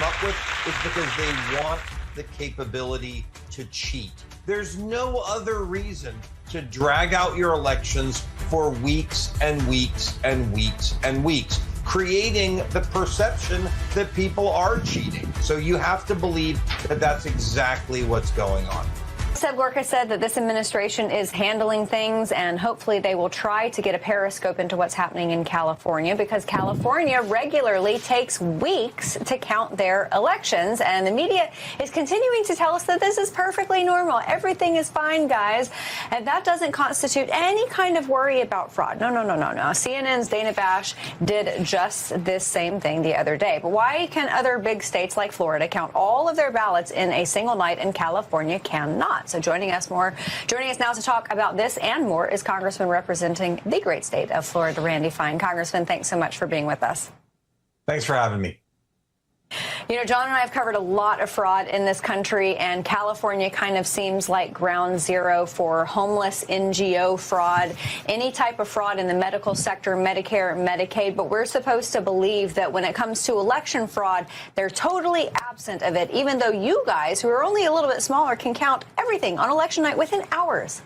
come up with is because they want the capability to cheat. There's no other reason to drag out your elections for weeks and weeks and weeks and weeks, creating the perception that people are cheating. So you have to believe that that's exactly what's going on. Seb Gorka said that this administration is handling things, and hopefully they will try to get a periscope into what's happening in California, because California regularly takes weeks to count their elections, and the media is continuing to tell us that this is perfectly normal. Everything is fine, guys, and that doesn't constitute any kind of worry about fraud. No. CNN's Dana Bash did just this same thing the other day. But why can other big states like Florida count all of their ballots in a single night and California cannot? So joining us now to talk about this and more is Congressman representing the great state of Florida, Randy Fine. Congressman, thanks so much for being with us. Thanks for having me. You know, John and I have covered a lot of fraud in this country, and California kind of seems like ground zero for homeless NGO fraud, any type of fraud in the medical sector, Medicare, Medicaid. But we're supposed to believe that when it comes to election fraud, they're totally absent of it, even though you guys, who are only a little bit smaller, can count everything on election night within hours.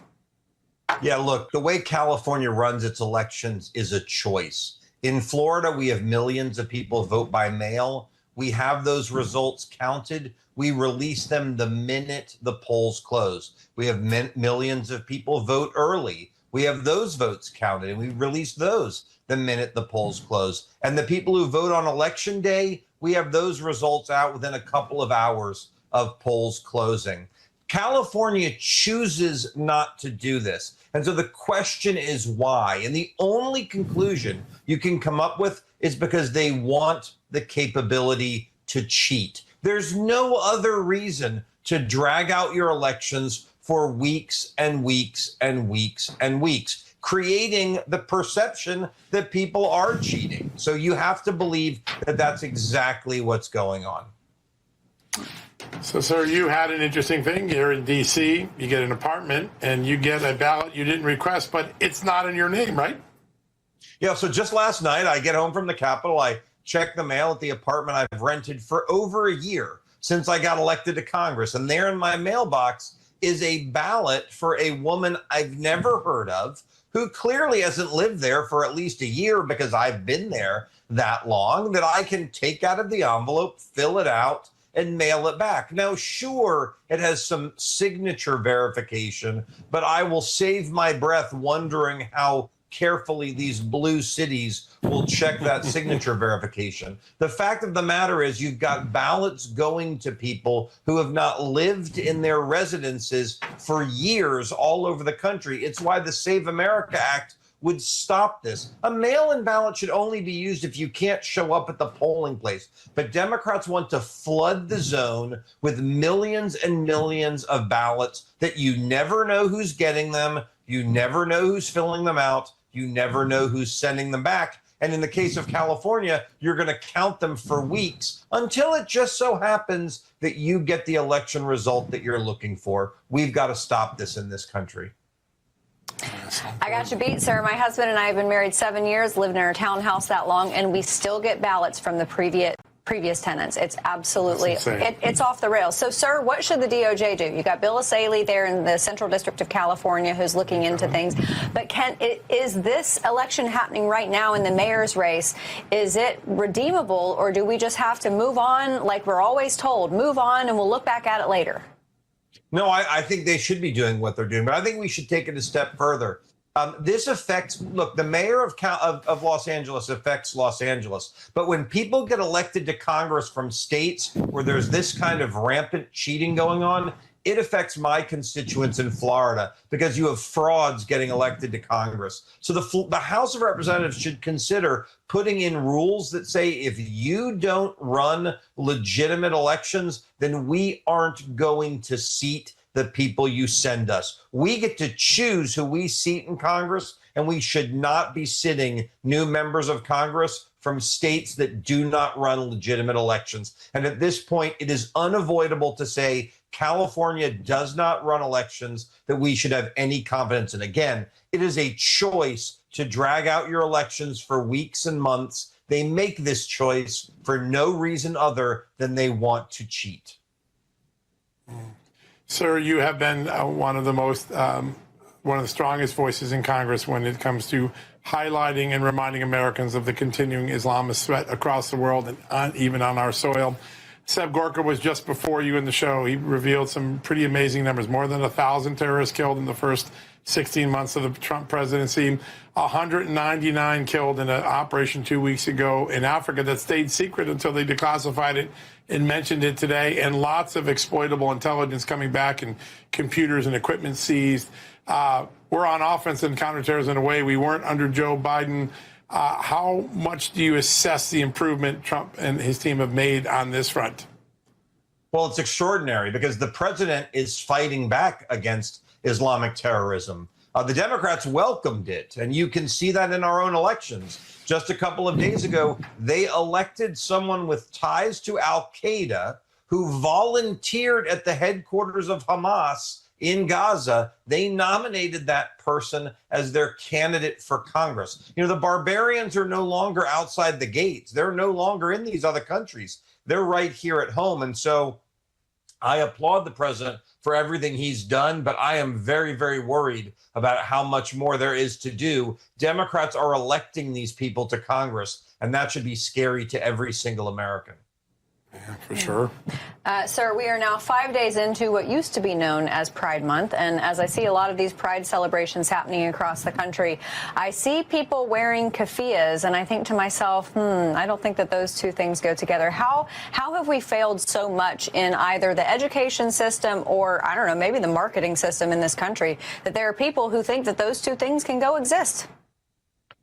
Yeah, look, the way California runs its elections is a choice. In Florida, we have millions of people vote by mail. We have those results counted. We release them the minute the polls close. We have millions of people vote early. We have those votes counted, and we release those the minute the polls close. And the people who vote on election day, we have those results out within a couple of hours of polls closing. California chooses not to do this. And so the question is why? And the only conclusion you can come up with is because they want the capability to cheat. There's no other reason to drag out your elections for weeks and weeks and weeks and weeks, creating the perception that people are cheating. So you have to believe that that's exactly what's going on. So, sir, you had an interesting thing here in D.C. You get an apartment and you get a ballot you didn't request, but it's not in your name, right? Yeah, so just last night, I get home from the Capitol. I check the mail at the apartment I've rented for over a year since I got elected to Congress. And there in my mailbox is a ballot for a woman I've never heard of, who clearly hasn't lived there for at least a year because I've been there that long, that I can take out of the envelope, fill it out, and mail it back. Now, sure, it has some signature verification, but I will save my breath wondering how carefully these blue cities will check that signature verification. The fact of the matter is you've got ballots going to people who have not lived in their residences for years all over the country. It's why the Save America Act would stop this. A mail-in ballot should only be used if you can't show up at the polling place. But Democrats want to flood the zone with millions and millions of ballots that you never know who's getting them, you never know who's filling them out, you never know who's sending them back. And in the case of California, you're going to count them for weeks until it just so happens that you get the election result that you're looking for. We've got to stop this in this country. I got you beat, sir. My husband and I have been married 7 years, lived in our townhouse that long, and we still get ballots from the previous tenants. It's absolutely, it's off the rails. So, sir, what should the DOJ do? You got Bill Pulte there in the Central District of California who's looking into things. But is this election happening right now in the mayor's race? Is it redeemable, or do we just have to move on like we're always told? Move on and we'll look back at it later. No, I think they should be doing what they're doing, but I think we should take it a step further. This affects, look, the mayor of Los Angeles affects Los Angeles. But when people get elected to Congress from states where there's this kind of rampant cheating going on, it affects my constituents in Florida because you have frauds getting elected to Congress. So the House of Representatives should consider putting in rules that say if you don't run legitimate elections, then we aren't going to seat the people you send us. We get to choose who we seat in Congress, and we should not be sitting new members of Congress from states that do not run legitimate elections. And at this point, it is unavoidable to say California does not run elections that we should have any confidence in. Again, it is a choice to drag out your elections for weeks and months They make this choice for no reason other than they want to cheat. Sir, you have been one of the strongest voices in Congress when it comes to highlighting and reminding Americans of the continuing Islamist threat across the world and even on our soil. Seb Gorka was just before you in the show. He revealed some pretty amazing numbers. More than 1,000 terrorists killed in the first 16 months of the Trump presidency. 199 killed in an operation 2 weeks ago in Africa that stayed secret until they declassified it and mentioned it today. And lots of exploitable intelligence coming back and computers and equipment seized. We're on offense and counterterrorism in a way we weren't under Joe Biden. How much do you assess the improvement Trump and his team have made on this front? Well, it's extraordinary because the president is fighting back against Islamic terrorism. The Democrats welcomed it, and you can see that in our own elections. Just a couple of days ago, they elected someone with ties to al-Qaeda who volunteered at the headquarters of Hamas in Gaza. They nominated that person as their candidate for Congress. You know, the barbarians are no longer outside the gates. They're no longer in these other countries. They're right here at home. And so I applaud the president for everything he's done, but I am very, very worried about how much more there is to do. Democrats are electing these people to Congress, and that should be scary to every single American. Yeah, for sure. Sir, we are now 5 days into what used to be known as Pride Month. And as I see a lot of these Pride celebrations happening across the country, I see people wearing keffiyehs. And I think to myself, I don't think that those two things go together. How have we failed so much in either the education system or, I don't know, maybe the marketing system in this country, that there are people who think that those two things can coexist?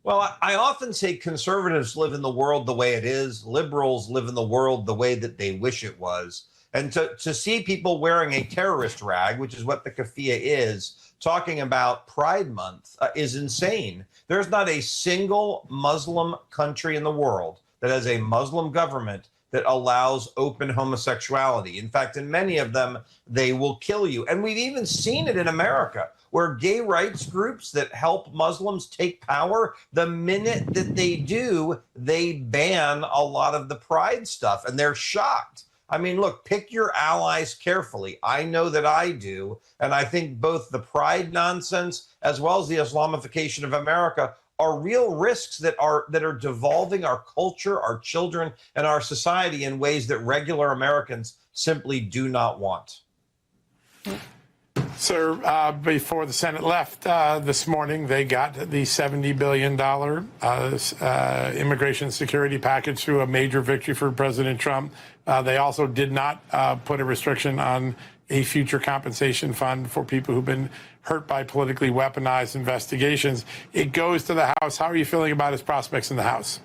Well, I often say conservatives live in the world the way it is. Liberals live in the world the way that they wish it was. And to see people wearing a terrorist rag, which is what the keffiyeh is, talking about Pride Month is insane. There's not a single Muslim country in the world that has a Muslim government that allows open homosexuality. In fact, in many of them, they will kill you. And we've even seen it in America, where gay rights groups that help Muslims take power, the minute that they do, they ban a lot of the pride stuff, and they're shocked. I mean, look, pick your allies carefully. I know that I do. And I think both the pride nonsense as well as the Islamification of America are real risks that are devolving our culture, our children, and our society in ways that regular Americans simply do not want. Sir, before the Senate left this morning, they got the $70 billion immigration security package through a major victory for President Trump. They also did not put a restriction on a future compensation fund for people who've been hurt by politically weaponized investigations. It goes to the House. How are you feeling about its prospects in the House?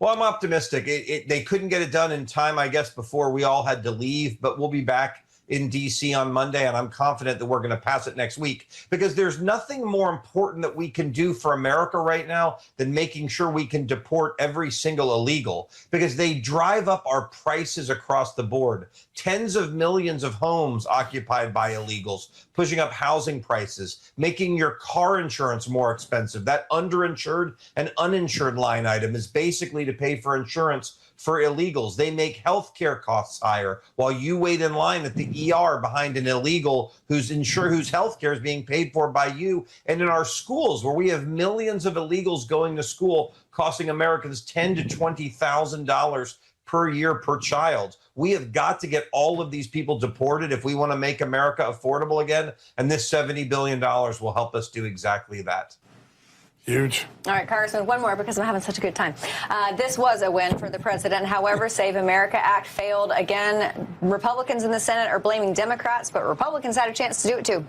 Well, I'm optimistic. They couldn't get it done in time, I guess, before we all had to leave, but we'll be back in D.C. on Monday, and I'm confident that we're going to pass it next week, because there's nothing more important that we can do for America right now than making sure we can deport every single illegal, because they drive up our prices across the board. Tens of millions of homes occupied by illegals, pushing up housing prices, making your car insurance more expensive. That underinsured and uninsured line item is basically to pay for insurance for illegals. They make health care costs higher while you wait in line at the ER behind an illegal whose health care is being paid for by you. And in our schools, where we have millions of illegals going to school, costing Americans $10,000 to $20,000 per year per child. We have got to get all of these people deported if we want to make America affordable again. And this $70 billion will help us do exactly that. Huge. All right, Congressman, one more because I'm having such a good time. This was a win for the president. However, Save America Act failed again. Republicans in the Senate are blaming Democrats, but Republicans had a chance to do it too.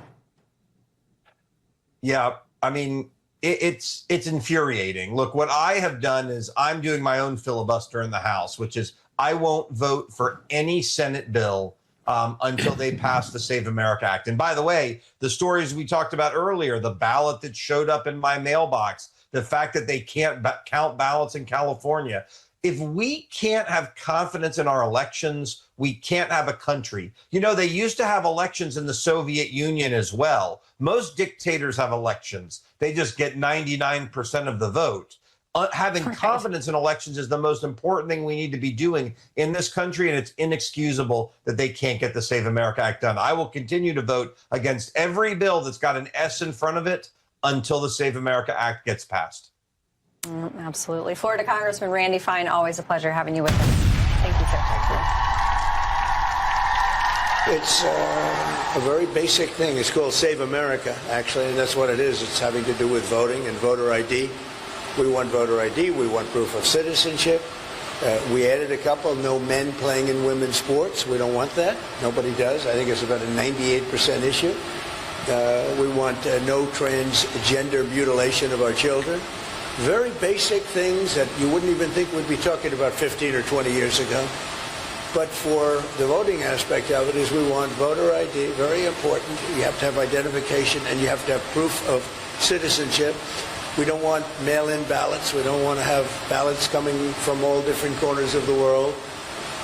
Yeah, I mean, it's infuriating. Look, what I have done is I'm doing my own filibuster in the House, which is I won't vote for any Senate bill until they pass the Save America Act. And by the way, the stories we talked about earlier, the ballot that showed up in my mailbox, the fact that they can't count ballots in California. If we can't have confidence in our elections, we can't have a country. You know, they used to have elections in the Soviet Union as well. Most dictators have elections. They just get 99% of the vote. Having confidence in elections is the most important thing we need to be doing in this country, and it's inexcusable that they can't get the Save America Act done. I will continue to vote against every bill that's got an S in front of it until the Save America Act gets passed. Absolutely. Florida Congressman Randy Fine, always a pleasure having you with us. Thank you, sir. It's a very basic thing. It's called Save America, actually, and that's what it is. It's having to do with voting and voter ID. We want voter ID. We want proof of citizenship. We added a couple, no men playing in women's sports. We don't want that. Nobody does. I think it's about a 98% issue. We want no transgender mutilation of our children. Very basic things that you wouldn't even think we'd be talking about 15 or 20 years ago. But for the voting aspect of it is we want voter ID, very important. You have to have identification and you have to have proof of citizenship. We don't want mail-in ballots. We don't want to have ballots coming from all different corners of the world.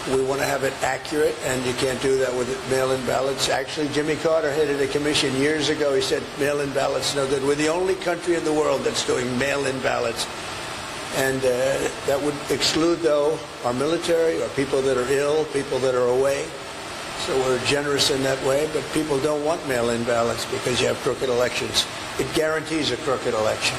We want to have it accurate, and you can't do that with mail-in ballots. Actually, Jimmy Carter headed a commission years ago. He said mail-in ballots no good. We're the only country in the world that's doing mail-in ballots. And that would exclude, though, our military or people that are ill, people that are away. So we're generous in that way, but people don't want mail-in ballots because you have crooked elections. It guarantees a crooked election.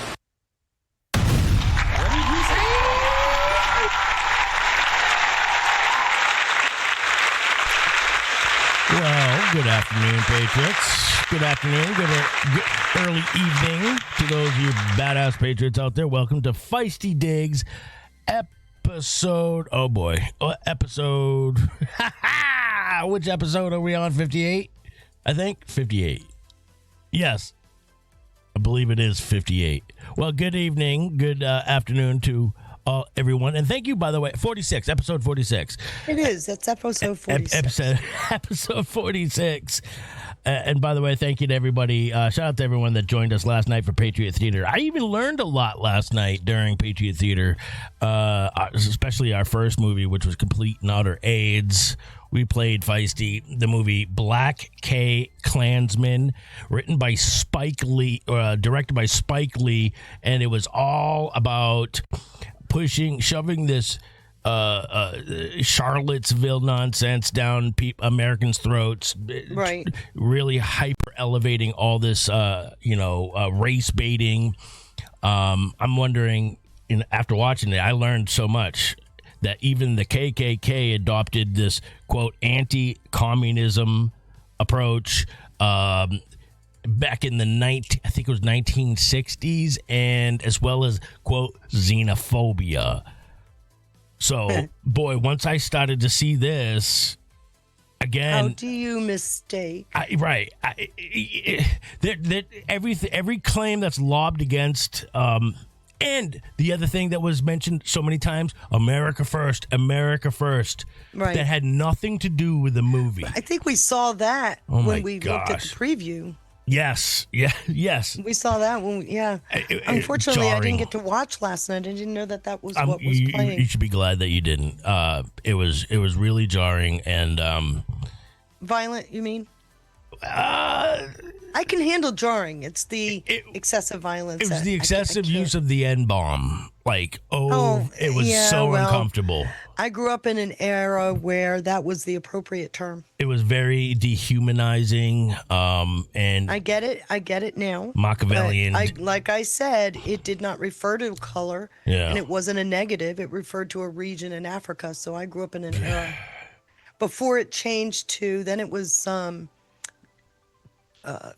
Well, good afternoon, Patriots. Good afternoon, good early evening to those of you badass Patriots out there. Welcome to Feisty Diggs episode. Oh boy, episode. Which episode are we on? 58, I think. 58. Yes, I believe it is 58. Well, good evening, good afternoon to everyone, and thank you, by the way. 46, episode 46. It is. That's episode 46. Episode 46. And by the way, thank you to everybody. Shout out to everyone that joined us last night for Patriot Theater. I even learned a lot last night during Patriot Theater, especially our first movie, which was Complete and Utter AIDS. We played Feisty, the movie Black K Klansman, written by Spike Lee, directed by Spike Lee, and it was all about shoving this Charlottesville nonsense down Americans' throats, right? Really hyper elevating all this, race baiting. I'm wondering, after watching it, I learned so much that even the KKK adopted this quote anti-communism approach back in the I think it was 1960s, and as well as quote xenophobia. So, boy, once I started to see this again, how do you mistake? Every claim that's lobbed against, and the other thing that was mentioned so many times, America first, right? That had nothing to do with the movie. I think we saw that when we looked at the preview. Yes. We saw that when Unfortunately, jarring. I didn't get to watch last night. I didn't know that was what was playing. You should be glad that you didn't. It was really jarring and violent. You mean? I can handle jarring. It's the excessive violence. It was the excessive use of the N-bomb. Like, it was uncomfortable. I grew up in an era where that was the appropriate term. It was very dehumanizing, and I get it now. Machiavellian. Like I said, it did not refer to color, and it wasn't a negative. It referred to a region in Africa. So I grew up in an era before it changed to. Then it was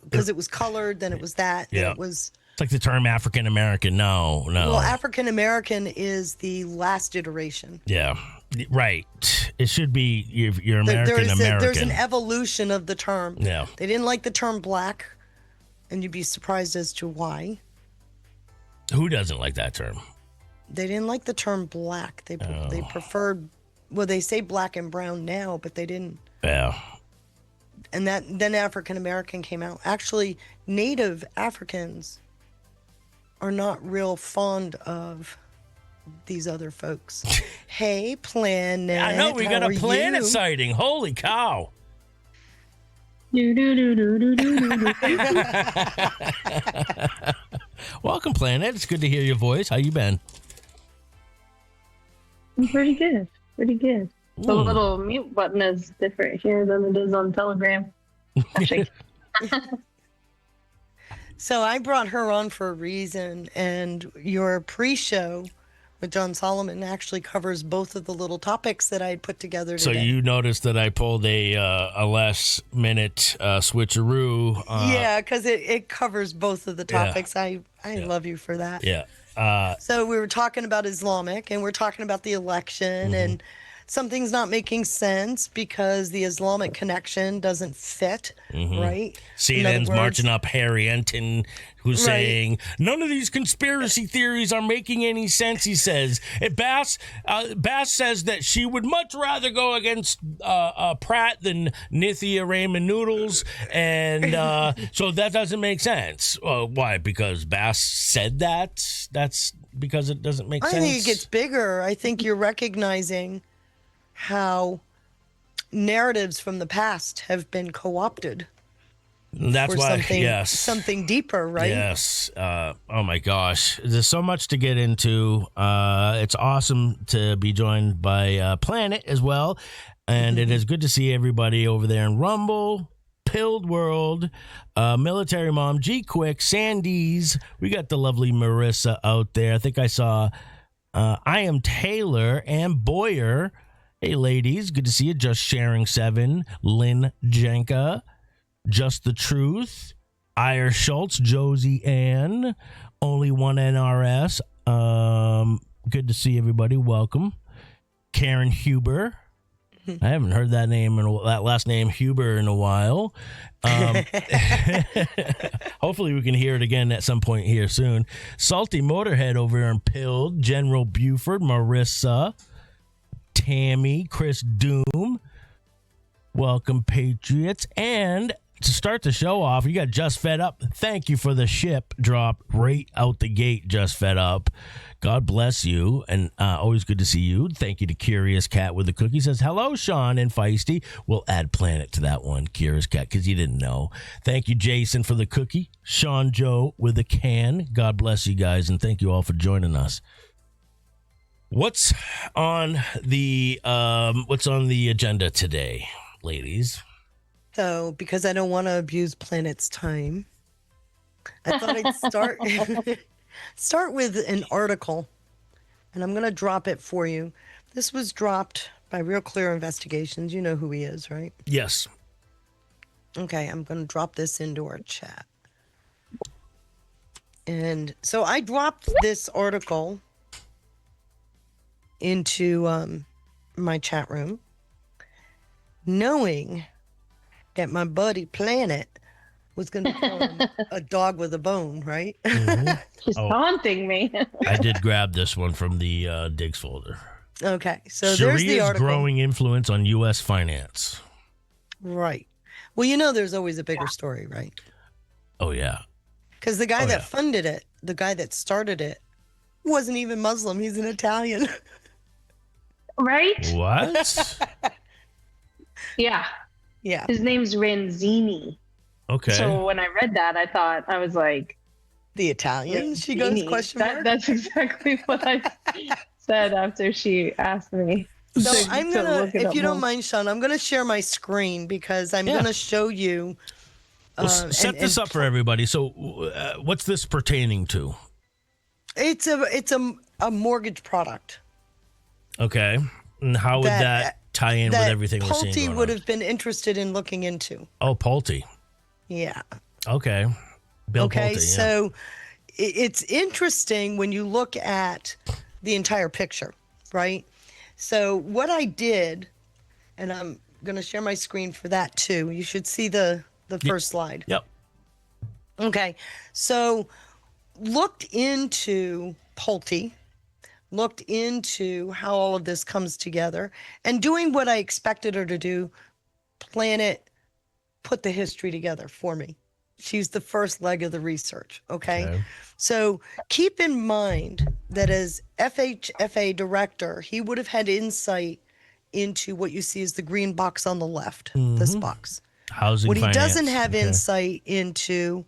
because it was colored. Then it was that. Then it was. It's like the term African American. No. Well, African American is the last iteration. Yeah, right. It should be you're American American. There's an evolution of the term. Yeah. They didn't like the term black, and you'd be surprised as to why. Who doesn't like that term? They didn't like the term black. They preferred. Well, they say black and brown now, but they didn't. Yeah. And then African American came out. Actually, Native Africans are not real fond of these other folks. Hey, Planet. I know, we got a Planet sighting. Holy cow. Welcome, Planet. It's good to hear your voice. How you been? Pretty good. Pretty good. The Mm. little mute button is different here than it is on Telegram. Actually, So I brought her on for a reason, and your pre-show with John Solomon actually covers both of the little topics that I had put together So today. you noticed that I pulled a last minute switcheroo. Yeah, because it covers both of the Yeah. topics. I love you for that. Yeah. So we were talking about Islamic, and we're talking about the election, and something's not making sense because the Islamic connection doesn't fit, right? In other CNN's words- marching up Harry Enton, who's Right. saying none of these conspiracy theories are making any sense. He says Bass says that she would much rather go against Pratt than Nithya Raymond Noodles, and so that doesn't make sense. Why? Because Bass said that. That's because it doesn't make I sense. think it gets bigger. I think you're recognizing how narratives from the past have been co-opted That's for why. something, Yes. something deeper, right? Yes. Oh my gosh. There's so much to get into. It's awesome to be joined by Planet as well. And it is good to see everybody over there in Rumble, Pilled World, Military Mom, G Quick, Sandy's. We got the lovely Marissa out there. I think I saw I Am Taylor and Boyer. Hey, ladies. Good to see you. Just Sharing 7, Lynn Jenka. Just the Truth, Ira Schultz, Josie Ann, Only One NRS. Good to see everybody. Welcome. Karen Huber. I haven't heard that that last name Huber in a while. Hopefully we can hear it again at some point here soon. Salty Motorhead over here in Pilled, General Buford, Marissa, Tammy, Chris Doom. Welcome, Patriots. And to start the show off, you got Just Fed Up. Thank you for the ship drop right out the gate, Just Fed Up. God bless you, and always good to see you. Thank you to Curious Cat with the cookie. Says, hello, Sean and Feisty. We'll add Planet to that one, Curious Cat, because you didn't know. Thank you, Jason, for the cookie. Sean Joe with a can. God bless you guys, and thank you all for joining us. What's on the agenda today, ladies? So, because I don't want to abuse Planet's time, I thought I'd start with an article, and I'm going to drop it for you. This was dropped by Real Clear Investigations. You know who he is, right? Yes. Okay, I'm going to drop this into our chat. And so I dropped this article into my chat room, knowing that my buddy Planet was going to call him a dog with a bone, right? she's taunting me. I did grab this one from the Diggs folder. Okay, so there's the Sharia's article. growing influence on U.S. finance. Right. Well, you know there's always a bigger story, right? Oh, yeah. Because the guy that yeah. funded it, the guy that started it, wasn't even Muslim. He's an Italian. Right? What? Yeah. Yeah. His name's Ranzini. Okay. So when I read that, I was like, The Italian? She goes, Ranzini. question mark? That's exactly what I said after she asked me. So to- I'm to going to, look it if up you don't more. mind, Sean, I'm going to share my screen because I'm Yeah. going to show you. Well, set this up for everybody. So what's this pertaining to? It's a mortgage product. Okay. And how would that tie in with that everything we're seeing Pulte going would on? have been interested in looking into. Oh, Pulte. Yeah. Okay. Bill Okay, Pulte, yeah. so it's interesting when you look at the entire picture, right? So what I did, and I'm going to share my screen for that too. You should see the first slide. Yep. Okay, so looked into Pulte, looked into how all of this comes together, and doing what I expected her to do, Planet put the history together for me. She's the first leg of the research, okay? So keep in mind that as FHFA director, he would have had insight into what you see as the green box on the left, this box. Housing What he finance. doesn't have Okay. insight into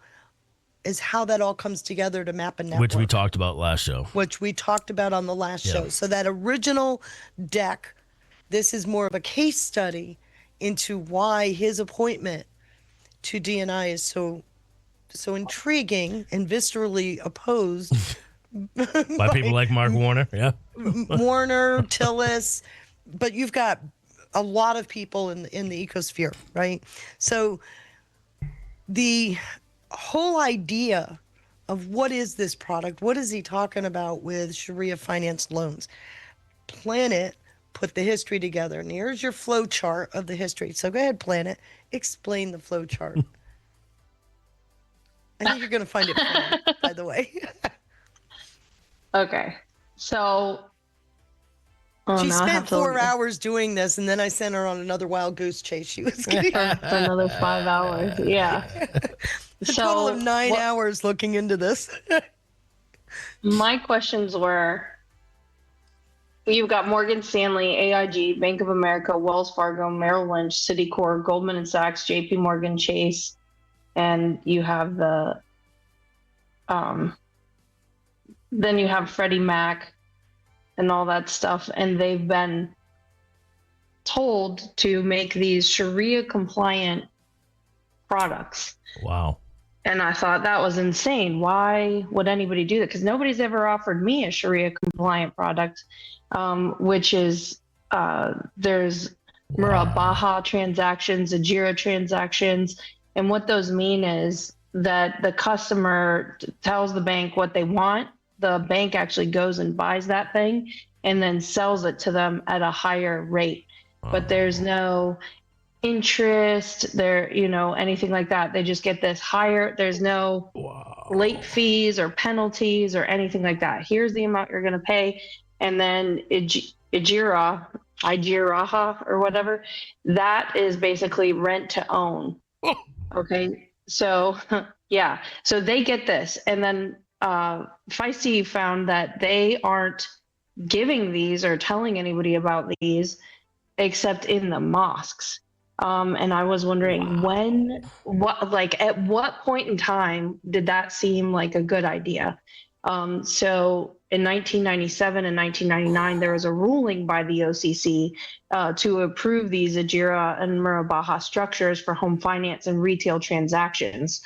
is how that all comes together to map a network. Which we talked about last show. Which we talked about on the last show. So that original deck, this is more of a case study into why his appointment to D&I is so intriguing and viscerally opposed by people like Mark Warner. Yeah. Warner, Tillis, but you've got a lot of people in the ecosphere, right? So the whole idea of what is this product? What is he talking about with Sharia finance loans? Planet put the history together. And here's your flow chart of the history. So go ahead, Planet. Explain the flow chart. I think you're going to find it fun, by the way. Okay. So she spent 4 hours doing this, and then I sent her on another wild goose chase. She was getting for another 5 hours. Yeah. A total of 9 hours looking into this. My questions were, you've got Morgan Stanley, AIG, Bank of America, Wells Fargo, Merrill Lynch, Citicorp, Goldman Sachs, JP Morgan Chase, and you have then you have Freddie Mac and all that stuff, and they've been told to make these Sharia compliant products. Wow. And I thought that was insane. Why would anybody do that? Because nobody's ever offered me a Sharia compliant product, which is there's Murabaha transactions, Ajira transactions. And what those mean is that the customer tells the bank what they want. The bank actually goes and buys that thing and then sells it to them at a higher rate. But there's no interest there, anything like that. They just get this higher. There's no late fees or penalties or anything like that. Here's the amount you're going to pay. And then Ajira or whatever, that is basically rent to own. Okay. So yeah, so they get this. And then Feisty found that they aren't giving these or telling anybody about these except in the mosques. And I was wondering at what point in time did that seem like a good idea? So in 1997 and 1999, there was a ruling by the OCC to approve these Ajira and Murabaha structures for home finance and retail transactions.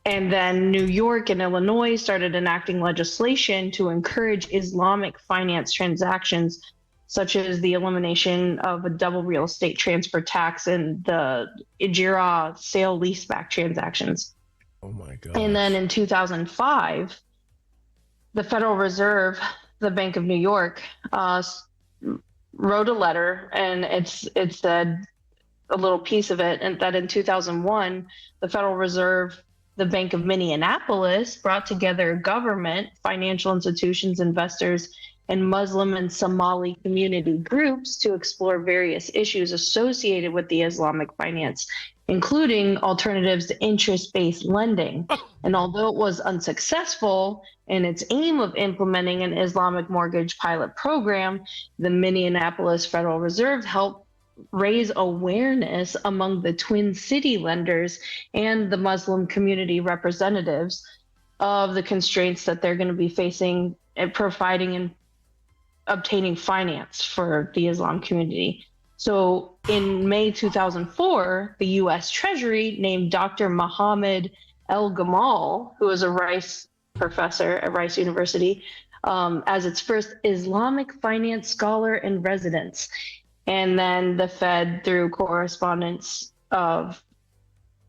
And then New York and Illinois started enacting legislation to encourage Islamic finance transactions, such as the elimination of a double real estate transfer tax and the Ajira sale leaseback transactions. Oh my God. And then in 2005, the Federal Reserve, the Bank of New York, wrote a letter, and it said a little piece of it, and that in 2001, the Federal Reserve, the Bank of Minneapolis, brought together government, financial institutions, investors, and Muslim and Somali community groups to explore various issues associated with the Islamic finance, including alternatives to interest-based lending. And although it was unsuccessful in its aim of implementing an Islamic mortgage pilot program, the Minneapolis Federal Reserve helped raise awareness among the Twin City lenders and the Muslim community representatives of the constraints that they're going to be facing at providing and obtaining finance for the Islam community. So in May 2004, the U.S. Treasury named Dr. Mohammed El Gamal, who is a Rice professor at Rice University, as its first Islamic finance scholar in residence. And then the Fed, through correspondence of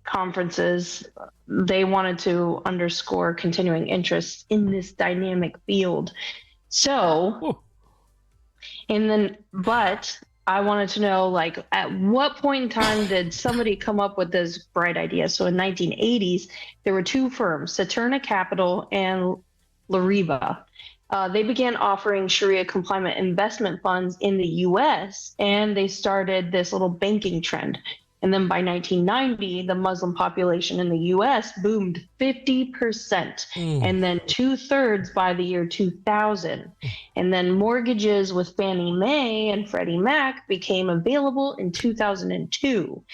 conferences, they wanted to underscore continuing interest in this dynamic field. So, but I wanted to know, at what point in time did somebody come up with this bright idea? So in 1980s, there were two firms, Saturna Capital and Lariba. They began offering Sharia compliant investment funds in the U.S., and they started this little banking trend. And then by 1990, the Muslim population in the U.S. boomed 50%, and then 2/3 by the year 2000. And then mortgages with Fannie Mae and Freddie Mac became available in 2002.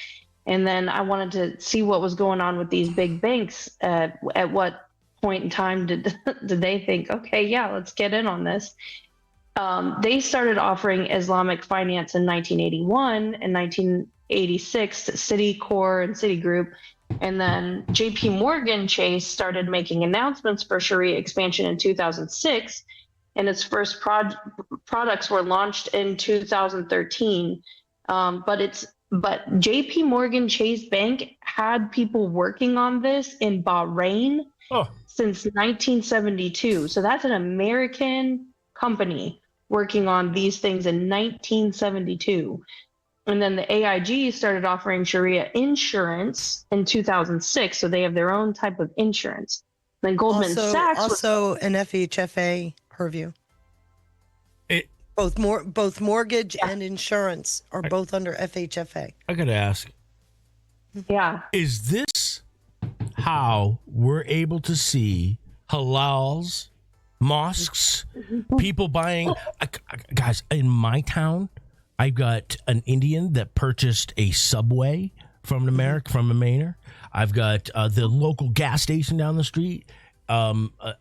And then I wanted to see what was going on with these big banks. At what point in time did they think, okay, yeah, let's get in on this? They started offering Islamic finance in 1981 and 1986 to Citicorp and Citigroup. And then JP Morgan Chase started making announcements for Sharia expansion in 2006. And its first products were launched in 2013. But JP Morgan Chase Bank had people working on this in Bahrain since 1972. So that's an American company working on these things in 1972. And then the AIG started offering Sharia insurance in 2006. So they have their own type of insurance. Then Goldman Sachs also an FHFA purview. Both mortgage and insurance are both under FHFA. I gotta ask. Yeah. Is this how we're able to see halals, mosques, people buying? Guys, in my town, I've got an Indian that purchased a Subway from America, from a Mainer. I've got the local gas station down the street. A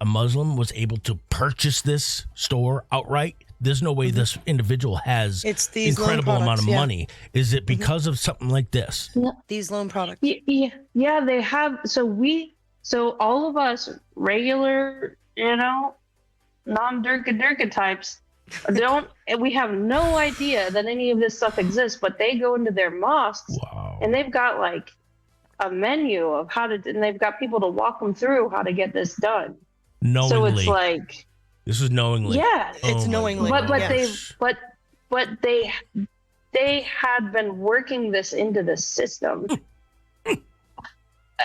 Muslim was able to purchase this store outright. There's no way this individual has incredible amount of money. Is it because of something like this? These loan products. Yeah, they have. So all of us regular, non-Durka types we have no idea that any of this stuff exists, but they go into their mosques and they've got like a menu of how to, and they've got people to walk them through how to get this done. Knowingly. So it's like, this is knowingly. Yeah, it's knowingly. But they had been working this into the system.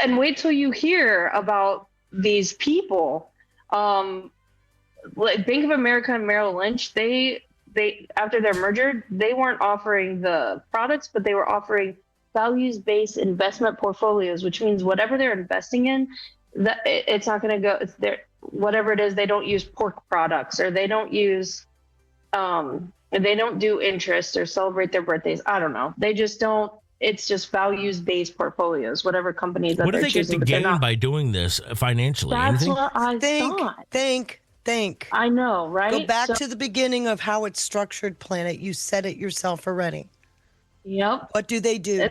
And wait till you hear about these people. Like Bank of America and Merrill Lynch, they after their merger, they weren't offering the products, but they were offering values-based investment portfolios, which means whatever they're investing in, that it's not going to go. It's their whatever it is. They don't use pork products, or they don't use, they don't do interest or celebrate their birthdays. I don't know. They just don't. It's just values-based portfolios, whatever companies that what do they're they get choosing. to gain by doing this financially? That's Anything? what I thought. Think. I know, right? Go back to the beginning of how it's structured, Planet. You said it yourself already. Yep. What do they do?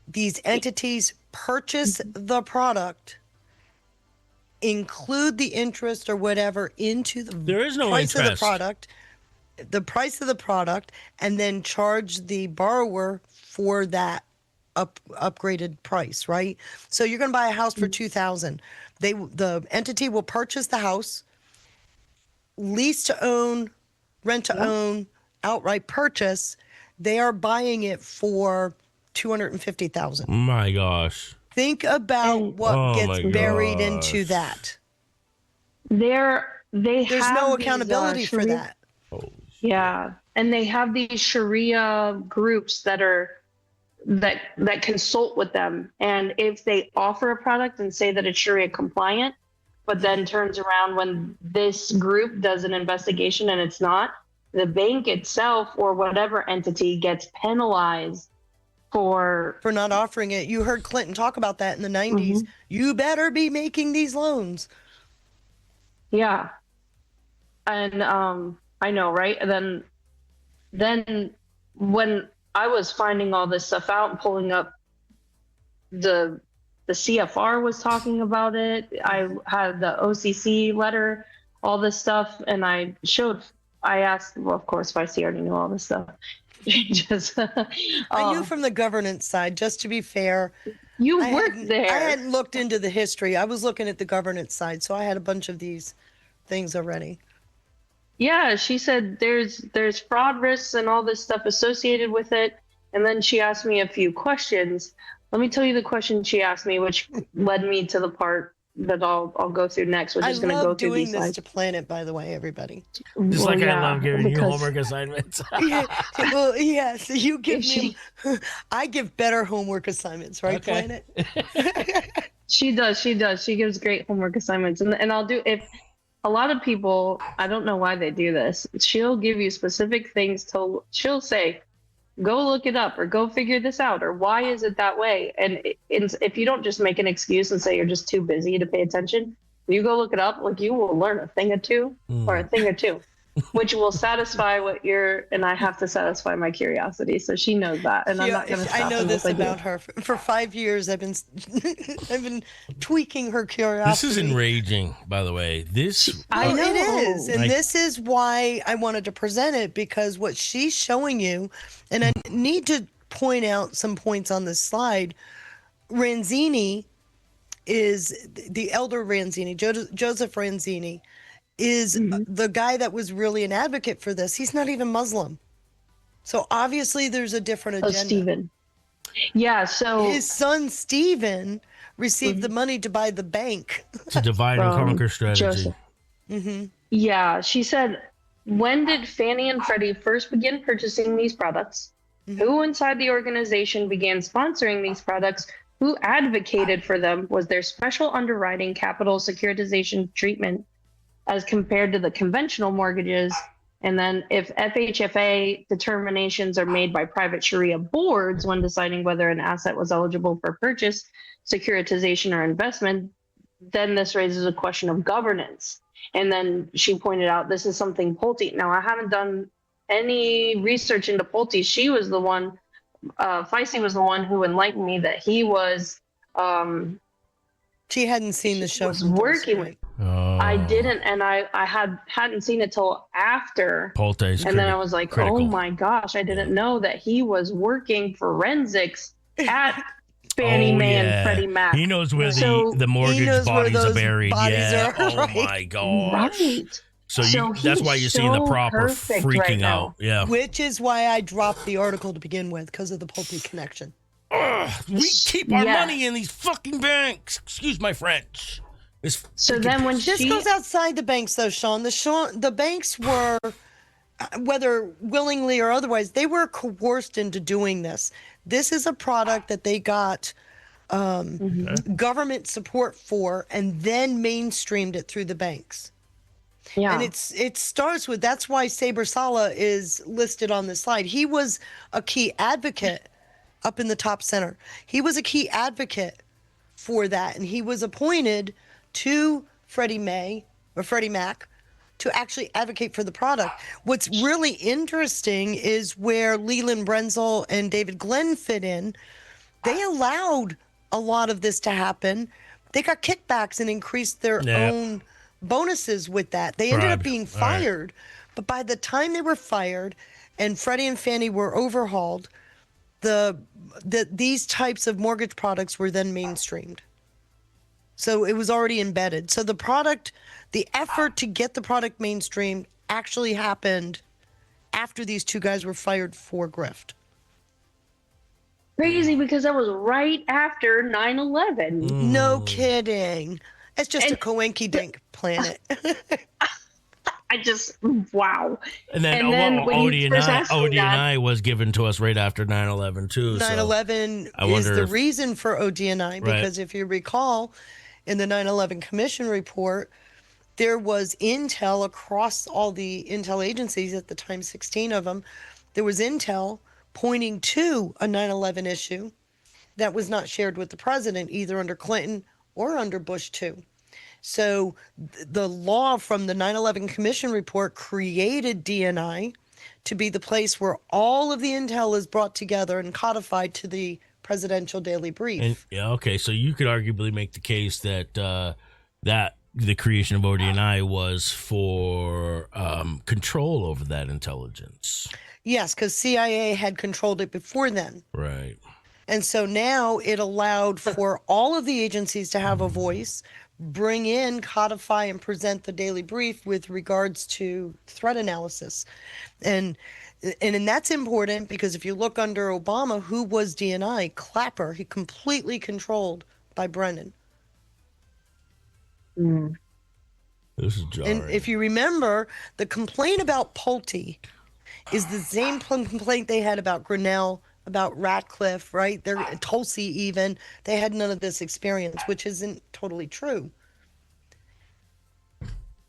These entities purchase the product, include the interest or whatever into the price of the price of the product, and then charge the borrower for that upgraded price, right? So you're going to buy a house for $2,000. The entity will purchase the house, lease to own, rent to own, outright purchase. They are buying it for $250,000. My gosh. Think about what gets buried into that. There's no accountability for that. Yeah, and they have these Sharia groups that consult with them, and if they offer a product and say that it's Sharia compliant, but then turns around when this group does an investigation and it's not, the bank itself or whatever entity gets penalized for not offering it. You heard Clinton talk about that in the 90s. You better be making these loans. Yeah. And I know, right? And then when I was finding all this stuff out and pulling up, the CFR was talking about it. I had the OCC letter, all this stuff, and I asked, well, of course, Feisty already knew all this stuff. I knew from the governance side, just to be fair. You worked there. I hadn't looked into the history. I was looking at the governance side, so I had a bunch of these things already. Yeah, she said there's fraud risks and all this stuff associated with it. And then she asked me a few questions. Let me tell you the question she asked me, which led me to the part that I'll go through next, which is going to go through these. I love doing this to Planet, by the way, everybody. Just I love giving you homework assignments. Well, yeah. So you give me. I give better homework assignments, right, Planet? She does. She gives great homework assignments, and I'll do if. A lot of people, I don't know why they do this. She'll give you specific things she'll say, Go look it up or go figure this out or why is it that way? And if you don't just make an excuse and say you're just too busy to pay attention, you go look it up, like you will learn a thing or two or a thing or two, which will satisfy and I have to satisfy my curiosity. So she knows that. And I'm not going to stop. I know this about her. For 5 years, I've been tweaking her curiosity. This is enraging, by the way. I know it is. And this is why I wanted to present it, because what she's showing you, and I need to point out some points on this slide. Ranzini is the elder Ranzini, Joseph Ranzini, is the guy that was really an advocate for this. He's not even Muslim. So obviously there's a different agenda. Stephen. Yeah, so his son Stephen received the money to buy the bank. It's a divide and conquer strategy. Yeah, she said, when did Fannie and Freddie first begin purchasing these products? Who inside the organization began sponsoring these products? Who advocated for them? Was there special underwriting, capital securitization treatment as compared to the conventional mortgages? And then if FHFA determinations are made by private Sharia boards when deciding whether an asset was eligible for purchase, securitization, or investment, then this raises a question of governance. And then she pointed out this is something Pulte. Now, I haven't done any research into Pulte. She was the one, Feisty was the one who enlightened me that he was. She hadn't seen the show. Was working with. I didn't, and I hadn't seen it till after Pulte's and then I was like, critical. Oh my gosh, I didn't know that he was working forensics at Fannie Mae and Freddie Mac. He knows where the mortgage bodies are buried. Oh my gosh. Right. So that's why you're seeing the proper freaking out. Yeah. Which is why I dropped the article to begin with, because of the Pulte connection. We keep our money in these fucking banks. Excuse my French. So then when this goes outside the banks, though, Sean, the banks were, whether willingly or otherwise, they were coerced into doing this. This is a product that they got government support for, and then mainstreamed it through the banks. Yeah. And it starts with, that's why Saber Sala is listed on this slide. He was a key advocate up in the top center. He was a key advocate for that, and he was appointed to Freddie Mac to actually advocate for the product. What's really interesting is where Leland Brenzel and David Glenn fit in. They allowed a lot of this to happen. They got kickbacks and increased their own bonuses with that. They ended up being fired. But by the time they were fired and Freddie and Fannie were overhauled, these types of mortgage products were then mainstreamed. So it was already embedded. So the effort to get the product mainstream actually happened after these two guys were fired for grift. Crazy, because that was right after 9/11. No kidding. It's just a coinky-dink planet. Wow. And then ODNI was given to us right after 9/11 too. 9/11 is the reason for ODNI, because if you recall, in the 9/11 Commission report, there was intel across all the intel agencies at the time, 16 of them. There was intel pointing to a 9/11 issue that was not shared with the president, either under Clinton or under Bush 2. So the law from the 9/11 Commission report created DNI to be the place where all of the intel is brought together and codified to the presidential daily brief. And, so you could arguably make the case that that the creation of ODNI was for control over that intelligence. Yes, because CIA had controlled it before then. Right. And so now it allowed for all of the agencies to have a voice, bring in, codify, and present the daily brief with regards to threat analysis. And that's important, because if you look under Obama, who was DNI? Clapper. He completely controlled by Brennan. This is jarring. And if you remember, the complaint about Pulte is the same complaint they had about Grinnell, about Ratcliffe, right? Tulsi even. They had none of this experience, which isn't totally true.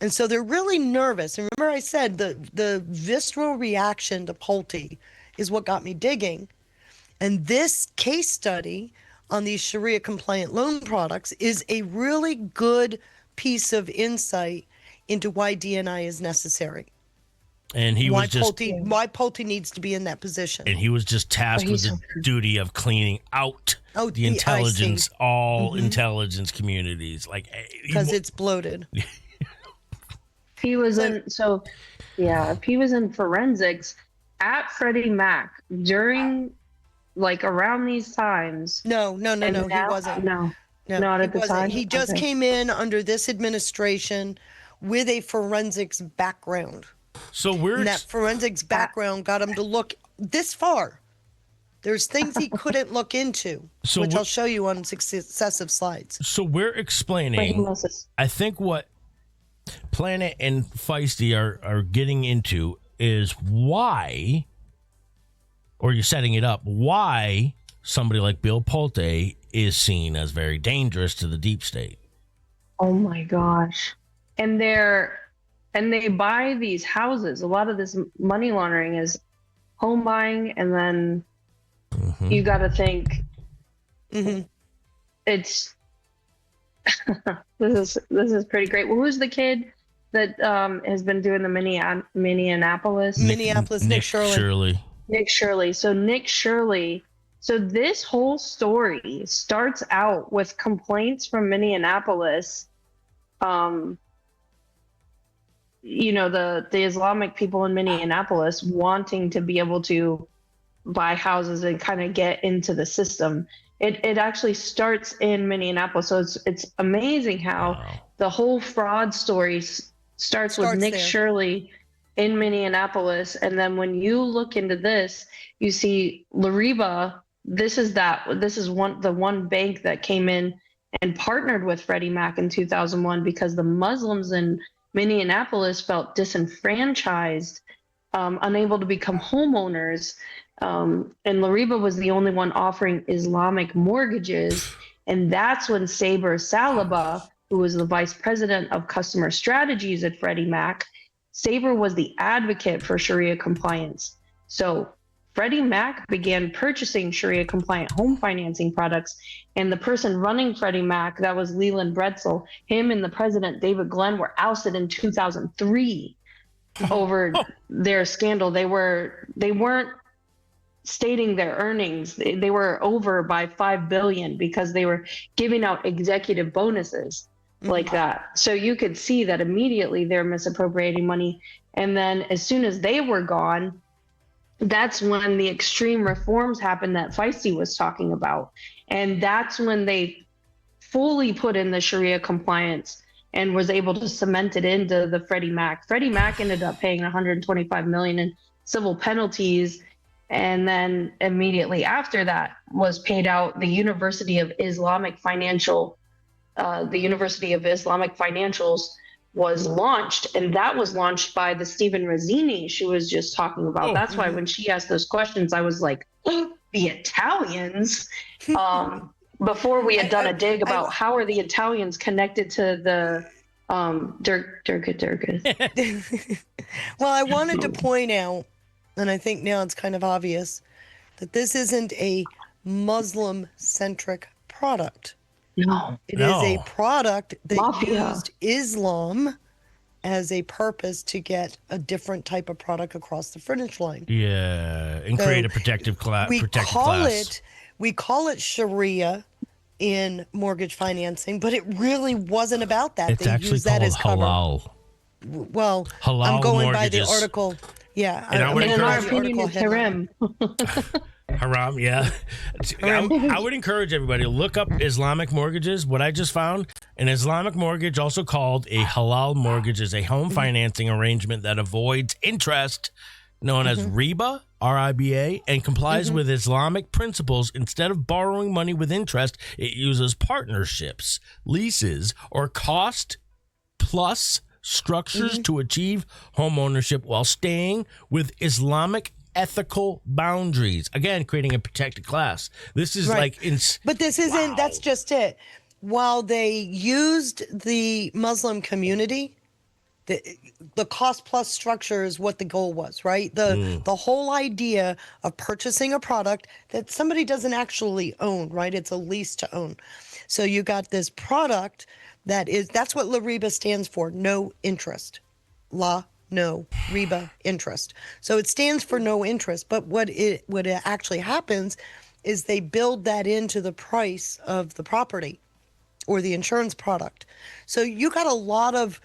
And so they're really nervous. And remember I said the visceral reaction to Pulte is what got me digging. And this case study on these Sharia compliant loan products is a really good piece of insight into why DNI is necessary. And he was just why Pulte needs to be in that position. And he was just tasked with the duty of cleaning out the intelligence, intelligence communities, like because it's bloated. He was if he was in forensics at Freddie Mac during, like, around these times. No, he wasn't. No, not at the time. He just came in under this administration with a forensics background. So and that forensics background got him to look this far. There's things he couldn't look into, which I'll show you on successive slides. So we're explaining, I think what Planet and Feisty are getting into is why, or you're setting it up, why somebody like Bill Pulte is seen as very dangerous to the deep state. Oh my gosh. And they buy these houses. A lot of this money laundering is home buying, and then you got to think it's this is pretty great. Well, who's the kid that has been doing the Minneapolis? Nick Shirley. Nick Shirley. So Nick Shirley. So this whole story starts out with complaints from Minneapolis. The Islamic people in Minneapolis wanting to be able to buy houses and kind of get into the system. It actually starts in Minneapolis. So it's amazing how the whole fraud story starts with Nick Shirley in Minneapolis. And then when you look into this, you see Lariba. This is the one bank that came in and partnered with Freddie Mac in 2001 because the Muslims in Minneapolis felt disenfranchised, unable to become homeowners. And Lariba was the only one offering Islamic mortgages. And that's when Saber Salaba, who was the vice president of customer strategies at Freddie Mac, Saber was the advocate for Sharia compliance. So Freddie Mac began purchasing Sharia compliant home financing products, and the person running Freddie Mac, that was Leland Bretzel, him and the president, David Glenn, were ousted in 2003 over their scandal. They weren't stating their earnings. They were over by $5 billion because they were giving out executive bonuses like that. So you could see that immediately they're misappropriating money. And then as soon as they were gone, that's when the extreme reforms happened that Feisty was talking about. And that's when they fully put in the Sharia compliance and was able to cement it into the Freddie Mac. Freddie Mac ended up paying $125 million in civil penalties. And then immediately after that was paid out the University of Islamic Financials was launched, and that was launched by the Stephen Razzini she was just talking about. That's why when she asked those questions, I was like, the Italians? Before we had done a dig about how are the Italians connected to the Durga. Well, I wanted to point out, and I think now it's kind of obvious, that this isn't a Muslim-centric product. No. It is a product that used Islam as a purpose to get a different type of product across the finish line. Yeah, and create a protective class. We call it Sharia in mortgage financing, but it really wasn't about that. It's actually called halal. Well, Halal I'm going mortgages. by the article. Yeah, and in our opinion, it's haram. Haram, yeah. I would encourage everybody to look up Islamic mortgages. What I just found, an Islamic mortgage, also called a halal mortgage, is a home financing arrangement that avoids interest, known as riba, R-I-B-A, and complies with Islamic principles. Instead of borrowing money with interest, it uses partnerships, leases, or cost-plus structures to achieve home ownership while staying with Islamic ethical boundaries. Again, creating a protected class. This is but this isn't. That's just it. While they used the Muslim community the cost plus structure is what the goal was, right? The whole idea of purchasing a product that somebody doesn't actually own, right? It's a lease to own. So you got this product that's what LARIBA stands for, no interest. No RIBA interest. So it stands for no interest, but what it actually happens is they build that into the price of the property or the insurance product. So you got a lot of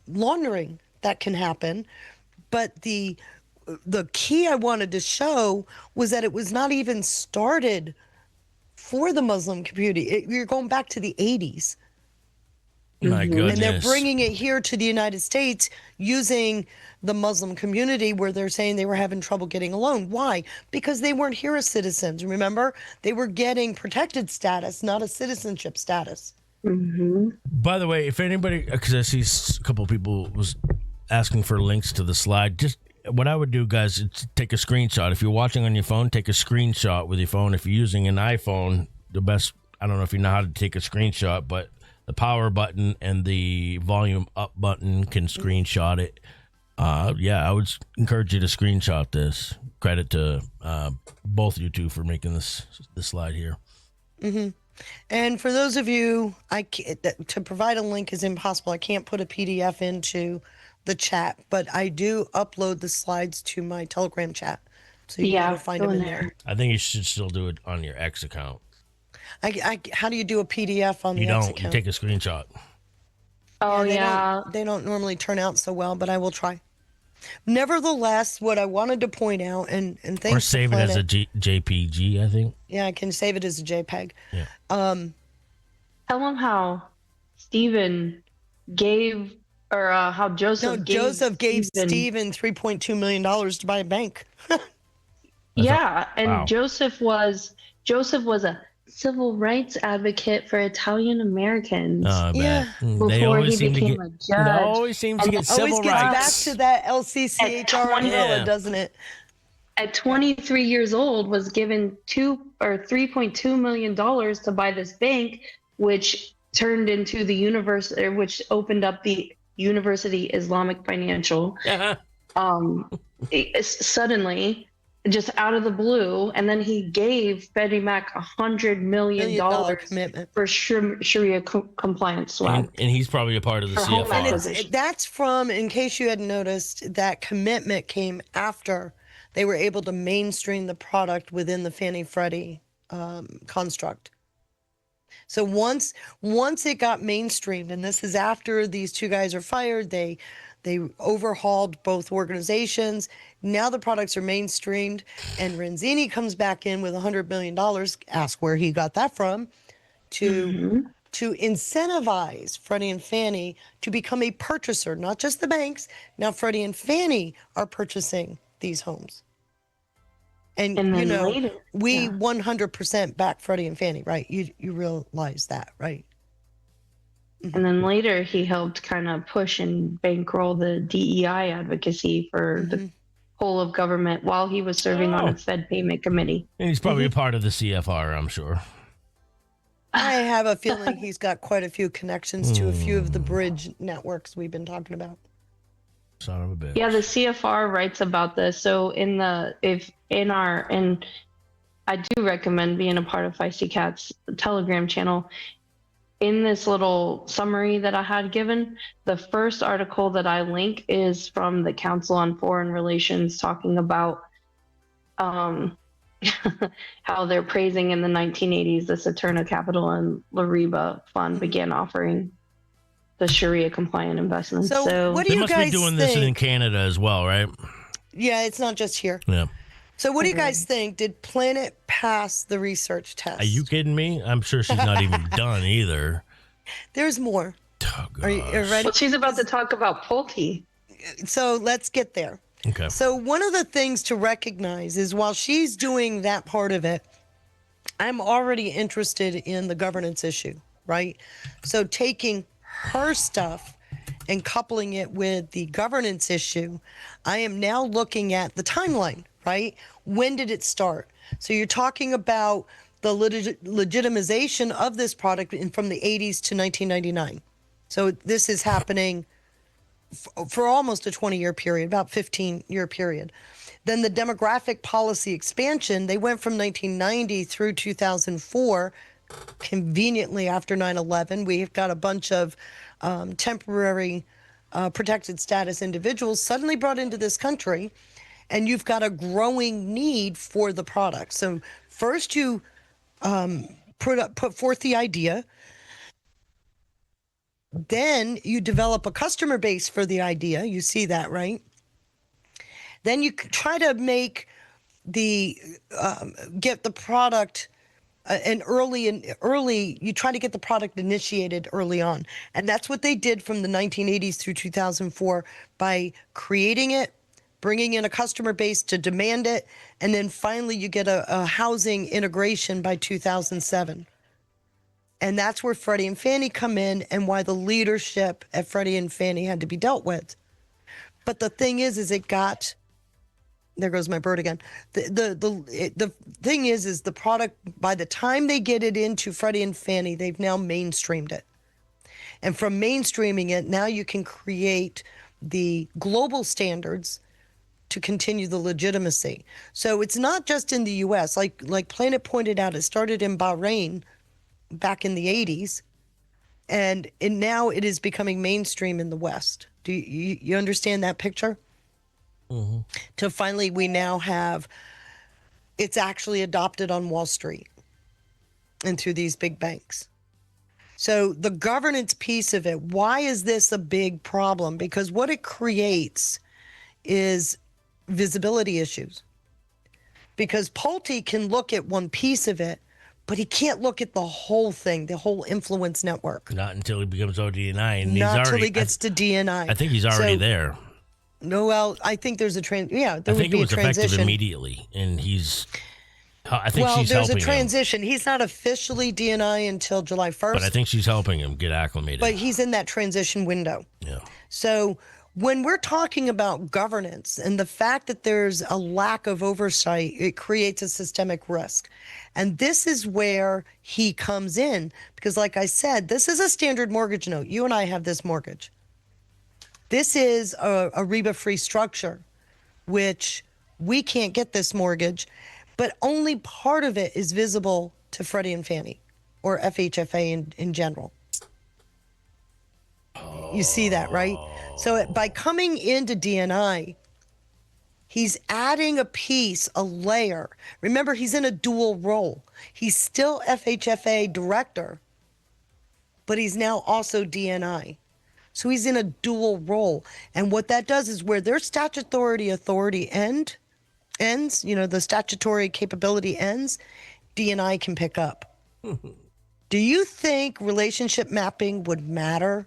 laundering that can happen, but the key I wanted to show was that it was not even started for the Muslim community. You're going back to the 80s. My goodness. And they're bringing it here to the United States using the Muslim community where they're saying they were having trouble getting a loan. Why? Because they weren't here as citizens. Remember? They were getting protected status, not a citizenship status. By the way, if anybody, because I see a couple of people was asking for links to the slide, just what I would do, guys, is take a screenshot. If you're watching on your phone, take a screenshot with your phone. If you're using an iPhone, the best, I don't know if you know how to take a screenshot, but the power button and the volume up button can screenshot it. I would encourage you to screenshot this. Credit to both you two for making this slide here. And for those of you, to provide a link is impossible. I can't put a PDF into the chat, but I do upload the slides to my Telegram chat. So you can find them in there. I think you should still do it on your X account. How do you do a PDF on the X account? You take a screenshot. Oh, They don't normally turn out so well, but I will try. Nevertheless, what I wanted to point out, and thanks or save it as a JPG, I think. Yeah, I can save it as a JPEG. Yeah. Tell them how Stephen gave, or how Joseph gave Stephen $3.2 million to buy a bank. And Joseph was a civil rights advocate for Italian Americans. Before he became a judge. They always seem to get civil rights. Back to that LCCHR umbrella, doesn't it? At 23 years old, was given $3.2 million to buy this bank, which turned into the university, which opened up the University Islamic Financial. Suddenly, just out of the blue, and then he gave Freddie Mac $100 million commitment for Sharia compliance swag. And he's probably a part of the CFR. And that's from, in case you hadn't noticed, that commitment came after they were able to mainstream the product within the Fannie Freddie construct. So once it got mainstreamed, and this is after these two guys are fired, they overhauled both organizations. Now the products are mainstreamed, and Renzini comes back in with $100 million. Ask where he got that from, to incentivize Freddie and Fannie to become a purchaser, not just the banks. Now Freddie and Fannie are purchasing these homes. And you know, later, we 100% back Freddie and Fannie, right? You realize that, right? And then later he helped kind of push and bankroll the DEI advocacy for the whole of government while he was serving on a Fed payment committee. And he's probably a part of the CFR, I'm sure. I have a feeling he's got quite a few connections to a few of the bridge networks we've been talking about. Son of a bitch. Yeah, the CFR writes about this. So and I do recommend being a part of Feisty Cat's Telegram channel. In this little summary that I had given, the first article that I link is from the Council on Foreign Relations, talking about how they're praising in the 1980s the Saturna Capital and LARIBA Fund began offering the Sharia compliant investments. So what do you guys think? They must be doing this in Canada as well, right? Yeah, it's not just here. Yeah. So what do you guys think? Did Planet pass the research test? Are you kidding me? I'm sure she's not even done either. There's more. Oh, are you ready? Well, she's about to talk about Pulte. So let's get there. Okay. So one of the things to recognize is while she's doing that part of it, I'm already interested in the governance issue, right? So taking her stuff and coupling it with the governance issue, I am now looking at the timeline, right? When did it start? So you're talking about the legitimization of this product from the 80s to 1999. So this is happening for almost a 20-year period, about 15-year period. Then the demographic policy expansion, they went from 1990 through 2004, conveniently after 9/11. We've got a bunch of temporary protected status individuals suddenly brought into this country, and you've got a growing need for the product. So first you put forth the idea, then you develop a customer base for the idea. You see that, right? Then you try to make get the product you try to get the product initiated early on. And that's what they did from the 1980s through 2004 by creating it, bringing in a customer base to demand it, and then finally you get a housing integration by 2007. And that's where Freddie and Fannie come in and why the leadership at Freddie and Fannie had to be dealt with. But the thing is it got, there goes my bird again. The thing is the product, by the time they get it into Freddie and Fannie, they've now mainstreamed it. And from mainstreaming it, now you can create the global standards to continue the legitimacy. So it's not just in the U.S. Like Planet pointed out, it started in Bahrain back in the 80s, and now it is becoming mainstream in the West. Do you understand that picture? Mm-hmm. To finally, we now have, it's actually adopted on Wall Street and through these big banks. So the governance piece of it, why is this a big problem? Because what it creates is visibility issues. Because Pulte can look at one piece of it, but he can't look at the whole thing, the whole influence network. Not until he becomes ODNI. And not until he gets to DNI. I think he's already there. No, well, I think there's a there would be a transition. I think it was effective immediately, and I think she's helping him. Well, there's a transition. He's not officially DNI until July 1st. But I think she's helping him get acclimated. But he's in that transition window. Yeah. So when we're talking about governance and the fact that there's a lack of oversight, it creates a systemic risk. And this is where he comes in, because like I said, this is a standard mortgage note. You and I have this mortgage. This is a REBA-free structure, which we can't get this mortgage, but only part of it is visible to Freddie and Fannie, or FHFA in general. You see that, right? So by coming into DNI, he's adding a piece, a layer. Remember, he's in a dual role. He's still FHFA director, but he's now also DNI. So he's in a dual role. And what that does is where their statutory authority ends, the statutory capability ends, DNI can pick up. Do you think relationship mapping would matter?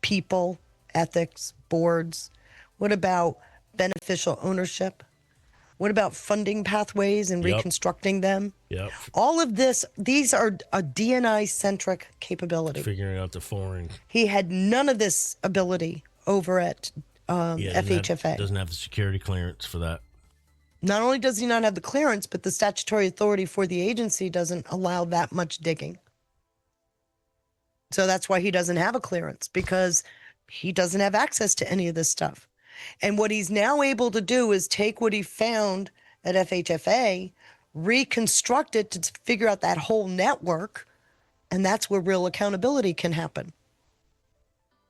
People, ethics, boards? What about beneficial ownership? What about funding pathways and reconstructing them? Yep. All of these are a DNI-centric capability. Figuring out the foreign. He had none of this ability over at FHFA. Doesn't have the security clearance for that. Not only does he not have the clearance, but the statutory authority for the agency doesn't allow that much digging. So that's why he doesn't have a clearance, because he doesn't have access to any of this stuff. And what he's now able to do is take what he found at FHFA, reconstruct it to figure out that whole network, and that's where real accountability can happen.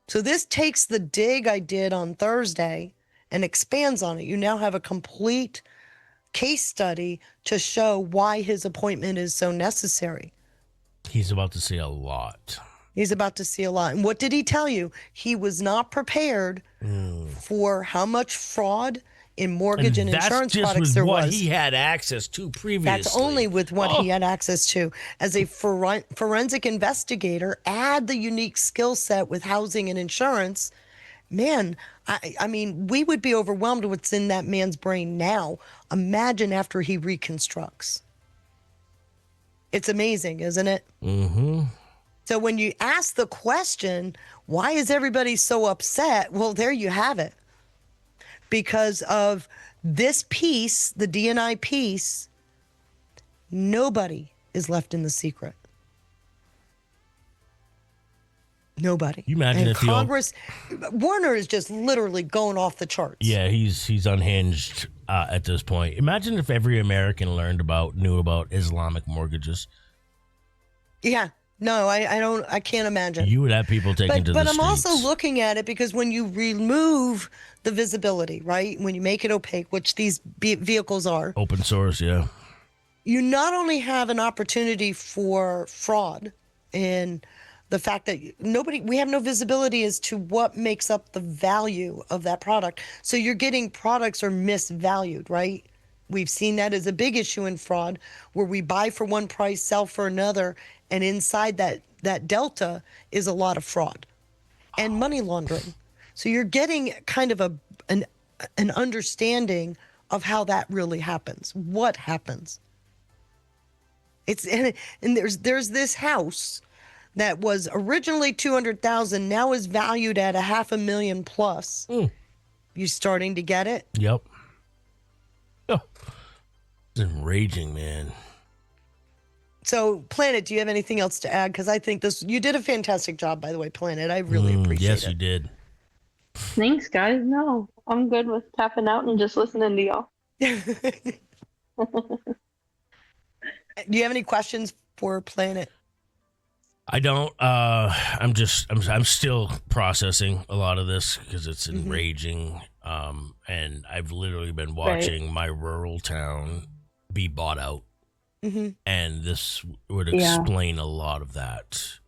So this takes the dig I did on Thursday and expands on it. You now have a complete case study to show why his appointment is so necessary. He's about to see a lot. He's about to see a lot. And what did he tell you? He was not prepared for how much fraud in mortgage and insurance products there was. That's just what he had access to previously. That's only with what he had access to. As a forensic investigator, add the unique skill set with housing and insurance. Man, I mean, we would be overwhelmed with what's in that man's brain now. Imagine after he reconstructs. It's amazing, isn't it? Mm-hmm. So when you ask the question, why is everybody so upset? Well, there you have it. Because of this piece, the DNI piece, nobody is left in the secret. Nobody. You imagine and if Congress, Warner is just literally going off the charts. Yeah, he's unhinged at this point. Imagine if every American knew about Islamic mortgages. Yeah. No, I can't imagine. You would have people taken to the streets. But I'm also looking at it because when you remove the visibility, right? When you make it opaque, which these vehicles are. Open source, yeah. You not only have an opportunity for fraud and the fact that we have no visibility as to what makes up the value of that product. So you're getting products are misvalued, right? We've seen that as a big issue in fraud where we buy for one price, sell for another. And inside that delta is a lot of fraud and money laundering. So you're getting kind of an understanding of how that really happens. What happens? And there's this house that was originally 200,000, now is valued at $500,000 plus. You starting to get it? Yep. Oh, it's enraging, man. So, Planet, do you have anything else to add? Because I think you did a fantastic job, by the way, Planet. I really appreciate it. Yes, you did. Thanks, guys. No, I'm good with tapping out and just listening to y'all. Do you have any questions for Planet? I don't. I'm still processing a lot of this because it's enraging. And I've literally been watching my rural town be bought out. And this would explain a lot of that.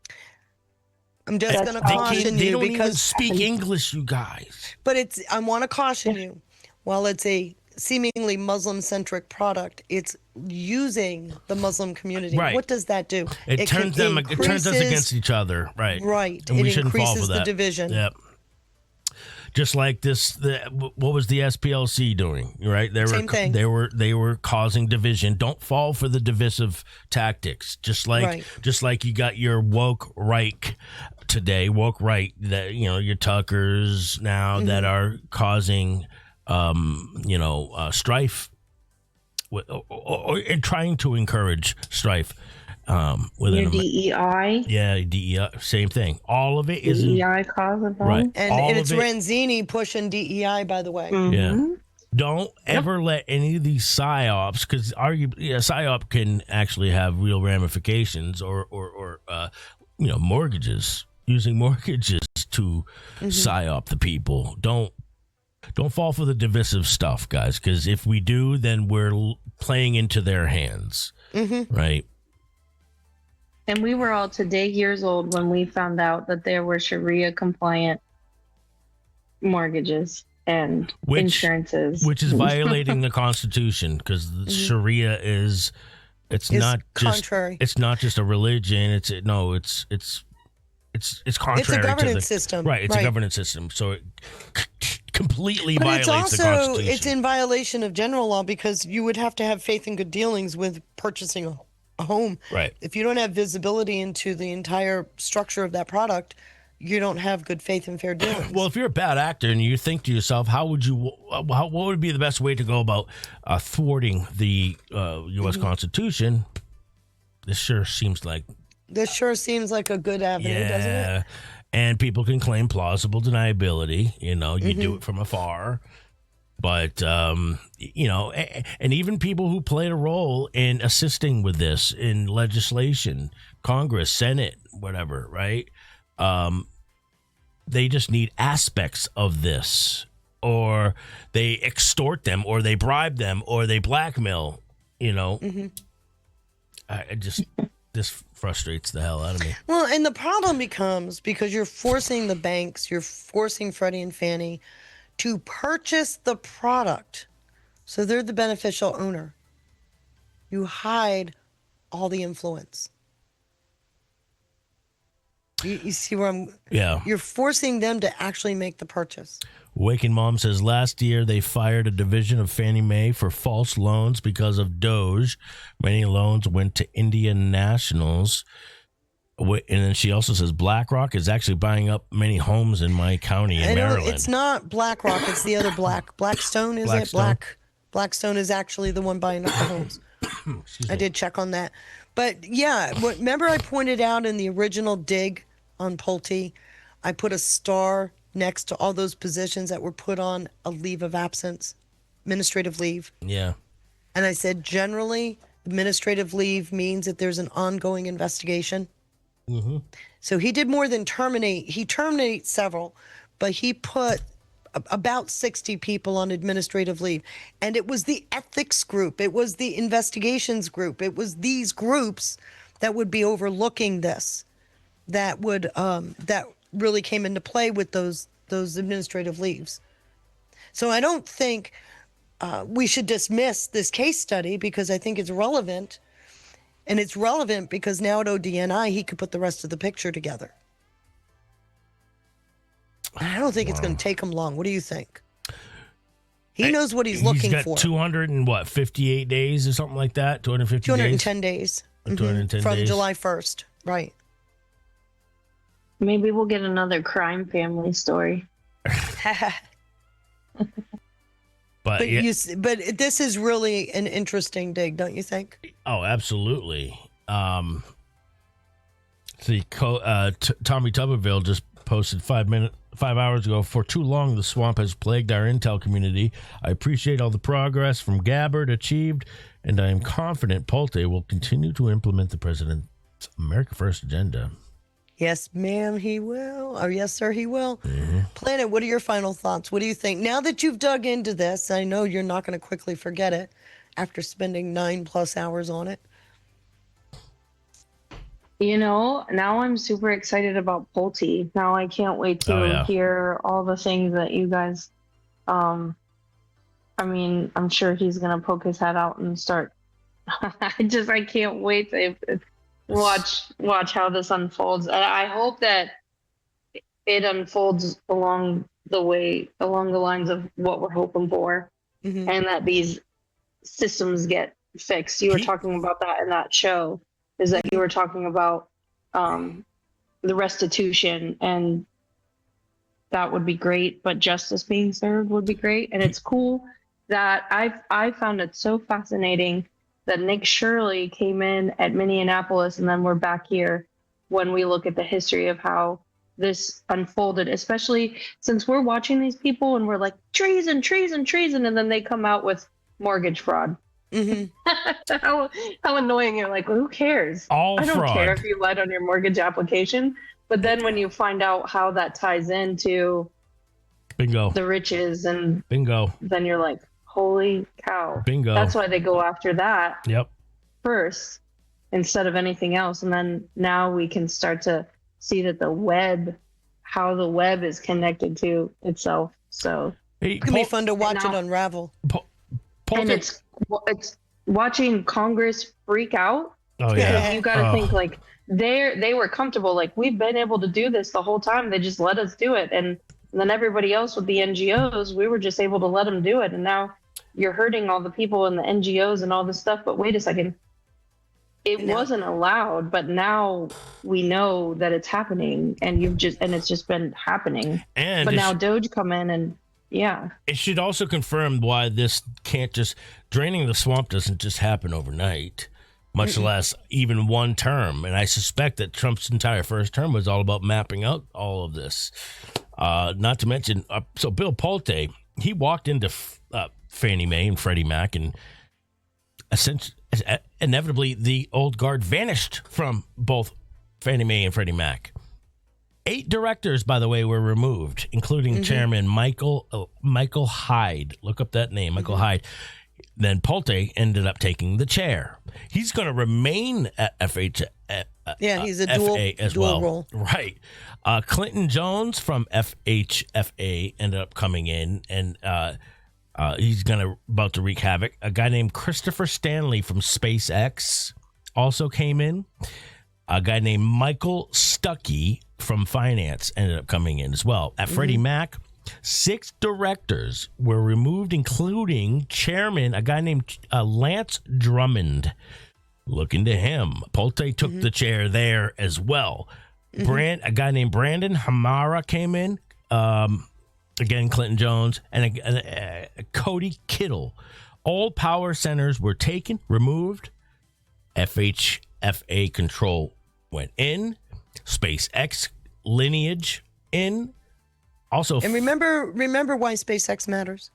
I'm just going to caution they you don't because even speak English, you guys. But I want to caution you. While it's a seemingly Muslim-centric product, it's using the Muslim community. Right. What does that do? It turns us against each other. Right. Right. And we it shouldn't fall increases for the that. division. Yep. Just like what was the SPLC doing? Right, Same thing. They were causing division. Don't fall for the divisive tactics. Just like you got your woke right today, woke right that your Tuckers now that are causing strife, and trying to encourage strife. Within DEI. Yeah, DEI, same thing. All of it is DEI cause of right. And it's Renzini pushing DEI, by the way. Yeah. Don't ever let any of these psyops, because psyop can actually have real ramifications, or mortgages, using mortgages to psyop the people. Don't fall for the divisive stuff, guys, because if we do, then we're playing into their hands, right? And we were all today years old when we found out that there were Sharia compliant mortgages and insurances. Which is violating the Constitution, because Sharia is not contrary. It's not just a religion. It's contrary. It's a governance system. Right, it's a governance system. So it completely violates the Constitution. It's in violation of general law because you would have to have faith and good dealings with purchasing a home. Right. If you don't have visibility into the entire structure of that product, you don't have good faith and fair dealings. Well, if you're a bad actor and you think to yourself, what would be the best way to go about thwarting the U.S. Constitution? This sure seems like a good avenue, doesn't it? And people can claim plausible deniability. You do it from afar. But, and even people who played a role in assisting with this in legislation, Congress, Senate, whatever, right? They just need aspects of this, or they extort them, or they bribe them, or they blackmail, This frustrates the hell out of me. Well, and the problem becomes because you're forcing the banks, you're forcing Freddie and Fannie to purchase the product. So they're the beneficial owner. You hide all the influence. You see where I'm... Yeah. You're forcing them to actually make the purchase. Waking Mom says last year they fired a division of Fannie Mae for false loans because of Doge. Many loans went to Indian nationals. And then she also says BlackRock is actually buying up many homes in my county in Maryland. It's not BlackRock. It's the other Blackstone, is Blackstone? it? Blackstone is actually the one buying up the homes. I did check on that. But yeah, remember I pointed out in the original dig on Pulte. I put a star next to all those positions that were put on a leave of absence, administrative leave. Yeah. And I said, generally, administrative leave means that there's an ongoing investigation. Mm-hmm. So he did more than terminate. He terminated several, but he put about 60 people on administrative leave. And it was the ethics group. It was the investigations group. It was these groups that would be overlooking this, that would that really came into play with those administrative leaves. So I don't think we should dismiss this case study, because I think it's relevant. And it's relevant because now at ODNI, he could put the rest of the picture together. I don't think it's going to take him long. What do you think? He knows what he's looking got for. 58 days or something like that? 250 210 days. 210 From days. July 1st. Right. Maybe we'll get another crime family story. But But this is really an interesting dig, don't you think? oh, absolutely. Tommy Tuberville just posted 5 hours ago. For too long, the swamp has plagued our intel community. I appreciate all the progress from Gabbard achieved, and I am confident Pulte will continue to implement the president's America First agenda. Yes, ma'am, he will. Or yes, sir, he will. Planet, what are your final thoughts? What do you think? Now that you've dug into this, I know you're not going to quickly forget it after spending 9+ hours on it. You know, now I'm super excited about Pulte. Now I can't wait to hear all the things that you guys, I mean, I'm sure he's going to poke his head out and start. I can't wait to watch how this unfolds. And I hope that it unfolds along the lines of what we're hoping for, and that these systems get fixed. You were talking about that in that show, is that you were talking about the restitution, and that would be great, but justice being served would be great. And it's cool that I found it so fascinating that Nick Shirley came in at Minneapolis, and then we're back here when we look at the history of how this unfolded, especially since we're watching these people and we're like, treason, treason, treason, and then they come out with mortgage fraud. How annoying. You're like, well, who cares? I don't care if you lied on your mortgage application. But then when you find out how that ties into the riches and then you're like, holy cow. Bingo. That's why they go after that first instead of anything else. And then now we can start to see that how the web is connected to itself. So it's going to be fun to watch it unravel. And it's watching Congress freak out. Oh, yeah. You got to think like they were comfortable. Like, we've been able to do this the whole time. They just let us do it. And then everybody else with the NGOs, we were just able to let them do it. And now you're hurting all the people in the NGOs and all this stuff. But wait a second. It wasn't allowed, but now we know that it's happening, and it's just been happening. But now Doge come in and it should also confirm why this can't just draining the swamp doesn't just happen overnight, much less even one term. And I suspect that Trump's entire first term was all about mapping out all of this. Not to mention, so Bill Pulte, he walked into Fannie Mae and Freddie Mac, and essentially, inevitably, the old guard vanished from both Fannie Mae and Freddie Mac. 8 directors, by the way, were removed, including Chairman Michael Hyde. Look up that name, Michael Hyde. Then Pulte ended up taking the chair. He's going to remain at FHA. He's a FA as dual well. role. Right. Clinton Jones from FHFA ended up coming in, and he's about to wreak havoc. A guy named Christopher Stanley from SpaceX also came in. A guy named Michael Stuckey from finance ended up coming in as well. At Freddie Mac, 6 directors were removed, including chairman, a guy named Lance Drummond. Look into him. Pulte took the chair there as well. A guy named Brandon Hamara came in. Again, Clinton Jones, and Cody Kittle. All power centers were removed. FHFA control went in. SpaceX lineage in. Also, And remember why SpaceX matters.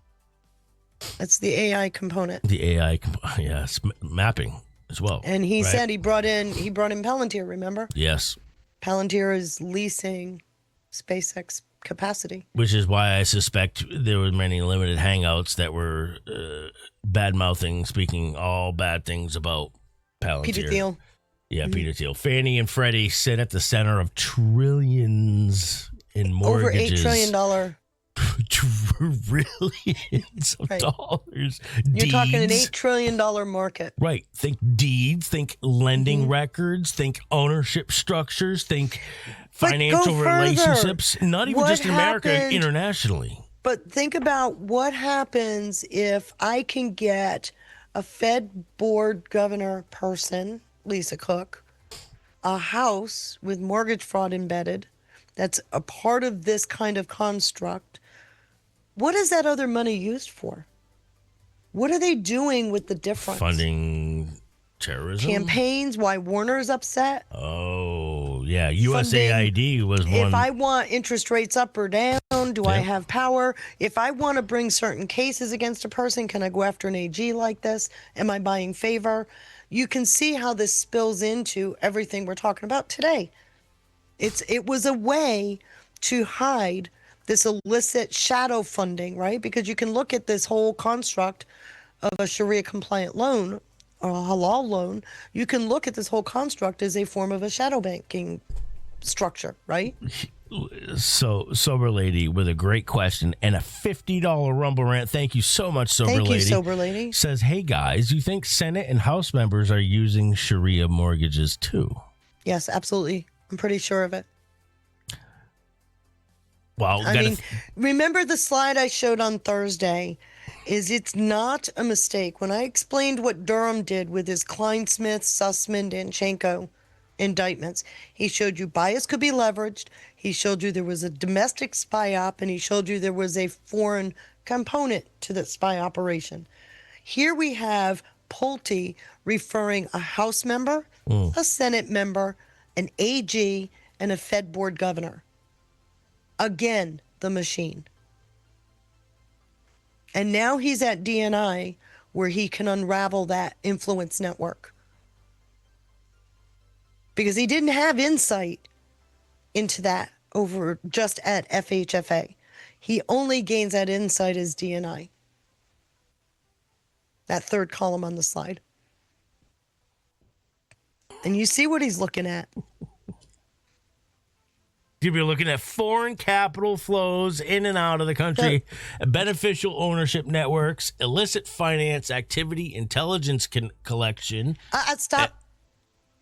That's the AI component. the AI, yes, mapping as well. And he right? said he brought in Palantir, remember? Yes. Palantir is leasing SpaceX capacity. Which is why I suspect there were many limited hangouts that were bad-mouthing, speaking all bad things about Palantir. Peter Thiel. Yeah, Peter Thiel. Fannie and Freddie sit at the center of trillions in mortgages. Over $8 trillion. Trillions of Right. dollars. You're talking an Deeds. $8 trillion market. Right. Think deeds, think lending records, think ownership structures, think But financial go further. relationships, not even What just in America, happened- internationally. But think about what happens if I can get a Fed board governor person, Lisa Cook, a house with mortgage fraud embedded that's a part of this kind of construct. What is that other money used for? What are they doing with the difference? Funding terrorism? Campaigns, why Warner's upset. Oh, yeah. USAID was one. If I want interest rates up or down, do I Yep. have power? If I want to bring certain cases against a person, can I go after an AG like this? Am I buying favor? You can see how this spills into everything we're talking about today. It was a way to hide this illicit shadow funding, right? Because you can look at this whole construct of a Sharia compliant loan or a halal loan. You can look at this whole construct as a form of a shadow banking structure, right? So, Sober Lady with a great question and a $50 Rumble rant. Thank you so much, Sober Thank Lady. you, Sober Lady. Says, hey guys, you think Senate and House members are using Sharia mortgages too? Yes, absolutely. I'm pretty sure of it. Well, I mean, remember the slide I showed on Thursday? It's not a mistake. When I explained what Durham did with his Kleinsmith, Sussman, Danchenko indictments, he showed you bias could be leveraged. He showed you there was a domestic spy op, and he showed you there was a foreign component to that spy operation. Here we have Pulte referring a House member, a Senate member, an AG, and a Fed board governor. Again, the machine. And now he's at DNI where he can unravel that influence network. Because he didn't have insight into that over just at FHFA. He only gains that insight as DNI. That third column on the slide. And you see what he's looking at. you'll be looking at foreign capital flows in and out of the country, beneficial ownership networks, illicit finance activity, intelligence collection. Stop.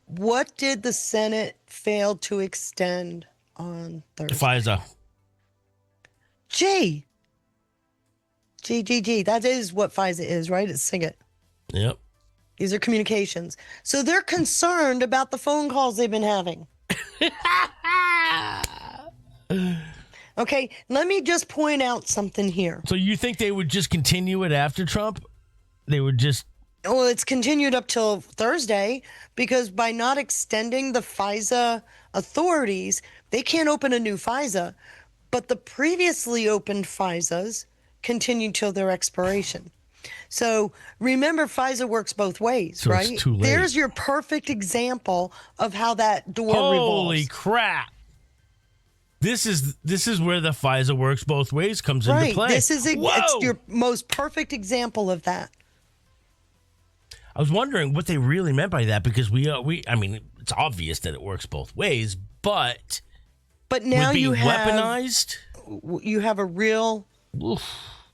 What did the Senate fail to extend on Thursday? FISA. G. That is what FISA is, right? It's SIGIT. Yep. These are communications. So they're concerned about the phone calls they've been having. Okay, let me just point out something here. So you think they would just continue it after Trump? They would just... Well, it's continued up till Thursday because by not extending the FISA authorities, they can't open a new FISA. But the previously opened FISAs continue till their expiration. So remember, FISA works both ways, So right? it's too late. There's your perfect example of how that door Holy revolves. crap. This is where the FISA works both ways comes into play. This is Whoa! it's your most perfect example of that. I was wondering what they really meant by that because I mean, it's obvious that it works both ways, but now would be you have weaponized. You have a real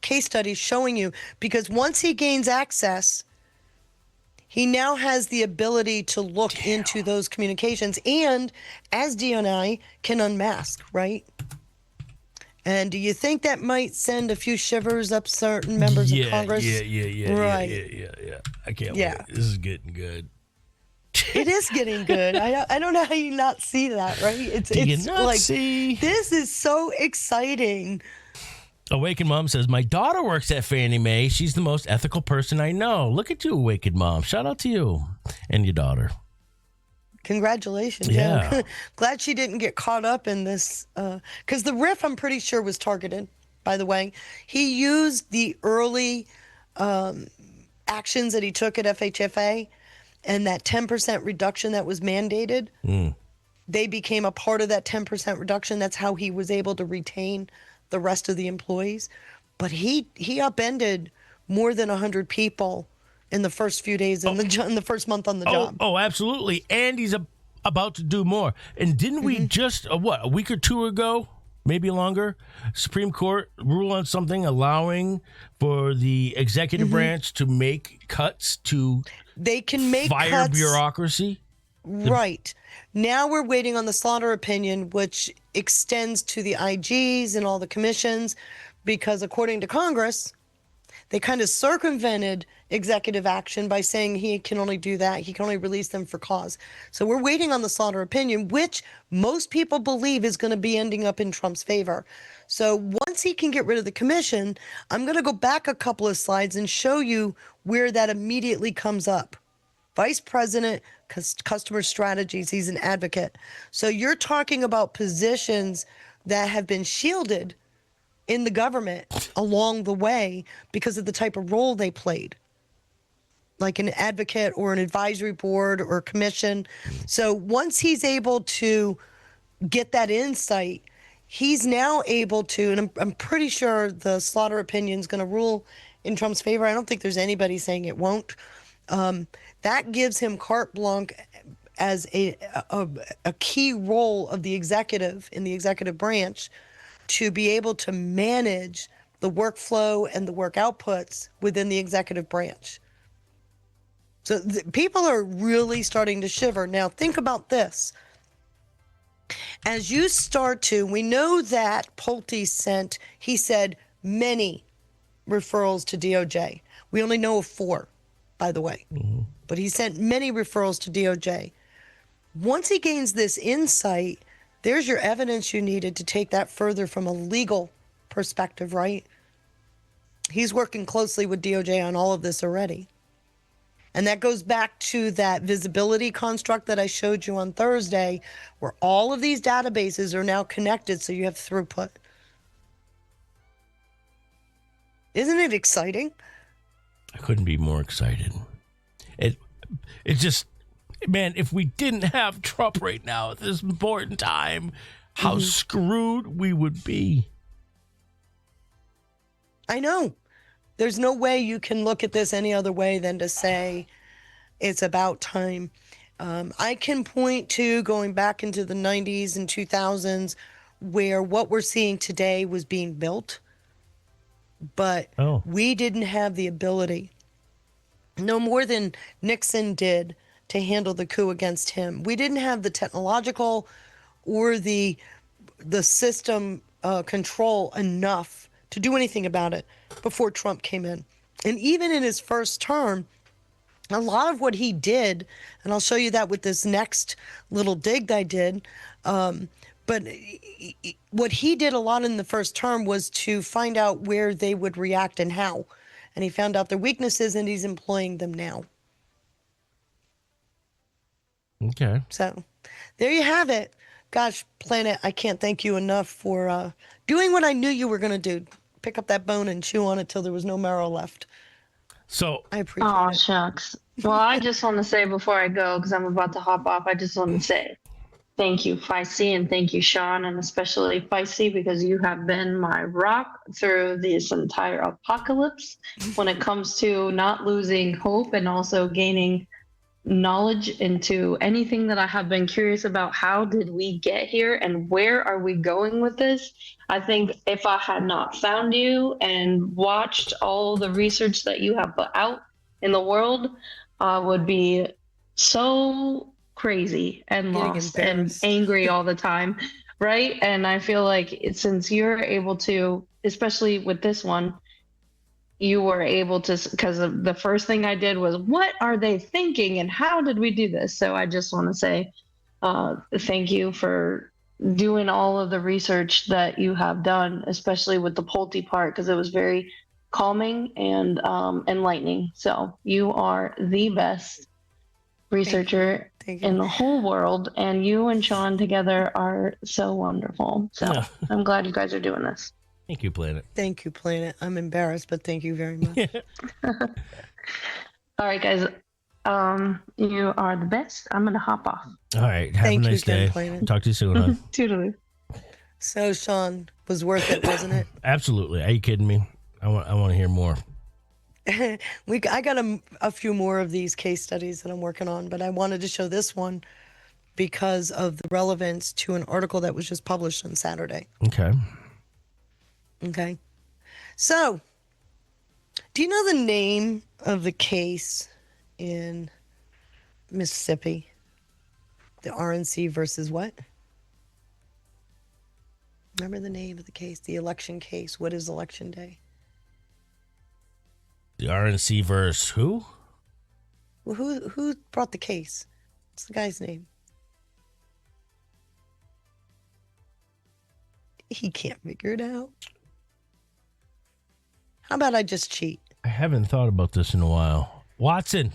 case study showing you because once he gains access, he now has the ability to look into those communications and as DNI can unmask, right? And do you think that might send a few shivers up certain members of Congress? Yeah. Right. Yeah. I can't Yeah. wait. This is getting good. It is getting good. I don't know how you not see that, right? It's not like see? This is so exciting. Awakened Mom says, my daughter works at Fannie Mae. She's the most ethical person I know. Look at you, Awakened Mom. Shout out to you and your daughter. Congratulations. Yeah. Glad she didn't get caught up in this. Because the RIF, I'm pretty sure, was targeted, by the way. He used the early actions that he took at FHFA and that 10% reduction that was mandated. They became a part of that 10% reduction. That's how he was able to retain the rest of the employees. But he upended more than 100 people in the first few days in the first month on the job. Oh, absolutely. And he's about to do more. And didn't we just, a week or two ago, maybe longer, Supreme Court rule on something allowing for the executive branch to make cuts to they can make fire cuts, bureaucracy? Right. Now we're waiting on the Slaughter opinion, which extends to the IGs and all the commissions, because according to Congress, they kind of circumvented executive action by saying he can only do that. He can only release them for cause. So we're waiting on the Slaughter opinion, which most people believe is going to be ending up in Trump's favor. So once he can get rid of the commission, I'm going to go back a couple of slides and show you where that immediately comes up. Vice President, Customer Strategies, he's an advocate. So you're talking about positions that have been shielded in the government along the way because of the type of role they played, like an advocate or an advisory board or commission. So once he's able to get that insight, he's now able to, and I'm pretty sure the Slaughter opinion is going to rule in Trump's favor. I don't think there's anybody saying it won't. That gives him carte blanche as a key role of the executive in the executive branch to be able to manage the workflow and the work outputs within the executive branch. So people are really starting to shiver. Now think about this. As you start to, we know that Pulte sent, he said, many referrals to DOJ. We only know of 4, by the way. But he sent many referrals to DOJ. Once he gains this insight, there's your evidence you needed to take that further from a legal perspective, right? He's working closely with DOJ on all of this already. And that goes back to that visibility construct that I showed you on Thursday, where all of these databases are now connected so you have throughput. Isn't it exciting? I couldn't be more excited. It's just, man, if we didn't have Trump right now at this important time, how screwed we would be. I know. There's no way you can look at this any other way than to say it's about time. I can point to going back into the 90s and 2000s where what we're seeing today was being built, but we didn't have the ability, no more than Nixon did, to handle the coup against him. We didn't have the technological or the system control enough to do anything about it before Trump came in. And even in his first term, a lot of what he did, and I'll show you that with this next little dig that I did, but what he did a lot in the first term was to find out where they would react and how. And he found out their weaknesses, and he's employing them now. Okay. So there you have it. Gosh, Planet, I can't thank you enough for doing what I knew you were going to do. Pick up that bone and chew on it till there was no marrow left. So I appreciate Oh, it. shucks. Well, I just want to say before I go, because I'm about to hop off, I just want to say thank you, Feisty, and thank you, Sean, and especially Feisty, because you have been my rock through this entire apocalypse when it comes to not losing hope and also gaining knowledge into anything that I have been curious about. How did we get here and where are we going with this? I think if I had not found you and watched all the research that you have put out in the world, I would be so crazy and Getting lost and embarrassed. angry all the time, right? And I feel like since you're able to, especially with this one, you were able to, because the first thing I did was, what are they thinking and how did we do this? So I just want to say thank you for doing all of the research that you have done, especially with the Pulte part, because it was very calming and enlightening. So you are the best researcher in the whole world. And you and Sean together are so wonderful. So Yeah. I'm glad you guys are doing this. Thank you, Planet. Thank you, Planet. I'm embarrassed, but thank you very much. All right, guys. You are the best. I'm going to hop off. All right. Have Thank a you nice again, day. Planet. Talk to you soon, huh? Toodaloo. So, Sean, was worth it, wasn't it? Absolutely. Are you kidding me? I want to hear more. I got a few more of these case studies that I'm working on, but I wanted to show this one because of the relevance to an article that was just published on Saturday. Okay. Okay. So, do you know the name of the case in Mississippi? The RNC versus what? Remember the name of the case, the election case. What is election day? The RNC versus who? Well, who brought the case? What's the guy's name? He can't figure it out. How about I just cheat? I haven't thought about this in a while. Watson.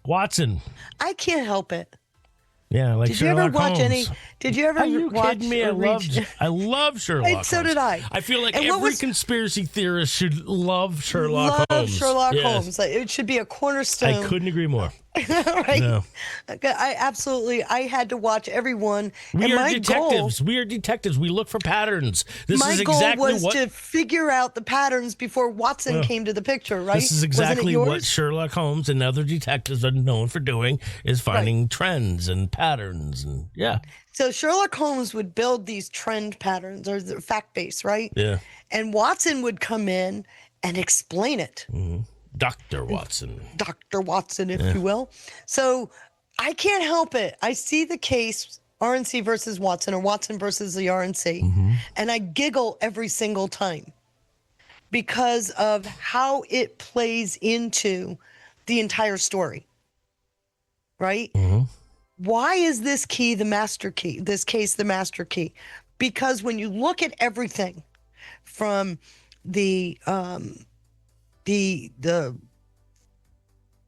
I can't help it. Yeah, like Did you ever Sherlock watch Holmes. any? Did you ever Are you watch? kidding me? or I love Sherlock Holmes. So did I. I feel like And what every was- conspiracy theorist should love Sherlock Love Holmes. Sherlock Yes. Holmes. Like, it should be a cornerstone. I couldn't agree more. Right? No. I had to watch every one. We and are my detectives. We are detectives. We look for patterns. This my is goal exactly was what to figure out the patterns before Watson came to the picture, right? This is Wasn't it exactly what yours? Sherlock Holmes and other detectives are known for doing, is finding trends and patterns. And yeah. So Sherlock Holmes would build these trend patterns or the fact base, right? Yeah. And Watson would come in and explain it. Dr. Watson. Dr. Watson, if you will. So I can't help it. I see the case RNC versus Watson or Watson versus the RNC, and I giggle every single time because of how it plays into the entire story. Right? Why is this key the master key? This case the master key? Because when you look at everything from the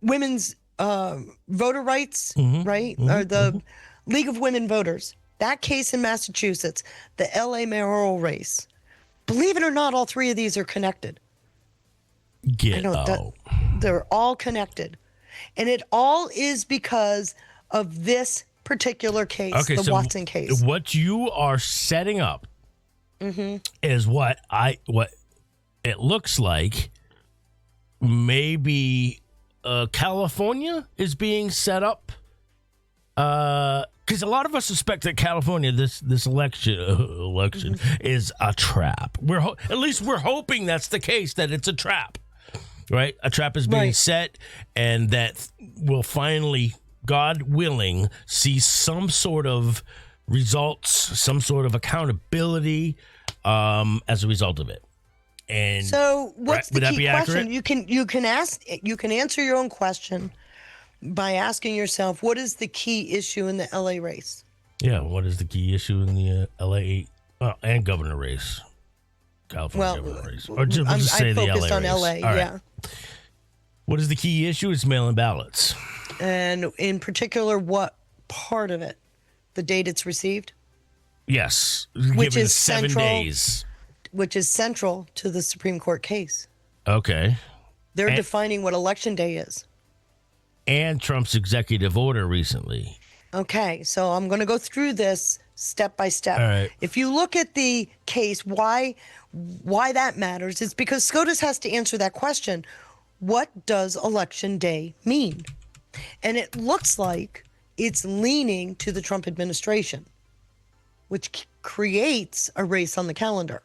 women's voter rights, right? Or the League of Women Voters, that case in Massachusetts, the LA mayoral race. Believe it or not, all three of these are connected. Get out. They're all connected. And it all is because of this particular case, the Watson case. What you are setting up is what it looks like maybe California is being set up. Because a lot of us suspect that California, this election is a trap. At least we're hoping that's the case, that it's a trap, right? A trap is being set, and that will finally, God willing, see some sort of results, some sort of accountability as a result of it. And so what's the would that key be question? accurate? You can answer your own question by asking yourself, what is the key issue in the LA race? Yeah, what is the key issue in the LA and governor race? California governor race. Or just, we'll just say I the focused LA on race. LA, All right. yeah. What is the key issue? It's mail-in ballots. And in particular, what part of it? The date it's received? Yes. Which given is 7 central. days. Which is central to the Supreme Court case. Okay. They're And- defining what election day is. And Trump's executive order recently. Okay, so I'm going to go through this step by step. All right. If you look at the case, why that matters is because SCOTUS has to answer that question. What does election day mean? And it looks like it's leaning to the Trump administration, which creates a race on the calendar.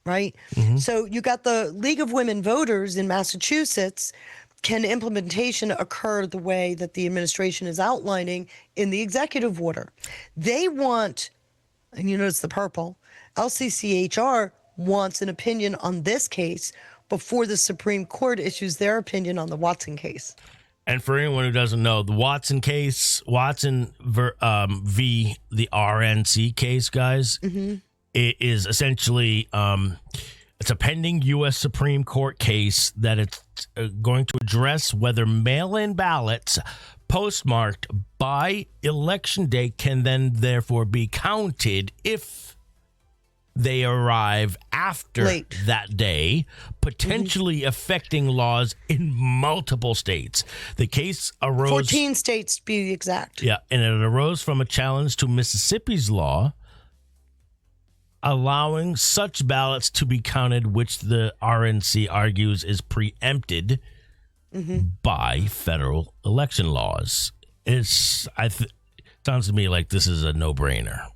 Right? So you got the League of Women Voters in Massachusetts. Can implementation occur the way that the administration is outlining in the executive order? They want, and you notice the purple, LCCHR wants an opinion on this case before the Supreme Court issues their opinion on the Watson case. And for anyone who doesn't know, the Watson case, v. the RNC case, guys, it is essentially it's a pending U.S. Supreme Court case that going to address whether mail-in ballots postmarked by Election Day can then therefore be counted if they arrive after Late. that day, potentially affecting laws in multiple states. The case arose 14 states to be exact. Yeah, and it arose from a challenge to Mississippi's law allowing such ballots to be counted, which the RNC argues is preempted by federal election laws. Sounds to me like this is a no-brainer.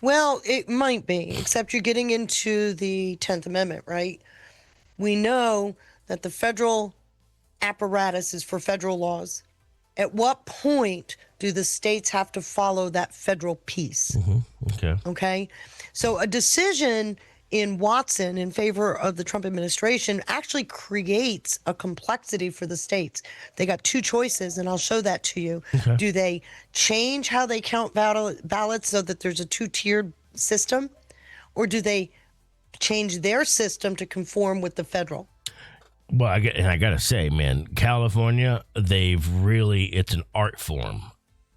Well, it might be, except you're getting into the 10th Amendment, right? We know that the federal apparatus is for federal laws. At what point do the states have to follow that federal piece? Okay. Okay. So a decision in Watson in favor of the Trump administration actually creates a complexity for the states. They got two choices, and I'll show that to you. Okay. Do they change how they count ballots so that there's a two-tiered system, or do they change their system to conform with the federal? Well, I got to say, man, California, it's an art form.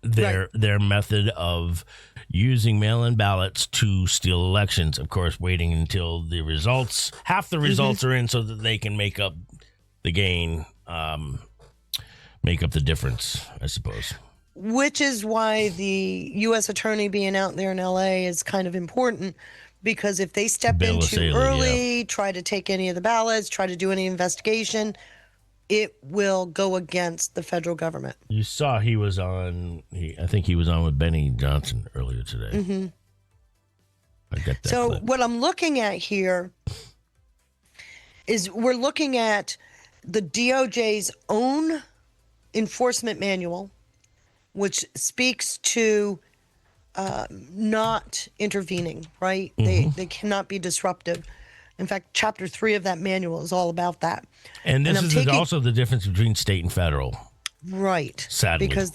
Their method of using mail-in ballots to steal elections, of course, waiting until half the results are in so that they can make up the gain, make up the difference, I suppose. Which is why the U.S. attorney being out there in L.A. is kind of important, because if they step in too early, try to take any of the ballots, try to do any investigation, it will go against the federal government. You saw he was on, I think he was on with Benny Johnson earlier today. I got that So clip. what I'm looking at here is we're looking at the DOJ's own enforcement manual, which speaks to not intervening, right? They cannot be disruptive. In fact, Chapter 3 of that manual is all about that. And this is also the difference between state and federal. Right. Sadly. Because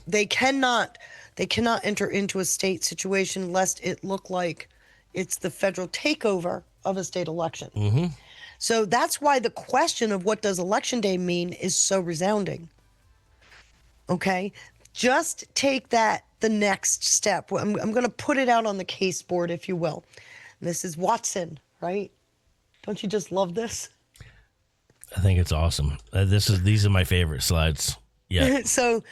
they cannot enter into a state situation lest it look like it's the federal takeover of a state election. So that's why the question of what does Election Day mean is so resounding. Okay? Just take that the next step. I'm going to put it out on the case board, if you will. And this is Watson, right? Don't you just love this? I think it's awesome. These are my favorite slides. Yeah. So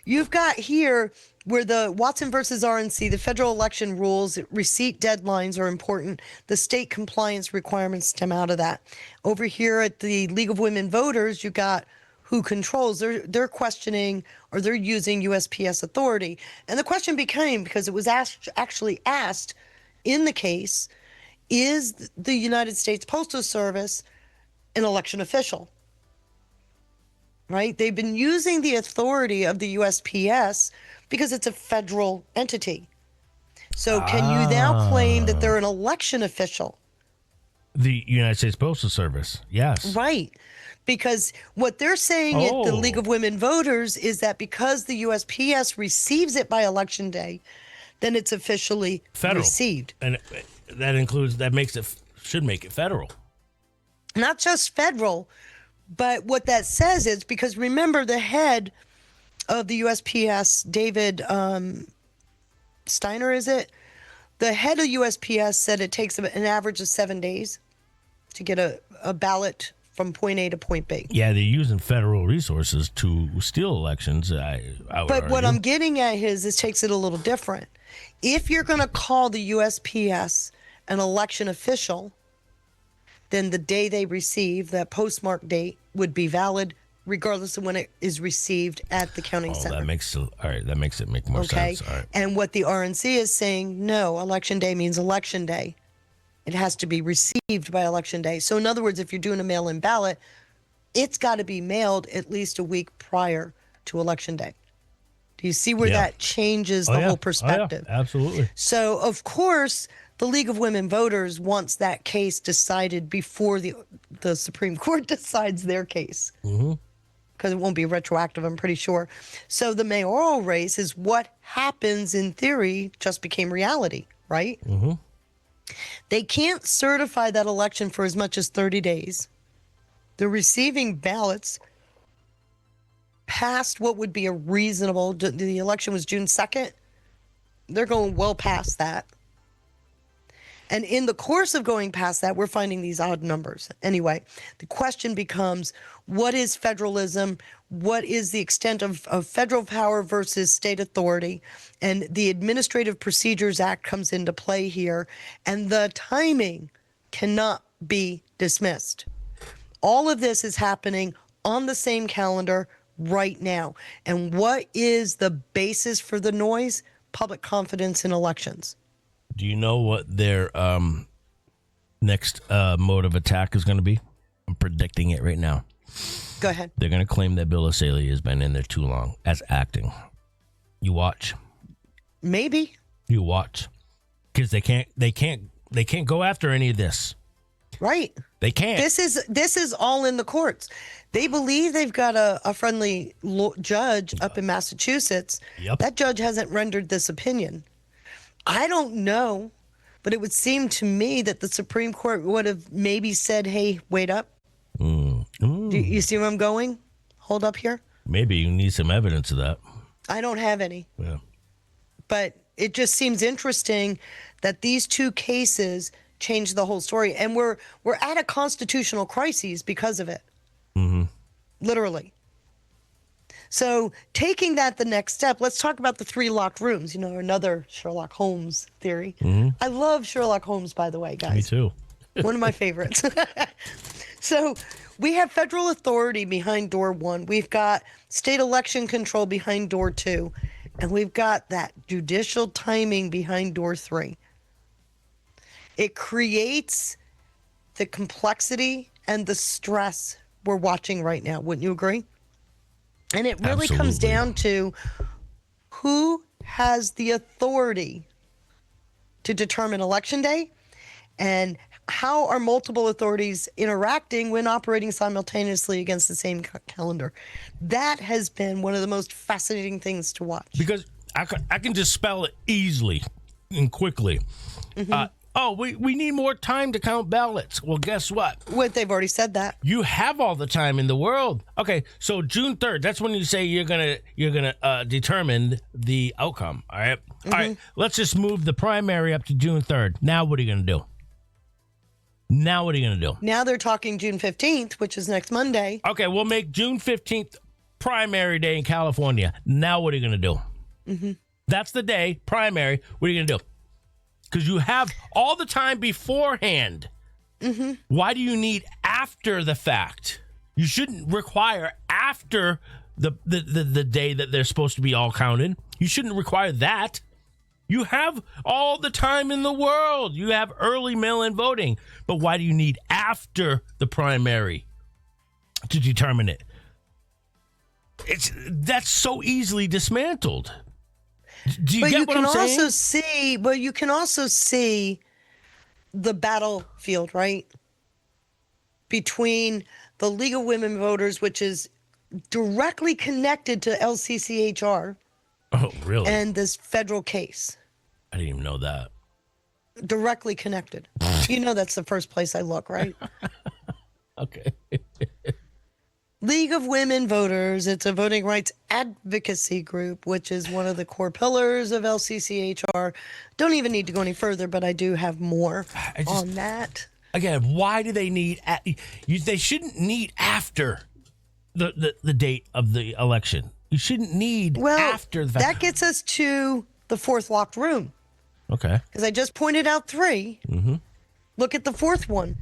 you've got here where the Watson versus RNC, the federal election rules, receipt deadlines are important. The state compliance requirements stem out of that. Over here at the League of Women Voters, you got who controls. They're questioning, or they're using USPS authority. And the question became, because it was actually asked in the case, is the United States Postal Service an election official? Right? They've been using the authority of the USPS because it's a federal entity. So can you now claim that they're an election official? The United States Postal Service, yes. Right. Because what they're saying at the League of Women Voters is that because the USPS receives it by Election Day, then it's officially federal. Received. And should make it federal. Not just federal, but what that says is, because remember the head of the USPS, David Steiner, is it? The head of USPS said it takes an average of 7 days to get a ballot from point A to point B. Yeah, they're using federal resources to steal elections. But what I'm getting at is takes it a little different. If you're going to call the USPS an election official, then the day they receive, that postmark date, would be valid regardless of when it is received at the counting center. That makes it make more sense. All right. And what the RNC is saying, no, Election Day means Election Day. It has to be received by Election Day. So in other words, if you're doing a mail-in ballot, it's got to be mailed at least a week prior to Election Day. Do you see where that changes the whole perspective? Oh, yeah. Absolutely. So, of course, the League of Women Voters wants that case decided before the Supreme Court decides their case. Because it won't be retroactive, I'm pretty sure. So the mayoral race is what happens in theory just became reality, right? They can't certify that election for as much as 30 days. They're receiving ballots past what would be a reasonable, the election was June 2nd. They're going well past that. And in the course of going past that, we're finding these odd numbers. Anyway, the question becomes, what is federalism? What is the extent of federal power versus state authority? And the Administrative Procedures Act comes into play here. And the timing cannot be dismissed. All of this is happening on the same calendar right now. And what is the basis for the noise? Public confidence in elections. Do you know what their next mode of attack is going to be? I'm predicting it right now. Go ahead. They're going to claim that Bill Pulte has been in there too long as acting. You watch. Maybe. You watch. Because they can't go after any of this. Right. They can't. This is all in the courts. They believe they've got a friendly judge up in Massachusetts. Yep. That judge hasn't rendered this opinion. I don't know, but it would seem to me that the Supreme Court would have maybe said, hey, wait up. Do you see where I'm going? Hold up here. Maybe you need some evidence of that. I don't have any. Yeah. But it just seems interesting that these two cases change the whole story. And we're at a constitutional crisis because of it. Mm-hmm. Literally. So taking that the next step, let's talk about the 3 locked rooms, another Sherlock Holmes theory. Mm-hmm. I love Sherlock Holmes, by the way, guys. Me too. One of my favorites. So we have federal authority behind door 1. We've got state election control behind door 2. And we've got that judicial timing behind door 3. It creates the complexity and the stress we're watching right now. Wouldn't you agree? And it really comes down to who has the authority to determine election day and how are multiple authorities interacting when operating simultaneously against the same calendar. That has been one of the most fascinating things to watch. Because I can just spell it easily and quickly. Mm-hmm. We need more time to count ballots. Well, guess what? They've already said that. You have all the time in the world. Okay, so June 3rd, that's when you say you're gonna determine the outcome. All right? Mm-hmm. All right, let's just move the primary up to June 3rd. Now what are you gonna do? Now they're talking June 15th, which is next Monday. Okay, we'll make June 15th primary day in California. Now what are you gonna do? Mm-hmm. That's the day, primary. What are you gonna do? Because you have all the time beforehand. Mm-hmm. Why do you need after the fact? You shouldn't require after the day that they're supposed to be all counted. You shouldn't require that. You have all the time in the world. You have early mail-in voting. But why do you need after the primary to determine it? That's so easily dismantled. Do you get what I'm saying? You can also see the battlefield, right? Between the League of Women Voters, which is directly connected to LCCHR. Oh, really? And this federal case. I didn't even know that. Directly connected. That's the first place I look, right? Okay. League of Women Voters, it's a voting rights advocacy group, which is one of the core pillars of LCCHR. Don't even need to go any further, but I do have more on that. Again, why do they need... They shouldn't need after the date of the election. You shouldn't need after the fact. That gets us to the 4th locked room. Okay. Because I just pointed out 3. Mm-hmm. Look at the 4th one.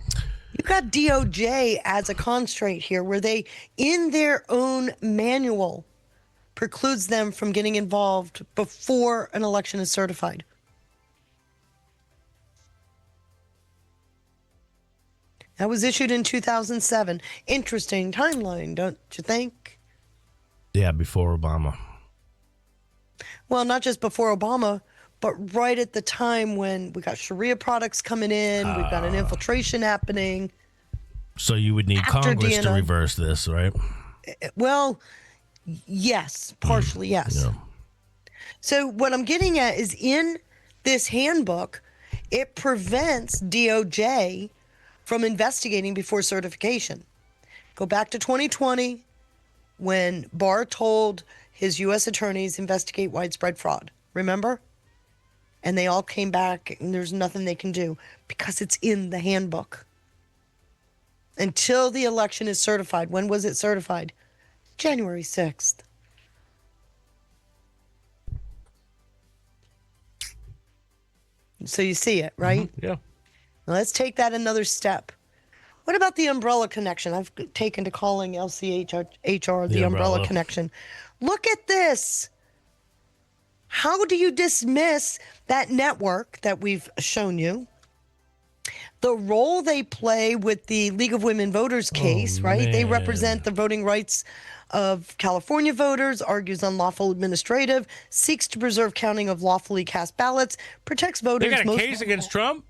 You've got DOJ as a constraint here where they, in their own manual, precludes them from getting involved before an election is certified. That was issued in 2007. Interesting timeline, don't you think? Yeah, before Obama. Well, not just before Obama, but right at the time when we got Sharia products coming in, we've got an infiltration happening. So you would need Congress to reverse this, right? Well, yes, partially, yes. Yeah. So what I'm getting at is in this handbook, it prevents DOJ from investigating before certification. Go back to 2020 when Barr told his U.S. attorneys investigate widespread fraud. Remember? And they all came back and there's nothing they can do because it's in the handbook. Until the election is certified. When was it certified? January 6th. So you see it, right? Mm-hmm. Yeah. Now let's take that another step. What about the umbrella connection? I've taken to calling LCHR the umbrella connection. Look at this. How do you dismiss that network that we've shown you? The role they play with the League of Women Voters case, right? Man. They represent the voting rights of California voters, argues unlawful administrative, seeks to preserve counting of lawfully cast ballots, protects voters. They got a case against Trump?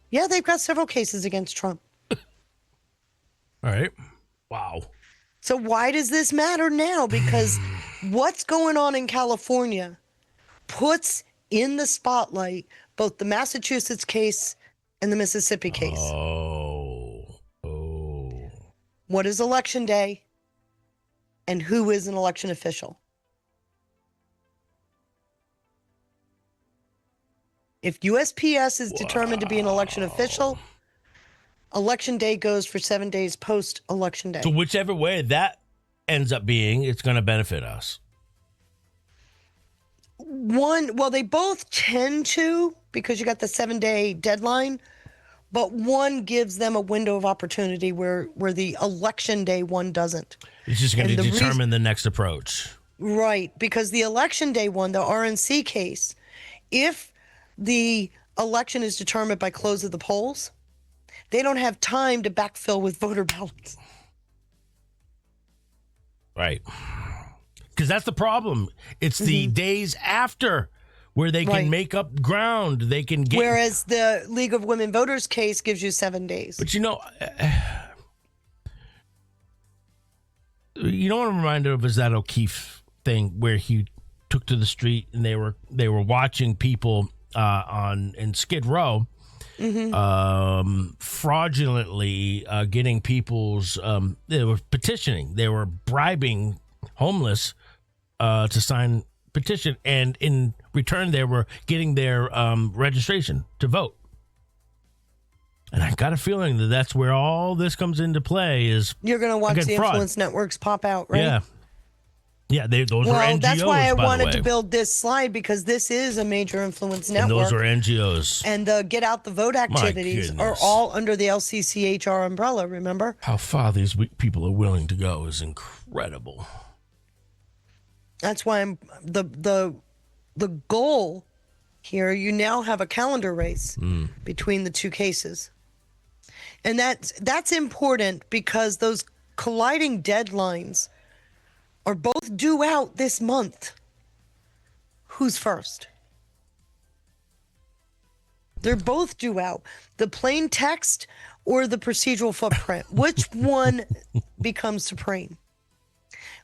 Yeah, they've got several cases against Trump. All right. Wow. So why does this matter now? Because what's going on in California puts in the spotlight both the Massachusetts case and the Mississippi case. Oh. What is election day? And who is an election official? If USPS is determined to be an election official, election day goes for 7 days post-election day. So whichever way that ends up being, it's going to benefit us. Well, they both tend to because you got the 7-day deadline, but one gives them a window of opportunity where the election day one doesn't. It's just going to determine the next approach. Right, because the election day one, the RNC case, if the election is determined by close of the polls, they don't have time to backfill with voter ballots. Right. Because that's the problem. It's the days after where they can make up ground. They can get. Whereas the League of Women Voters case gives you 7 days. But you know what I'm reminded of is that O'Keefe thing where he took to the street and they were watching people in Skid Row. Fraudulently getting people's they were petitioning, they were bribing homeless to sign petition, and in return they were getting their registration to vote. And I got a feeling that that's where all this comes into play. Is you're going to watch the fraud. influence networks pop out, right? Yeah, those were NGOs. That's why I wanted to build this slide, because this is a major influence network. And those are NGOs. And the Get Out the Vote activities are all under the LCCHR umbrella, remember? How far these people are willing to go is incredible. That's why the goal here, you now have a calendar race between the two cases. And that's important because those colliding deadlines are both due out this month. Who's first? They're both due out. The plain text or the procedural footprint? Which one becomes supreme?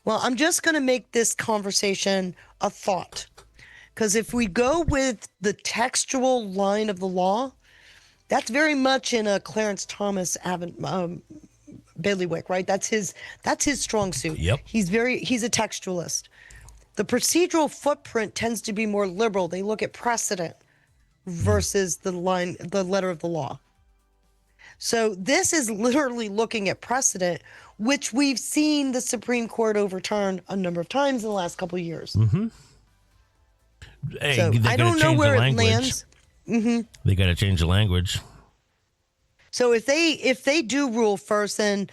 Well, I'm just going to make this conversation a thought. Because if we go with the textual line of the law, that's very much in a Clarence Thomas bailiwick, right? That's his strong suit. Yep. He's a textualist. The procedural footprint tends to be more liberal. They look at precedent versus the letter of the law. So this is literally looking at precedent, which we've seen the Supreme Court overturn a number of times in the last couple of years. Hey, so I don't know where it lands. They got to change the language. So if they do rule first, then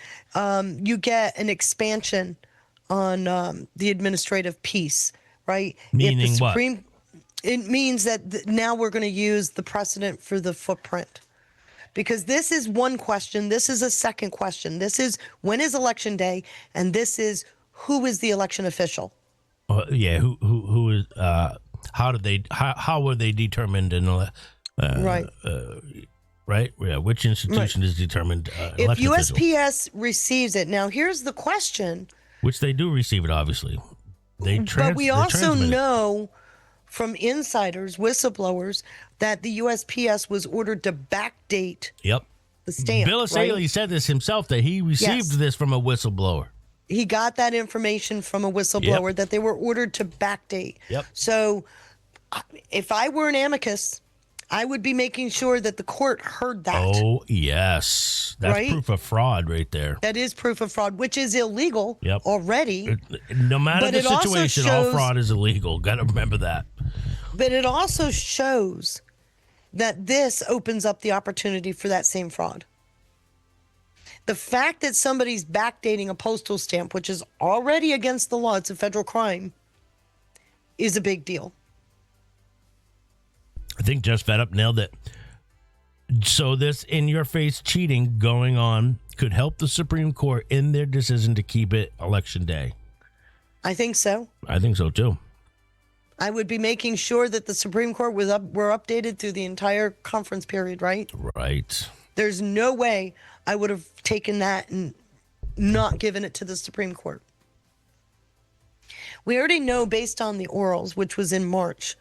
you get an expansion on the administrative piece, right? Meaning if the what? It means that now we're going to use the precedent for the footprint. Because this is one question. This is a second question. This is when is election day, and this is who is the election official. Who is? How were they determined? Right. Right. Yeah. Which institution is determined? If Election USPS official? receives it, now here's the question. Which they do receive it, obviously. But we also know from insiders, whistleblowers, that the USPS was ordered to backdate the stamp. Bill Pulte said this himself, that he received this from a whistleblower. He got that information from a whistleblower that they were ordered to backdate. Yep. So if I were an amicus, I would be making sure that the court heard that. Oh, yes. That's proof of fraud right there. That is proof of fraud, which is illegal already. No matter But the it also situation, all shows- fraud is illegal. Got to remember that. But it also shows that this opens up the opportunity for that same fraud. The fact that somebody's backdating a postal stamp, which is already against the law, it's a federal crime, is a big deal. I think Just Fed Up nailed it. So this in-your-face cheating going on could help the Supreme Court in their decision to keep it Election Day. I think so. I think so, too. I would be making sure that the Supreme Court were updated through the entire conference period, right? Right. There's no way I would have taken that and not given it to the Supreme Court. We already know, based on the orals, which was in March,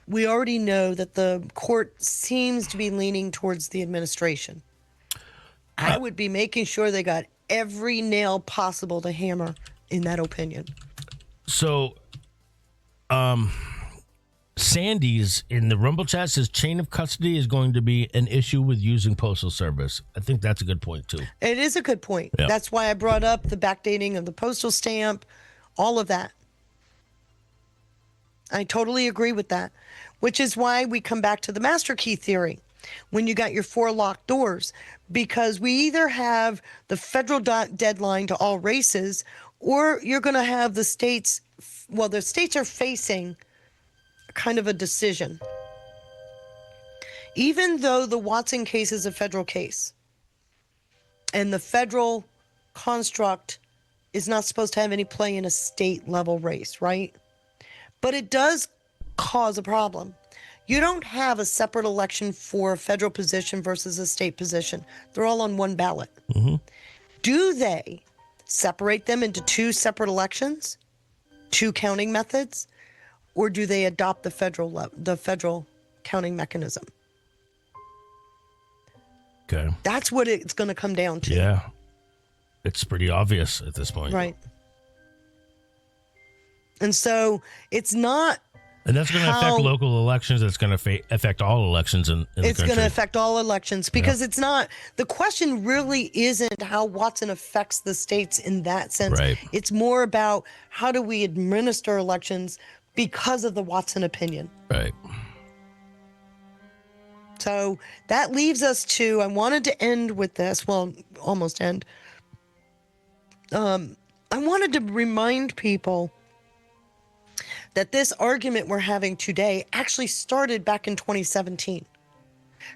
we already know that the court seems to be leaning towards the administration. I would be making sure they got every nail possible to hammer in that opinion. So, Sandy's in the Rumble chat says chain of custody is going to be an issue with using postal service. I think that's a good point, too. It is a good point. Yeah. That's why I brought up the backdating of the postal stamp, all of that. I totally agree with that, which is why we come back to the master key theory when you got your 4 locked doors, because we either have the federal deadline to all races, or you're going to have the states, well, the states are facing kind of a decision. Even though the Watson case is a federal case and the federal construct is not supposed to have any play in a state level race, right? But it does cause a problem. You don't have a separate election for a federal position versus a state position. They're all on one ballot. Mm-hmm. Do they separate them into 2 separate elections, 2 counting methods, or do they adopt the federal counting mechanism? Okay. That's what it's going to come down to. Yeah. It's pretty obvious at this point. Right. And so it's not. And that's going to affect local elections. It's going to affect all elections in the country. It's going to affect all elections because it's not. The question really isn't how Watson affects the states in that sense. Right. It's more about how do we administer elections because of the Watson opinion. Right. So that leaves us to, I wanted to end with this, well, almost end. I wanted to remind people that this argument we're having today actually started back in 2017.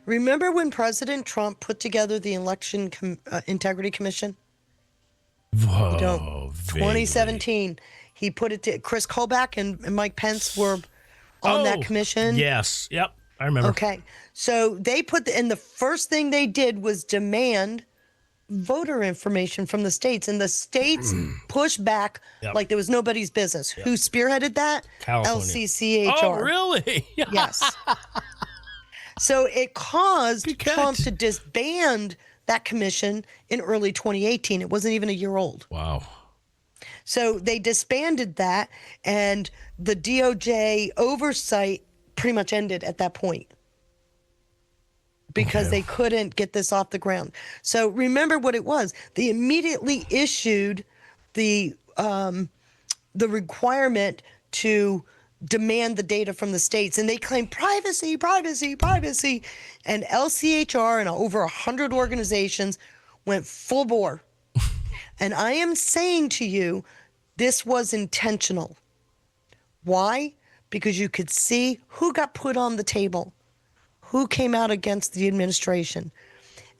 Remember when President Trump put together the Election Integrity Commission? Whoa, 2017. He put it to Chris Kobach and Mike Pence were on that commission. Yes. Yep. I remember. Okay. So they and the first thing they did was demand voter information from the states, and the states pushed back like there was nobody's business. Who spearheaded that? California. LCCHR. Oh, really? Yes. So it caused Trump to disband that commission in early 2018. It wasn't even a year old. Wow. So they disbanded that, and the DOJ oversight pretty much ended at that point because they couldn't get this off the ground. So remember what it was. They immediately issued the requirement to demand the data from the states, and they claimed privacy, privacy, privacy. And LCHR and over 100 organizations went full bore. And I am saying to you, this was intentional. Why? Because you could see who got put on the table, who came out against the administration.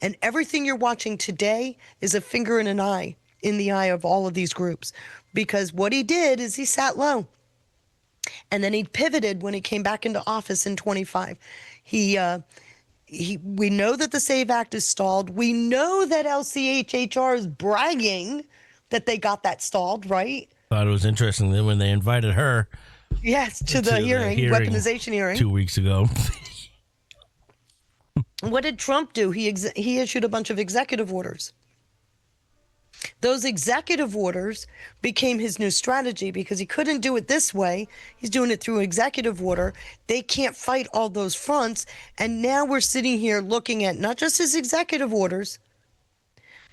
And everything you're watching today is a finger and an eye in the eye of all of these groups. Because what he did is he sat low. And then he pivoted when he came back into office in 25. We know that the SAVE Act is stalled. We know that LCHR is bragging that they got that stalled, right? Thought it was interesting that when they invited her. Yes, to the hearing, weaponization hearing. 2 weeks ago. What did Trump do? He issued a bunch of executive orders. Those executive orders became his new strategy because he couldn't do it this way. He's doing it through executive order. They can't fight all those fronts. And now we're sitting here looking at not just his executive orders,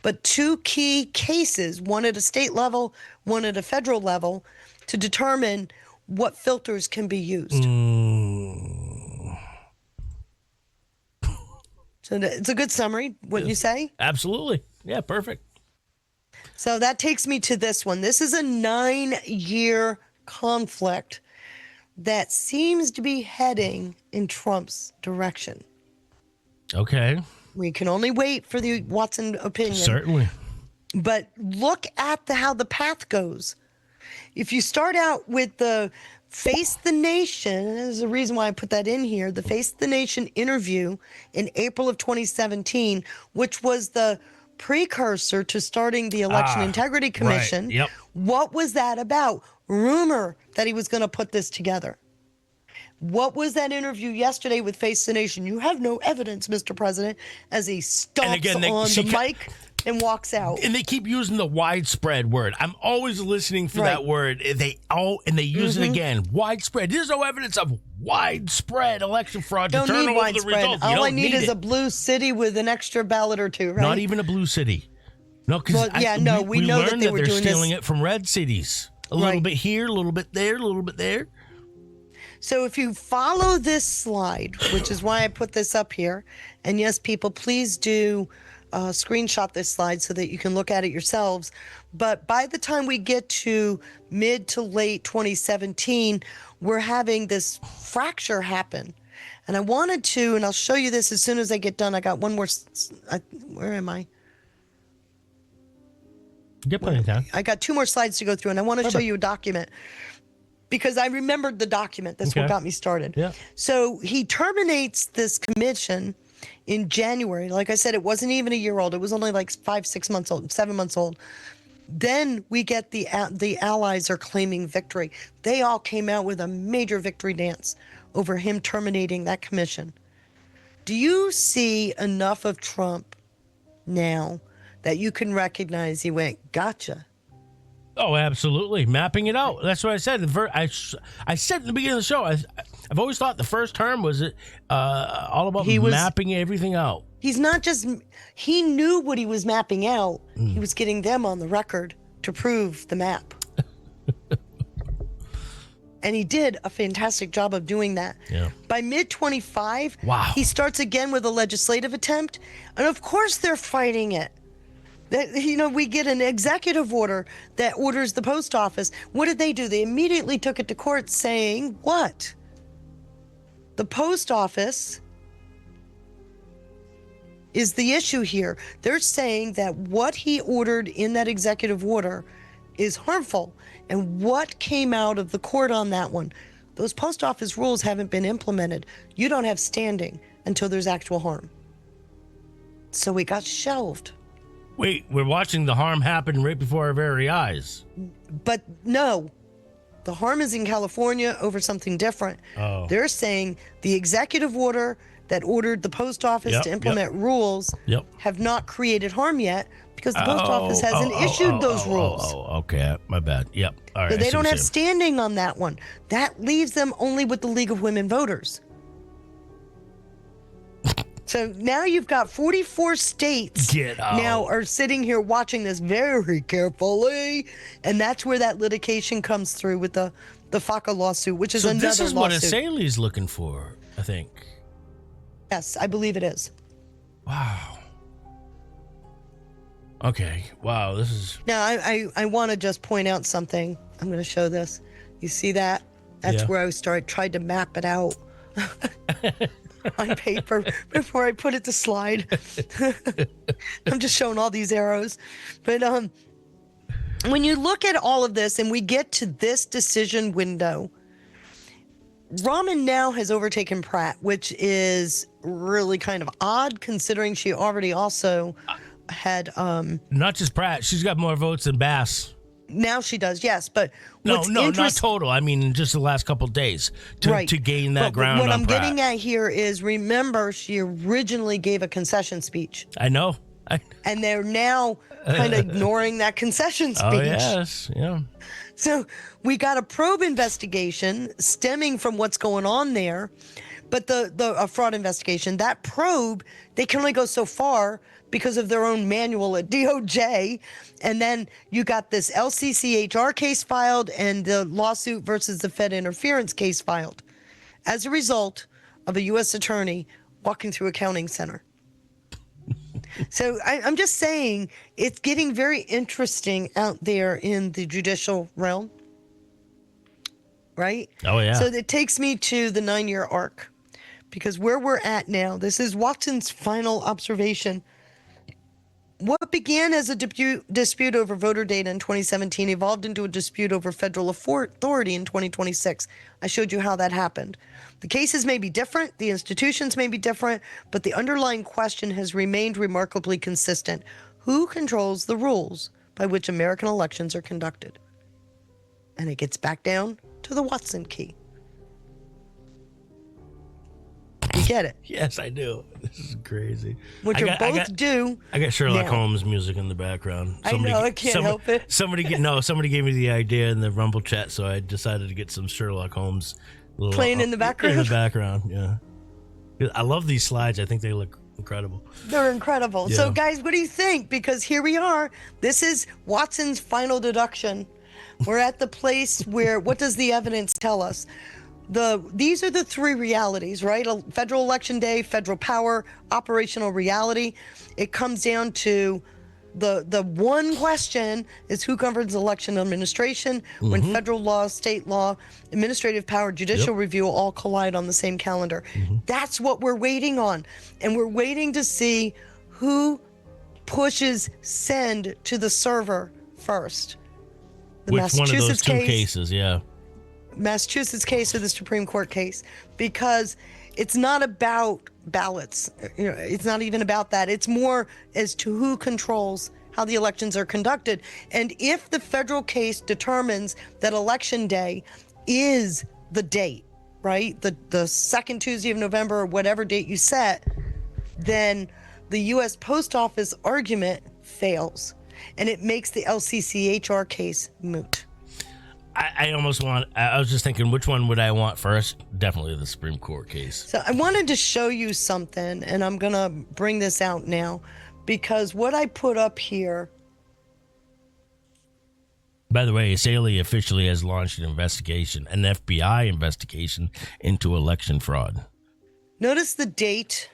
but two key cases, one at a state level, one at a federal level, to determine what filters can be used. So it's a good summary, wouldn't you say? Absolutely. Yeah, perfect. So that takes me to this one. This is a 9-year conflict that seems to be heading in Trump's direction. Okay. We can only wait for the Watson opinion. Certainly. But look at how the path goes. If you start out with the Face the Nation, and there's a reason why I put that in here, the Face the Nation interview in April of 2017, which was the precursor to starting the Election Integrity Commission. Right. Yep. What was that about? Rumor that he was going to put this together. What was that interview yesterday with Face the Nation? You have no evidence, Mr. President, as he stomps on the mic and walks out. And they keep using the widespread word. I'm always listening for that word. They use it again. Widespread. There's no evidence of widespread election fraud to turn over the results. All I need is a blue city with an extra ballot or two, right? Not even a blue city. No, because we know that they were they're doing stealing it from red cities. A little bit here, a little bit there, a little bit there. So if you follow this slide, which is why I put this up here, and yes, people, please do screenshot this slide so that you can look at it yourselves. But by the time we get to mid to late 2017, we're having this fracture happen. And I wanted to, and I'll show you this as soon as I get done. I got one more. Where am I? Get plenty of time. I got 2 more slides to go through, and I want to show you a document because I remembered the document. That's what got me started. Yeah. So he terminates this commission in January. Like I said, it wasn't even a year old. It was only like 5-6 months old, 7 months old. Then we get the allies are claiming victory. They all came out with a major victory dance over him terminating that commission. Do you see enough of Trump now that you can recognize he went, gotcha? Oh, absolutely. Mapping it out. That's what I said. I said in the beginning of the show, I've always thought the first term was all about mapping everything out. He's not just, he knew what he was mapping out. He was getting them on the record to prove the map. And he did a fantastic job of doing that. Yeah. By mid-25, wow, he starts again with a legislative attempt. And of course they're fighting it. We get an executive order that orders the post office. What did they do? They immediately took it to court saying, what? The post office is the issue here. They're saying that what he ordered in that executive order is harmful. And what came out of the court on that one? Those post office rules haven't been implemented. You don't have standing until there's actual harm. So it got shelved. Wait, we're watching the harm happen right before our very eyes. But no, the harm is in California over something different. Oh. They're saying the executive order that ordered the post office to implement rules have not created harm yet because the post office hasn't issued those rules. Oh, okay. My bad. Yep. All right. So they don't have standing on that one. That leaves them only with the League of Women Voters. So now you've got 44 states now are sitting here watching this very carefully. And that's where that litigation comes through with the FACA lawsuit, which is another lawsuit. So this is what Asaley's looking for, I think. Yes, I believe it is. Wow. Okay. Wow, this is... Now, I want to just point out something. I'm going to show this. You see that? That's where I tried to map it out. On paper before I put it to slide. I'm just showing all these arrows. But when you look at all of this and we get to this decision window, Rahman now has overtaken Pratt, which is really kind of odd considering she already also had... Not just Pratt. She's got more votes than Bass. Now she does, yes. But No, what's not total. I mean, just the last couple of days to gain that but ground. What on I'm Pratt. getting at here is, remember, she originally gave a concession speech. I know. And they're now kind of ignoring that concession speech. Oh, yes. Yeah. So we got a probe investigation stemming from what's going on there. But a fraud investigation, that probe, they can only go so far because of their own manual at DOJ. And then you got this LCCHR case filed and the lawsuit versus the Fed interference case filed as a result of a U.S. attorney walking through accounting center. So I'm just saying it's getting very interesting out there in the judicial realm, right? Oh, yeah. So that takes me to the 9-year arc, because where we're at now, this is Watson's final observation. What began as a dispute over voter data in 2017 evolved into a dispute over federal authority in 2026. I showed you how that happened. The cases may be different, the institutions may be different, but the underlying question has remained remarkably consistent. Who controls the rules by which American elections are conducted? And it gets back down to the Watson key. You get it? Yes, I do. This is crazy. Which are both due. I got Sherlock now. Holmes music in the background. I know, I can't help it. Somebody gave me the idea in the Rumble chat, so I decided to get some Sherlock Holmes Playing in the background? In the background, yeah. I love these slides. I think they look incredible. They're incredible. Yeah. So, guys, what do you think? Because here we are. This is Watson's final deduction. We're at the place where, what does the evidence tell us? These are the three realities, right? Federal election day, federal power, operational reality. It comes down to the one question is who governs election administration when federal law, state law, administrative power, judicial review all collide on the same calendar. That's what we're waiting on. And we're waiting to see who pushes send to the server first. Which one of those two cases, yeah. Massachusetts case or the Supreme Court case, because it's not about ballots. It's not even about that. It's more as to who controls how the elections are conducted. And if the federal case determines that election day is the date, right? The second Tuesday of November or whatever date you set, then the U.S. Post Office argument fails. And it makes the LCCHR case moot. I was just thinking, which one would I want first? Definitely the Supreme Court case. So I wanted to show you something, and I'm going to bring this out now, because what I put up here. By the way, Saley officially has launched an investigation, an FBI investigation into election fraud. Notice the date.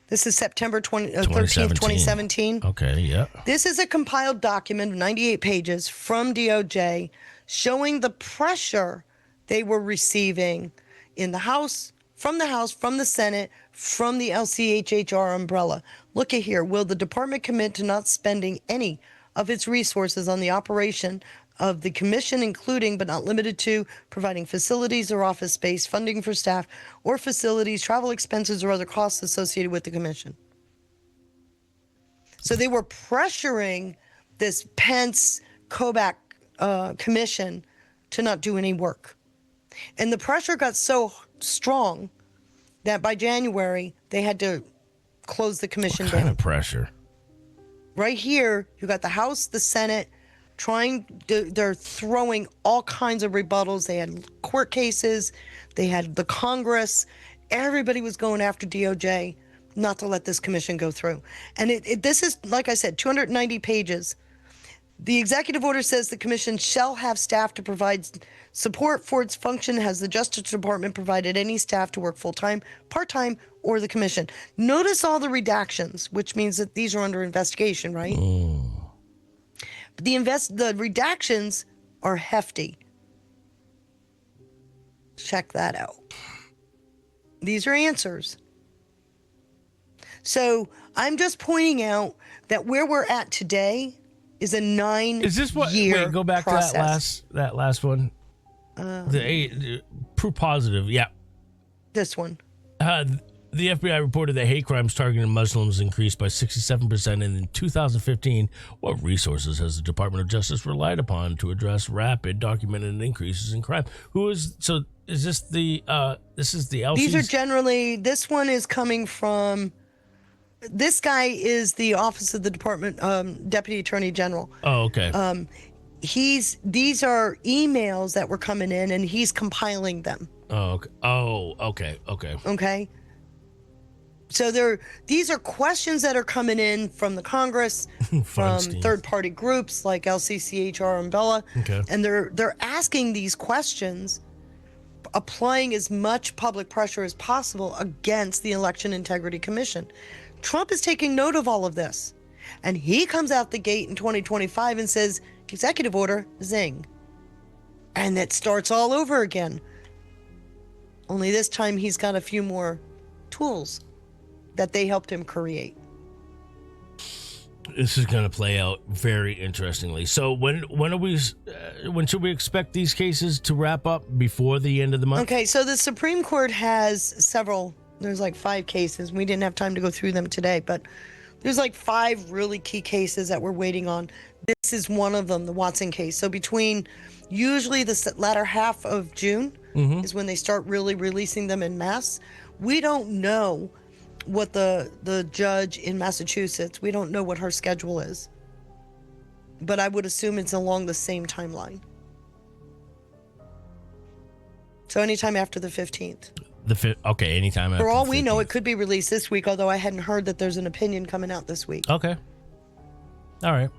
This is September 13th, 2017. Okay, yeah. This is a compiled document of 98 pages from DOJ showing the pressure they were receiving in the House, from the Senate, from the LCHHR umbrella. Look at here. Will the department commit to not spending any of its resources on the operation of the commission, including but not limited to providing facilities or office space, funding for staff or facilities, travel expenses, or other costs associated with the commission? So they were pressuring this Pence-Kobach commission to not do any work. And the pressure got so strong that by January, they had to close the commission down. What kind of pressure? Right here, you got the House, the Senate, they're throwing all kinds of rebuttals. They had court cases. They had the Congress. Everybody was going after DOJ not to let this commission go through. And this is, like I said, 290 pages. The executive order says the commission shall have staff to provide support for its function. Has the Justice Department provided any staff to work full-time, part-time, or the commission? Notice all the redactions, which means that these are under investigation, right? But the redactions are hefty. Check that out. These are answers. So I'm just pointing out that where we're at today is a 9-year Is this what? Wait, go back process. to that last one. The proof positive, yeah. This one. The FBI reported that hate crimes targeting Muslims increased by 67% in 2015. What resources has the Department of Justice relied upon to address rapid documented increases in crime? Is this the LC's? These are generally, this one is coming from, this guy is the Office of the Department, Deputy Attorney General. Oh, okay. These are emails that were coming in and he's compiling them. Oh, okay. Okay. So these are questions that are coming in from the Congress, from third-party groups like LCCHR and Bella, and they're asking these questions, applying as much public pressure as possible against the Election Integrity Commission. Trump is taking note of all of this, and he comes out the gate in 2025 and says, "Executive order, zing," and it starts all over again. Only this time he's got a few more tools that they helped him create. This is going to play out very interestingly. So when should we expect these cases to wrap up? Before the end of the month? Okay, so the Supreme Court has several, there's like 5 cases. We didn't have time to go through them today, but there's like 5 really key cases that we're waiting on. This is one of them, the Watson case. So between usually the latter half of June is when they start really releasing them en masse. We don't know what the judge in Massachusetts, we don't know what her schedule is. But I would assume it's along the same timeline. So anytime after the 15th. Okay, anytime after. For all the we know, 15th. it could be released this week, although I hadn't heard that there's an opinion coming out this week. Okay. All right.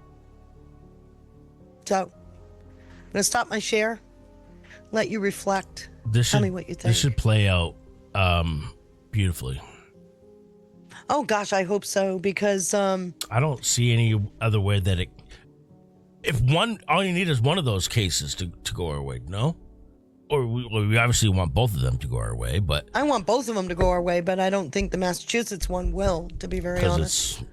So, I'm going to stop my share, let you reflect, tell me what you think. This should play out beautifully. Oh, gosh, I hope so, because... I don't see any other way that all you need is one of those cases to go our way, no? Or we obviously want both of them to go our way, but... I want both of them to go our way, but I don't think the Massachusetts one will, to be very honest.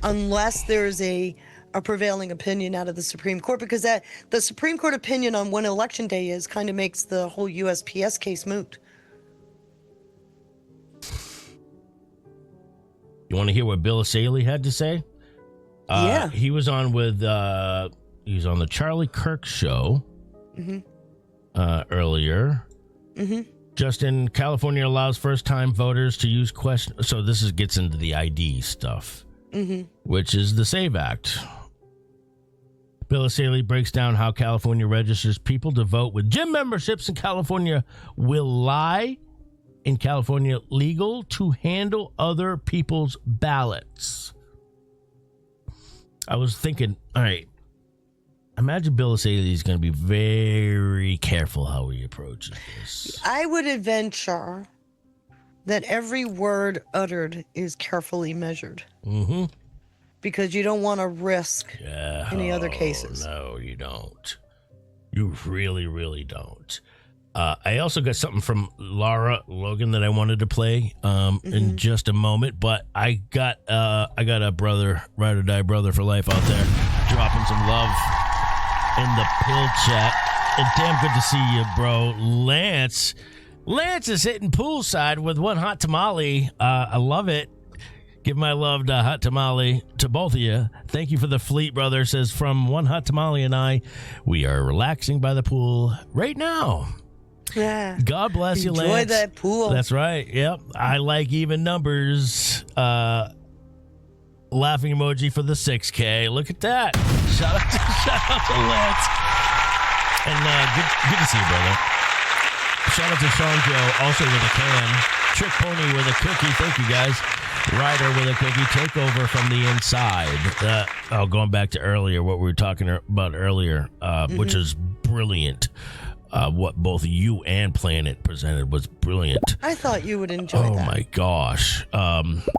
Unless there's a prevailing opinion out of the Supreme Court, because the Supreme Court opinion on when Election Day is kind of makes the whole USPS case moot. You want to hear what Bill Pulte had to say? Yeah. He was on the Charlie Kirk show earlier. Just in California allows first-time voters to use questions. So this gets into the ID stuff, which is the SAVE Act. Bill Pulte breaks down how California registers people to vote with gym memberships in California will lie in California legal to handle other people's ballots. I was thinking, all right, imagine Bill Pulte is going to be very careful how he approaches this. I would adventure that every word uttered is carefully measured. Because you don't want to risk any other cases. No, you don't. You really, really don't. I also got something from Laura Logan that I wanted to play in just a moment, but I got a brother, ride or die brother for life out there, dropping some love in the pill chat. And damn good to see you, bro. Lance is hitting poolside with one hot tamale. I love it. Give my love to hot tamale to both of you. Thank you for the fleet, brother. Says from one hot tamale and I, we are relaxing by the pool right now. Yeah. God bless you, Lance. Enjoy that pool. That's right. Yep. I like even numbers. Laughing emoji for the 6K. Look at that. Shout out to Lance. And good to see you, brother. Shout out to Sean Joe, also with a can. Trick Pony with a cookie. Thank you, guys. Ryder with a cookie. Takeover from the inside. Going back to earlier, what we were talking about earlier, which is brilliant. What both you and Planet presented was brilliant. I thought you would enjoy that. Oh my gosh.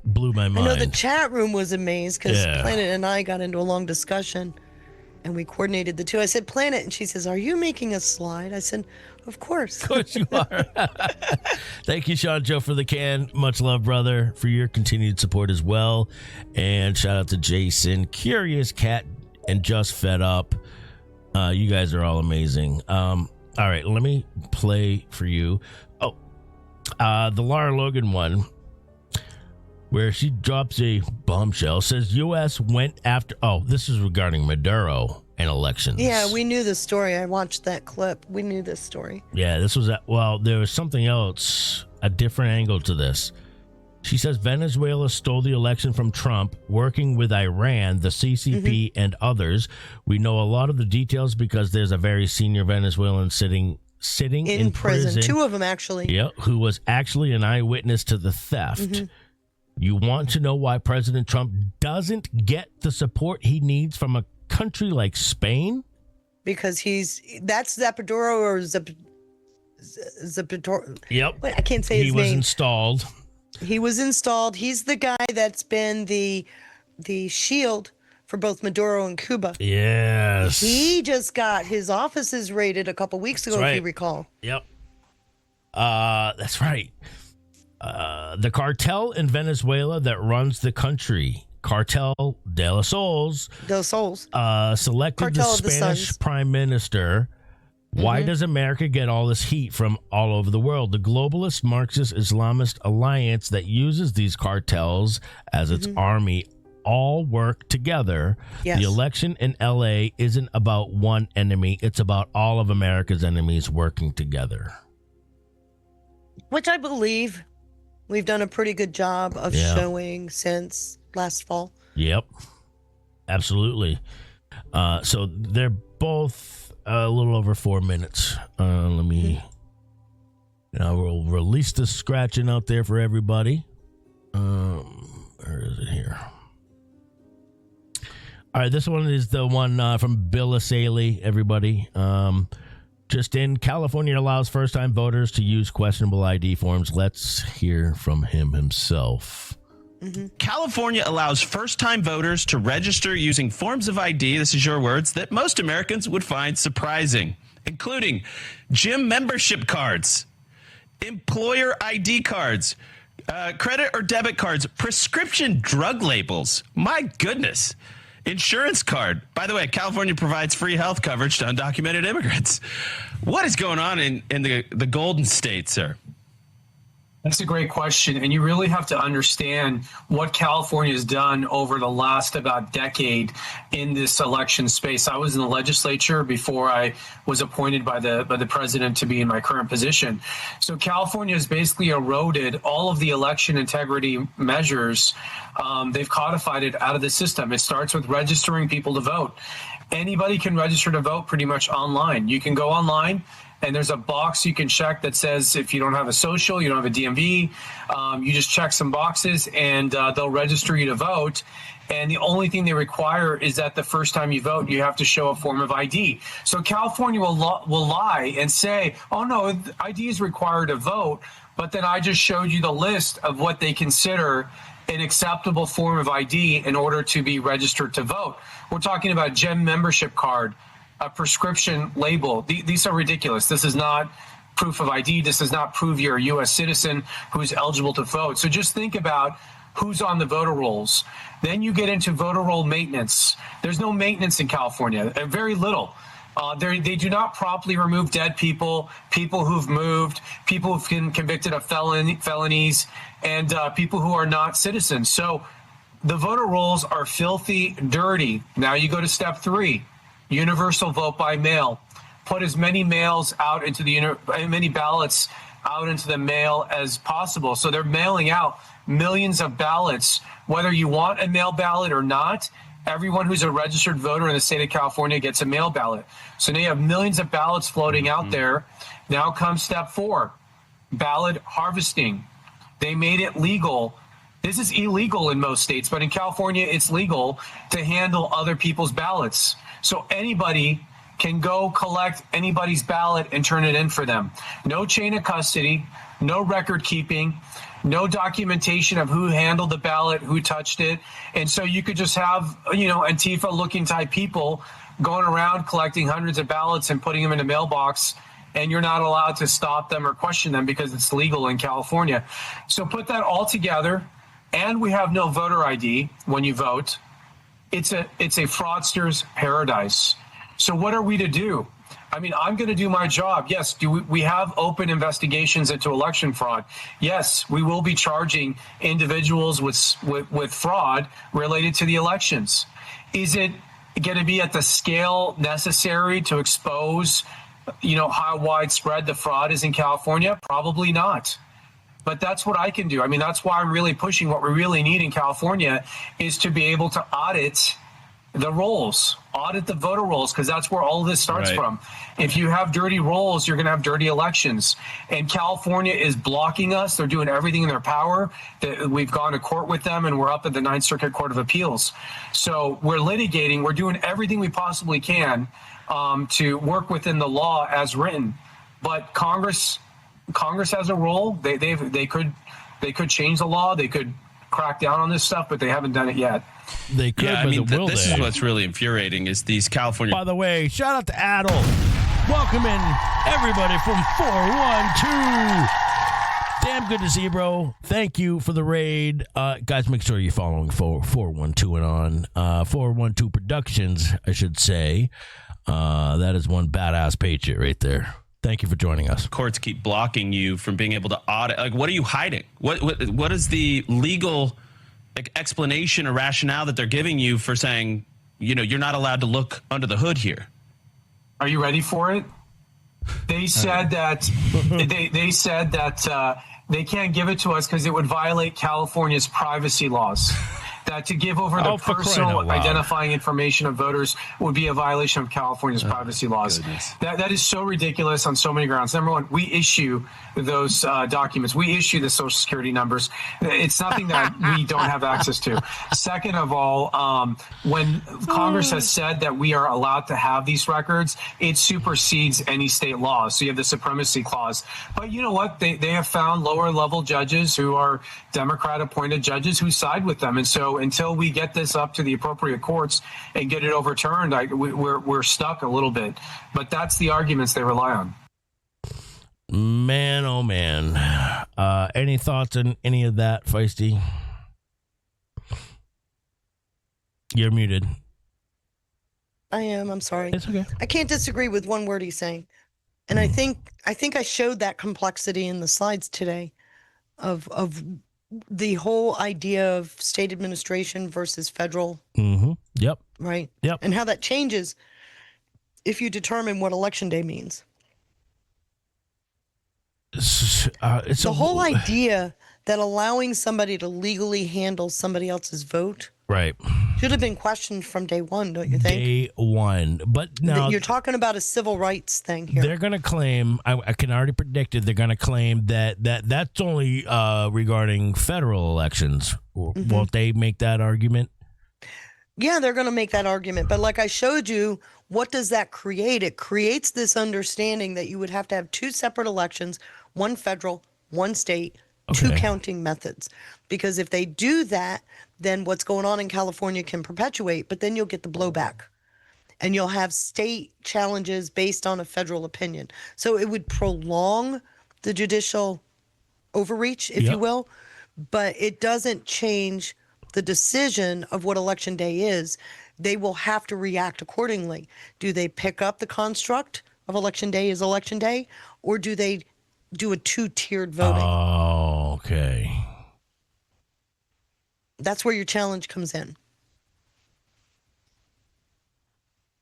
Blew my mind. I know the chat room was amazed because Planet and I got into a long discussion and we coordinated the two. I said, Planet, and she says, are you making a slide? I said, of course. Of course you are. Thank you, Sean Joe, for the can. Much love, brother, for your continued support as well. And shout out to Jason, Curious Cat, and Just Fed Up. You guys are all amazing. All right, let me play for you. The Laura Logan one. where she drops a bombshell, says U.S. went after, this is regarding Maduro and elections. Yeah, we knew this story. I watched that clip. We knew this story. Yeah, this was, there was something else, a different angle to this. She says Venezuela stole the election from Trump, working with Iran, the CCP, and others. We know a lot of the details because there's a very senior Venezuelan sitting in prison. 2 of them, actually. Yeah, who was actually an eyewitness to the theft. You want to know why President Trump doesn't get the support he needs from a country like Spain? Because that's Zapatero or Zapatero. Yep. I can't say his name. He was installed. He was installed. He's the guy that's been the shield for both Maduro and Cuba. Yes. He just got his offices raided a couple weeks ago, if you recall. Yep. That's right. The cartel in Venezuela that runs the country, Cartel de los Sols, selected Cartel the Spanish Prime Minister. Why does America get all this heat from all over the world? The globalist Marxist Islamist alliance that uses these cartels as its army all work together. Yes. The election in LA isn't about one enemy. It's about all of America's enemies working together. Which I believe we've done a pretty good job of showing since last fall. Yep. Absolutely. So they're both a little over 4 minutes. Let me. We'll release the scratching out there for everybody. Where is it here? All right, this one is the one from Bill Pulte, everybody. Just in, California allows first-time voters to use questionable ID forms. Let's hear from him himself. California allows first-time voters to register using forms of ID, this is your words, that most Americans would find surprising, including gym membership cards, employer ID cards, credit or debit cards, prescription drug labels. My goodness. Insurance card. By the way, California provides free health coverage to undocumented immigrants. What is going on in the Golden State, sir? That's a great question. And you really have to understand what California has done over the last about decade in this election space. I was in the legislature before I was appointed by the president to be in my current position. So California has basically eroded all of the election integrity measures. They've codified it out of the system. It starts with registering people to vote. Anybody can register to vote pretty much online. You can go online, and there's a box you can check that says if you don't have a social, you don't have a DMV, you just check some boxes and they'll register you to vote. And the only thing they require is that the first time you vote, you have to show a form of ID. So California will lie and say, oh, no, ID is required to vote. But then I just showed you the list of what they consider an acceptable form of ID in order to be registered to vote. We're talking about gym membership card, a prescription label. These are ridiculous. This is not proof of ID. This does not prove you're a U.S. citizen who's eligible to vote. So just think about who's on the voter rolls. Then you get into voter roll maintenance. There's no maintenance in California, very little. They do not properly remove dead people, people who've moved, people who've been convicted of felonies, and people who are not citizens. So the voter rolls are filthy, dirty. Now you go to step 3. Universal vote by mail. Put as many mails out into many ballots out into the mail as possible. So they're mailing out millions of ballots, whether you want a mail ballot or not. Everyone who's a registered voter in the state of California gets a mail ballot. So now you have millions of ballots floating out there. Now comes step 4, ballot harvesting. They made it legal. This is illegal in most states, but in California, it's legal to handle other people's ballots. So anybody can go collect anybody's ballot and turn it in for them. No chain of custody, no record keeping, no documentation of who handled the ballot, who touched it. And so you could just have, Antifa looking type people going around collecting hundreds of ballots and putting them in a mailbox, and you're not allowed to stop them or question them because it's legal in California. So put that all together, and we have no voter ID when you vote. It's a fraudster's paradise. So what are we to do? I mean, I'm going to do my job. Yes, do we have open investigations into election fraud? Yes, we will be charging individuals with fraud related to the elections. Is it going to be at the scale necessary to expose, how widespread the fraud is in California? Probably not. But that's what I can do. I mean, that's why I'm really pushing. What we really need in California is to be able to audit the rolls, audit the voter rolls, because that's where all of this starts from. If you have dirty rolls, you're going to have dirty elections. And California is blocking us. They're doing everything in their power. We've gone to court with them, and we're up at the Ninth Circuit Court of Appeals. So we're litigating. We're doing everything we possibly can to work within the law as written. But Congress has a role. They could change the law. They could crack down on this stuff, but they haven't done it yet. They could, yeah, I mean, this is what's really infuriating is these California. By the way, shout out to Adel. Welcome in everybody from 412. Damn good to see you, bro. Thank you for the raid. Guys, make sure you're following 412 and on. 412 Productions, I should say. That is one badass patriot right there. Thank you for joining us. Courts keep blocking you from being able to audit. Like, what are you hiding? What is the legal explanation or rationale that they're giving you for saying, you're not allowed to look under the hood here? Are you ready for it? They said that they said that they can't give it to us because it would violate California's privacy laws. That to give over the personal identifying information of voters would be a violation of California's privacy laws. That is so ridiculous on so many grounds. Number one, we issue those documents. We issue the Social Security numbers. It's nothing that we don't have access to. Second of all, when Congress has said that we are allowed to have these records, it supersedes any state law. So you have the supremacy clause. But you know what? They have found lower level judges who are Democrat appointed judges who side with them. And so until we get this up to the appropriate courts and get it overturned, we're stuck a little bit. But that's the arguments they rely on. Man, oh man. Any thoughts on any of that, Feisty? You're muted. I am. I'm sorry. It's okay. I can't disagree with one word he's saying. And I think I showed that complexity in the slides today of the whole idea of state administration versus federal. Mm-hmm. Yep. Right. Yep. And how that changes if you determine what election day means. It's the whole idea that allowing somebody to legally handle somebody else's vote right should have been questioned from day one, don't you think? Day one. But now you're talking about a civil rights thing here. They're going to claim, I can already predict it, they're going to claim that's only regarding federal elections. Mm-hmm. Won't they make that argument? Yeah, they're going to make that argument. But like I showed you, what does that create? It creates this understanding that you would have to have two separate elections, one federal, one state, two counting methods. Because if they do that, then what's going on in California can perpetuate, but then you'll get the blowback. And you'll have state challenges based on a federal opinion. So it would prolong the judicial overreach, if you will, but it doesn't change the decision of what election day is. They will have to react accordingly. Do they pick up the construct of election day as election day, or do they do a two-tiered voting? Oh, okay. That's where your challenge comes in.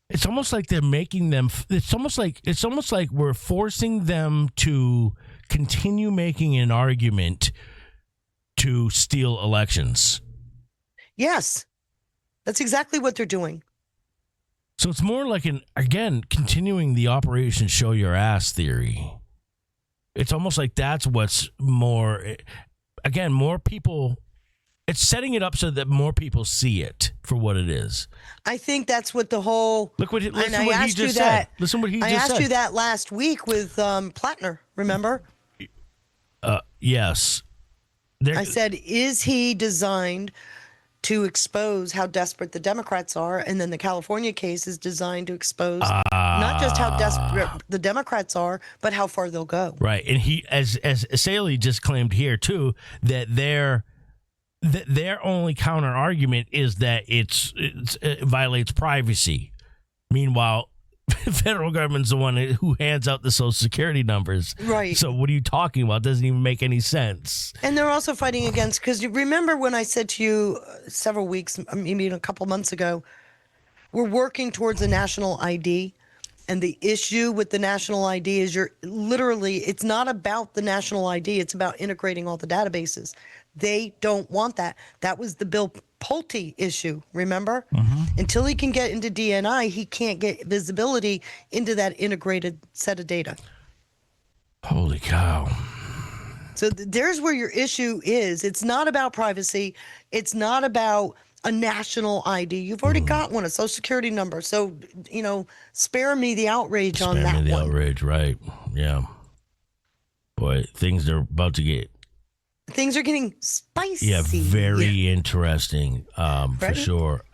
It's almost like they're making them. It's almost like we're forcing them to continue making an argument to steal elections. Yes, that's exactly what they're doing. So it's more like continuing the Operation Show Your Ass theory. It's almost like that's what's more. Again, more people. It's setting it up so that more people see it for what it is. I think that's what the whole. Listen what he just said. Listen what he just said. I asked you that last week with Plattner. Remember? Yes. I said, is he designed to expose how desperate the Democrats are? And then the California case is designed to expose not just how desperate the Democrats are, but how far they'll go. Right. And he, as Saley just claimed here too, that their only counter argument is that it violates privacy. Meanwhile, federal government's the one who hands out the Social Security numbers. Right. So what are you talking about? Doesn't even make any sense. And they're also fighting against, because you remember when I said to you several weeks, maybe a couple months ago, we're working towards a national ID. And the issue with the national ID is it's not about the national ID. It's about integrating all the databases. They don't want that. That was the Bill Pulte issue, remember? Until he can get into DNI, he can't get visibility into that integrated set of data. Holy cow. So there's where your issue is. It's not about privacy. It's not about a national ID. You've already got one, a Social Security number. So, spare me the outrage on that Spare me the one. outrage, right. Yeah. Boy, things are about to get... Things are getting spicy. Yeah, very interesting, for sure.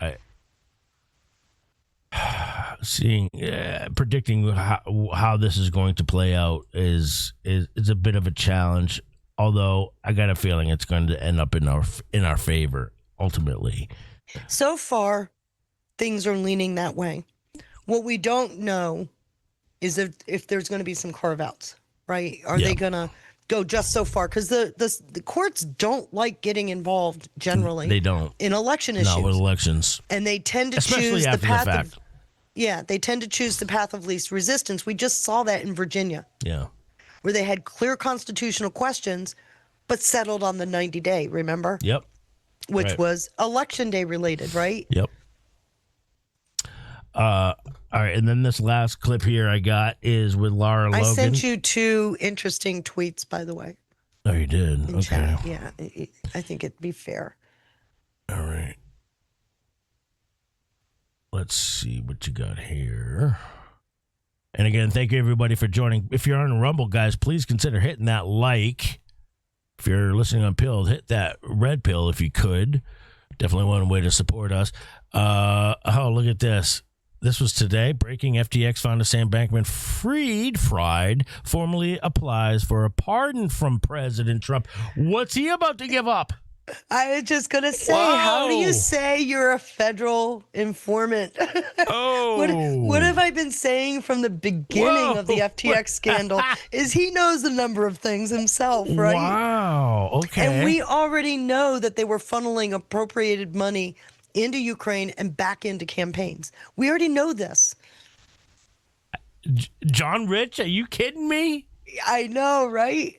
Predicting how this is going to play out is a bit of a challenge. Although I got a feeling it's going to end up in our favor ultimately. So far, things are leaning that way. What we don't know is if there's going to be some carve-outs, right? Are they going to go just so far? Because the courts don't like getting involved generally. They don't. In election issues. Not with elections. And they tend to Especially choose after the path the fact. they tend to choose the path of least resistance. We just saw that in Virginia. Yeah. Where they had clear constitutional questions, but settled on the 90-day, remember? Yep. Which was election day related, right? Yep. All right, and then this last clip here I got is with Lara Logan. I sent you 2 interesting tweets, by the way. Oh, you did? In Okay. chat. Yeah, I think it'd be fair. All right. Let's see what you got here. And again, thank you everybody for joining. If you're on Rumble, guys, please consider hitting that like. If you're listening on Pill, hit that red pill if you could. Definitely one way to support us. Oh, look at this. This was today. Breaking FTX founder Sam Bankman-Fried formally applies for a pardon from President Trump. What's he about to give up? I was just going to say, how do you say you're a federal informant? Oh. What have I been saying from the beginning of the FTX scandal is he knows a number of things himself, right? Wow. Okay. And we already know that they were funneling appropriated money into Ukraine and back into campaigns. We already know this. John Rich, are you kidding me? I know, right?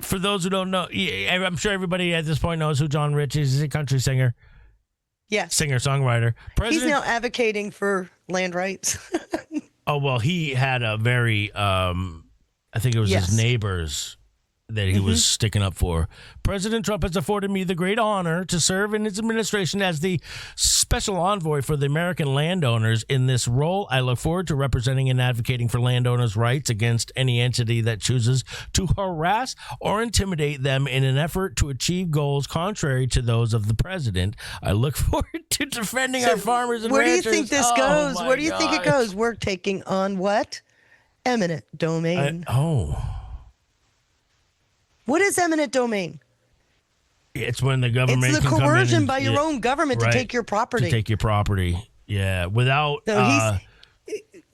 For those who don't know, I'm sure everybody at this point knows who John Rich is. He's a country singer. Yes. Singer-songwriter. He's now advocating for land rights. Oh, well, he had a very, I think it was his neighbors that he was sticking up for. President Trump has afforded me the great honor to serve in his administration as the special envoy for the American landowners. In this role, I look forward to representing and advocating for landowners' rights against any entity that chooses to harass or intimidate them in an effort to achieve goals contrary to those of the president. I look forward to defending our farmers and where ranchers. Where do you think this goes? Where do you think it goes? We're taking on what? Eminent domain. What is eminent domain? It's when the government It's the can coercion come in by your own government to take your property. To take your property. Yeah. Without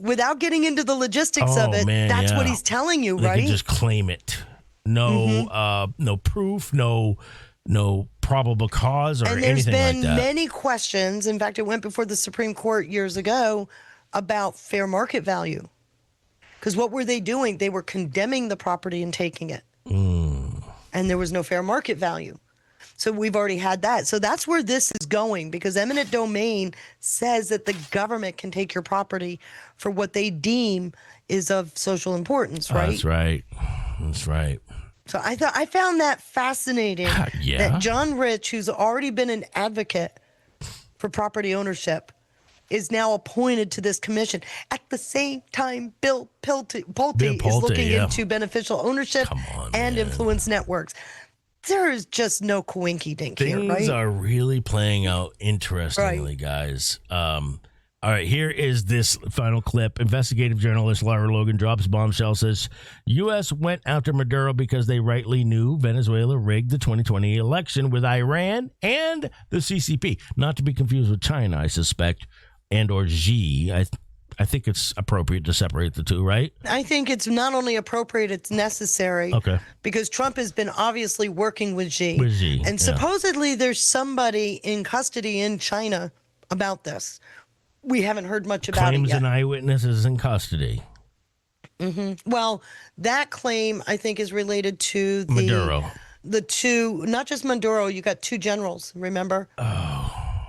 without getting into the logistics of it, that's what he's telling you, they right? Can just claim it. No no proof, no probable cause or anything like that. And there's been many questions. In fact, it went before the Supreme Court years ago about fair market value. Because what were they doing? They were condemning the property and taking it. And there was no fair market value. So we've already had that. So that's where this is going, because eminent domain says that the government can take your property for what they deem is of social importance, right? That's right. That's right. So I found that fascinating. That John Rich, who's already been an advocate for property ownership, is now appointed to this commission. At the same time, Bill Pulte is looking into beneficial ownership and influence networks. There is just no coinky-dink here, right? Things are really playing out interestingly, guys. All right, here is this final clip. Investigative journalist Lara Logan drops bombshell, says U.S. went after Maduro because they rightly knew Venezuela rigged the 2020 election with Iran and the CCP. Not to be confused with China, I suspect, and or Xi. I I think it's appropriate to separate the two, right? I think it's not only appropriate, it's necessary. Okay. Because Trump has been obviously working with Xi. With Xi, And yeah. supposedly there's somebody in custody in China about this. We haven't heard much about Claims it yet. an eyewitness is in custody. Well, that claim, I think, is related to Maduro. the two, not just Maduro, you got two generals, remember? Oh.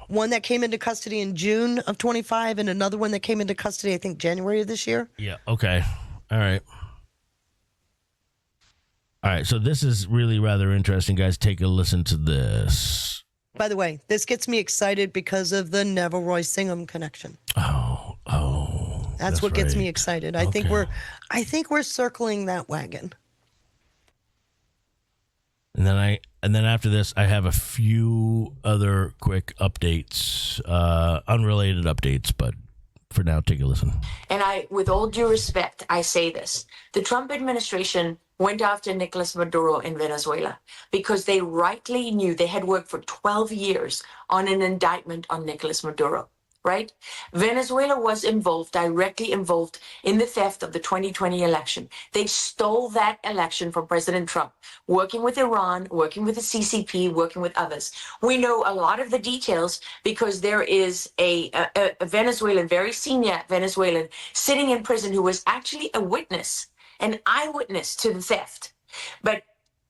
One that came into custody in June of 25 and another one that came into custody, I think, January of this year. Yeah, okay. All right. All right, so this is really rather interesting, guys. Take a listen to this. By the way, this gets me excited because of the Neville Roy Singham connection. Oh. That's what gets right. me excited. I think we're circling that wagon. And then after this, I have a few other quick updates, unrelated updates, but for now, take a listen. And with all due respect, I say this. The Trump administration went after Nicolas Maduro in Venezuela because they rightly knew they had worked for 12 years on an indictment on Nicolas Maduro. Right? Venezuela was directly involved in the theft of the 2020 election. They stole that election from President Trump, working with Iran, working with the CCP, working with others. We know a lot of the details because there is a Venezuelan, very senior Venezuelan, sitting in prison who was actually a witness, an eyewitness to the theft. But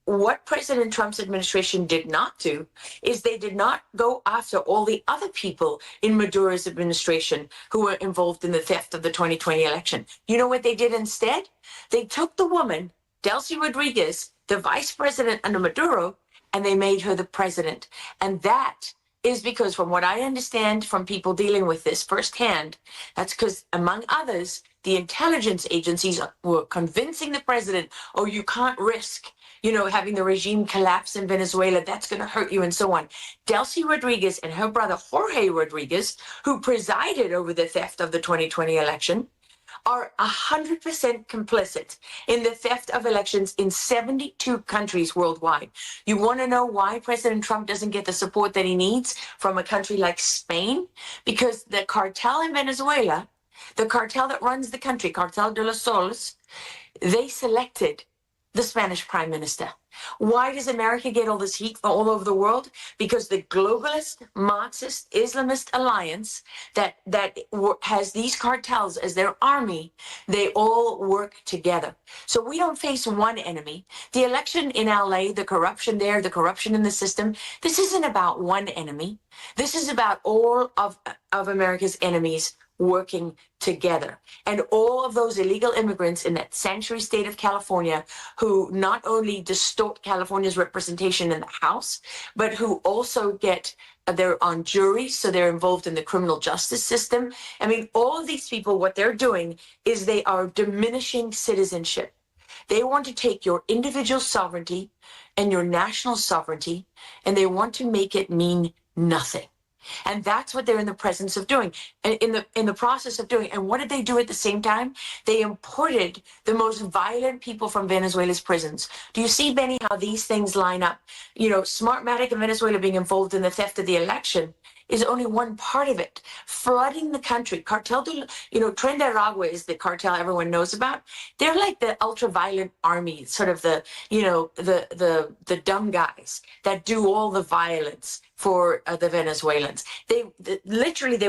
what President Trump's administration did not do is they did not go after all the other people in Maduro's administration who were involved in the theft of the 2020 election. You know what they did instead? They took the woman, Delcy Rodriguez, the vice president under Maduro, and they made her the president. And that is because, from what I understand from people dealing with this firsthand, that's because, among others, the intelligence agencies were convincing the president, oh, you can't risk having the regime collapse in Venezuela, that's going to hurt you and so on. Delcy Rodriguez and her brother Jorge Rodriguez, who presided over the theft of the 2020 election, are 100% complicit in the theft of elections in 72 countries worldwide. You want to know why President Trump doesn't get the support that he needs from a country like Spain? Because the cartel in Venezuela, the cartel that runs the country, Cartel de los Soles, they selected the Spanish prime minister. Why does America get all this heat all over the world? Because the globalist, Marxist, Islamist alliance that has these cartels as their army, they all work together. So we don't face one enemy. The election in LA, the corruption there, the corruption in the system, this isn't about one enemy. This is about all of America's enemies working together. And all of those illegal immigrants in that sanctuary state of California who not only distort California's representation in the House, but who also they're on juries, so they're involved in the criminal justice system. I mean, all of these people, what they're doing is they are diminishing citizenship. They want to take your individual sovereignty and your national sovereignty, and they want to make it mean nothing. And that's what they're in the presence of doing, in the process of doing. And what did they do at the same time? They imported the most violent people from Venezuela's prisons. Do you see, Benny, how these things line up? Smartmatic and Venezuela being involved in the theft of the election is only one part of it. Flooding the country. Cartel, Tren de Aragua is the cartel everyone knows about. They're like the ultra-violent army, sort of the dumb guys that do all the violence for the Venezuelans. They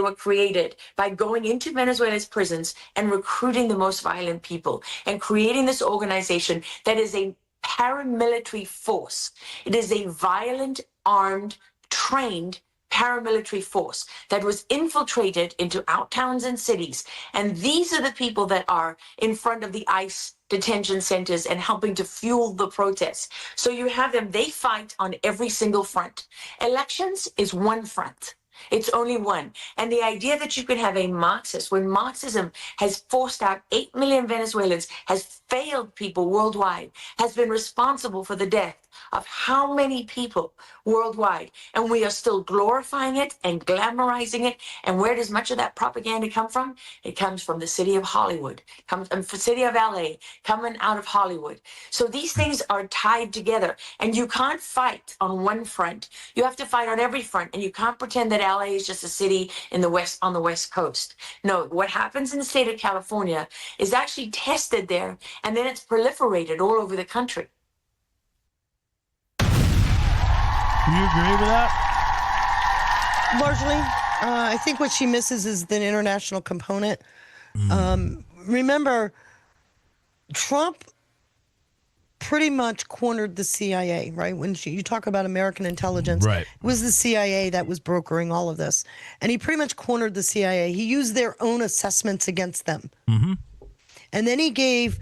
were created by going into Venezuela's prisons and recruiting the most violent people and creating this organization that is a paramilitary force. It is a violent, armed, trained paramilitary force that was infiltrated into out towns and cities. And these are the people that are in front of the ICE detention centers and helping to fuel the protests. So you have them, they fight on every single front. Elections is one front. It's only one. And the idea that you can have a Marxist, when Marxism has forced out 8 million Venezuelans, has failed people worldwide, has been responsible for the death of how many people worldwide, and we are still glorifying it and glamorizing it. And where does much of that propaganda come from? It comes from the city of Hollywood, comes from the city of LA, coming out of Hollywood. So these things are tied together, and you can't fight on one front. You have to fight on every front, and you can't pretend that LA is just a city in the West, on the West Coast. No, what happens in the state of California is actually tested there, and then it's proliferated all over the country. Do you agree with that? Largely. I think what she misses is the international component. Remember, Trump pretty much cornered the CIA, right? When you talk about American intelligence, right, it was the CIA that was brokering all of this. And he pretty much cornered the CIA. He used their own assessments against them. Mm-hmm. And then he gave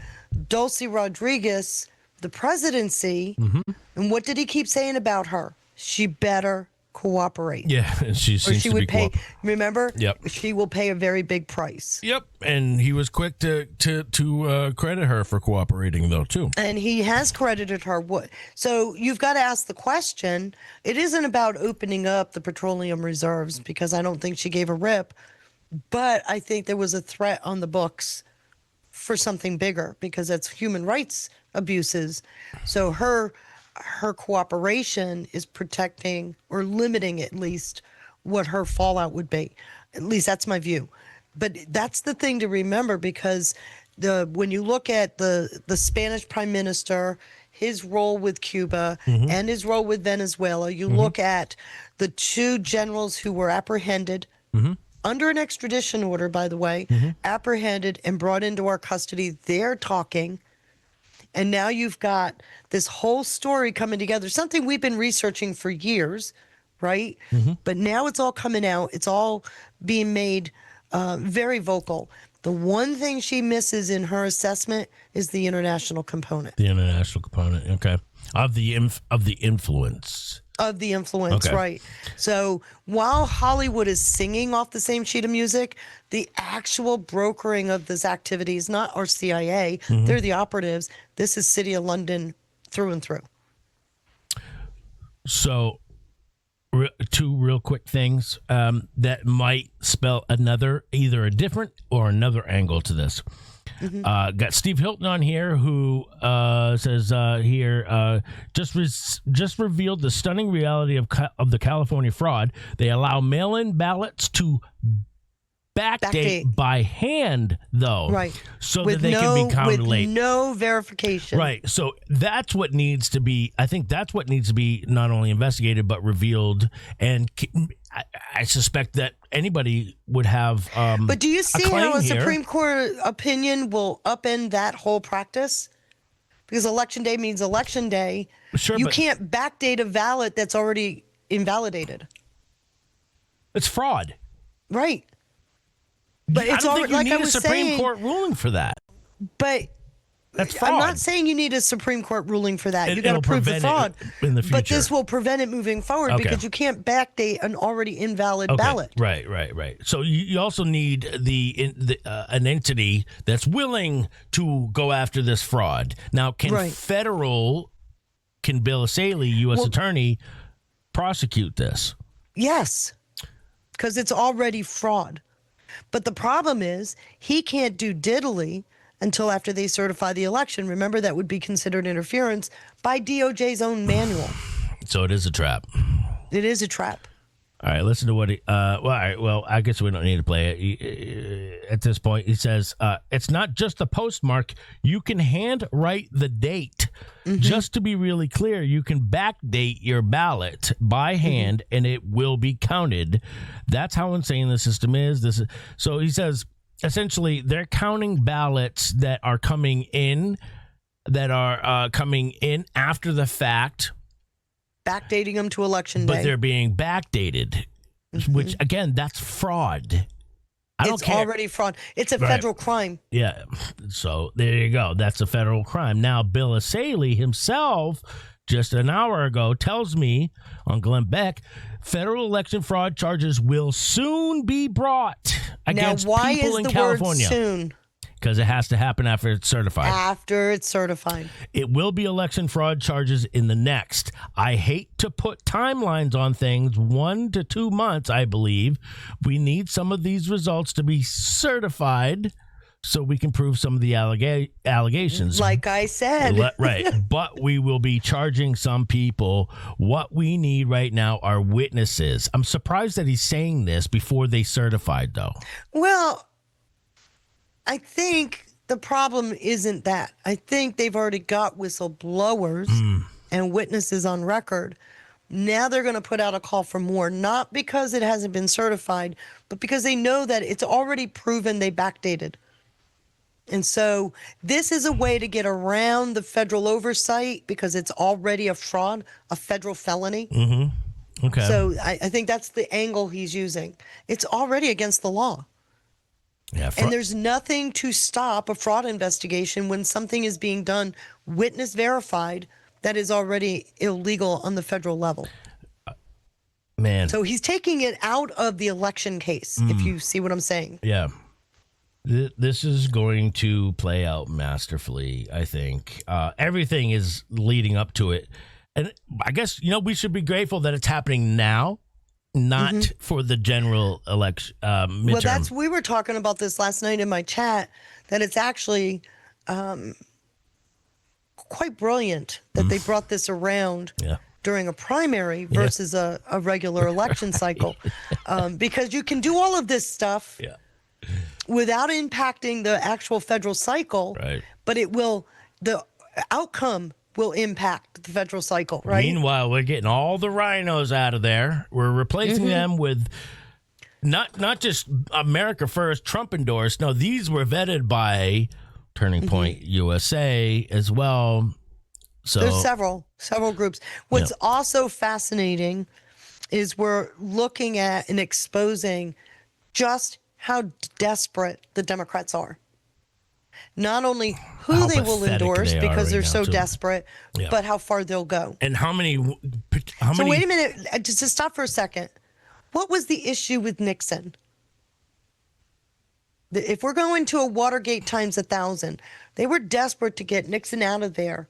Dulce Rodriguez the presidency. Mm-hmm. And what did he keep saying about her? She better cooperate. Yeah, and she seems to would be pay. Remember? Yep. She will pay a very big price. Yep, and he was quick to credit her for cooperating, though, too. And he has credited her. So you've got to ask the question. It isn't about opening up the petroleum reserves, because I don't think she gave a rip. But I think there was a threat on the books for something bigger, because that's human rights abuses. So her cooperation is protecting or limiting at least what her fallout would be. At least that's my view. But that's the thing to remember, because when you look at the Spanish prime minister, his role with Cuba and his role with Venezuela, you look at the two generals who were apprehended under an extradition order, by the way, apprehended and brought into our custody. They're talking. And now you've got this whole story coming together, something we've been researching for years, right? But now it's all coming out. It's all being made very vocal. The one thing she misses in her assessment is the international component. The international component, okay. Of the influence. Of the influence, okay. Right. So while Hollywood is singing off the same sheet of music, the actual brokering of this activity is not our CIA. They're the operatives. This is City of London through and through. So two real quick things that might spell either a different or another angle to this. Got Steve Hilton on here, who says just revealed the stunning reality of the California fraud. They allow mail-in ballots to backdate by hand, though, right? So that they can be counted late. With no verification, right? So that's what needs to be. I think that's what needs to be not only investigated but revealed. And I suspect that anybody would have. But do you see how a here. Supreme Court opinion will upend that whole practice? Because Election Day means Election Day. Sure, you can't backdate a ballot that's already invalidated. It's fraud, right? But it's already, like I was saying, Supreme Court ruling for that. But that's fraud. I'm not saying you need a Supreme Court ruling for that. You got to prove the fraud in the future. But this will prevent it moving forward, because you can't backdate an already invalid ballot. Right. So you also need an entity that's willing to go after this fraud. Now, can Bill Pulte, U.S. Attorney, prosecute this? Yes, because it's already fraud. But the problem is he can't do diddly until after they certify the election. Remember, that would be considered interference by DOJ's own manual. So it is a trap. It is a trap. All right, listen to what he... well, I guess we don't need to play it. At this point, he says, it's not just the postmark. You can handwrite the date. Just to be really clear, you can backdate your ballot by hand, and it will be counted. That's how insane the system is. So he says, essentially, they're counting ballots that are coming in, after the fact. Backdating them to Election Day. But they're being backdated, which, again, that's fraud. It's already fraud. It's a federal crime. Yeah. So there you go. That's a federal crime. Now, Bill Pulte himself, just an hour ago, tells me on Glenn Beck, federal election fraud charges will soon be brought against people in California. Why is the word soon? because it has to happen after it's certified. After it's certified. It will be election fraud charges in the next. I hate to put timelines on things, 1 to 2 months, I believe. We need some of these results to be certified so we can prove some of the allegations. Like I said. Right. But we will be charging some people. What we need right now are witnesses. I'm surprised that he's saying this before they certified, though. Well, I think the problem isn't that. I think they've already got whistleblowers and witnesses on record. Now they're going to put out a call for more, not because it hasn't been certified, but because they know that it's already proven they backdated. And so this is a way to get around the federal oversight because it's already a fraud, a federal felony. Mm-hmm. Okay. So I think that's the angle he's using. It's already against the law. Yeah, and there's nothing to stop a fraud investigation when something is being done, witness verified, that is already illegal on the federal level. Man. So he's taking it out of the election case, if you see what I'm saying. Yeah. This is going to play out masterfully, I think. Everything is leading up to it. And I guess, we should be grateful that it's happening now, not for the general election midterm. Well, we were talking about this last night in my chat, that it's actually quite brilliant that they brought this around during a primary versus a regular election cycle. Because you can do all of this stuff without impacting the actual federal cycle, but the outcome will impact the federal cycle, right? Meanwhile, we're getting all the rhinos out of there. We're replacing them with not just America First, Trump endorsed. No, these were vetted by Turning Point USA as well. So there's several groups. What's also fascinating is we're looking at and exposing just how desperate the Democrats are. Not only who they will endorse because they're so desperate, but how far they'll go. And how many? So wait a minute, just to stop for a second. What was the issue with Nixon? If we're going to a Watergate times 1,000, they were desperate to get Nixon out of there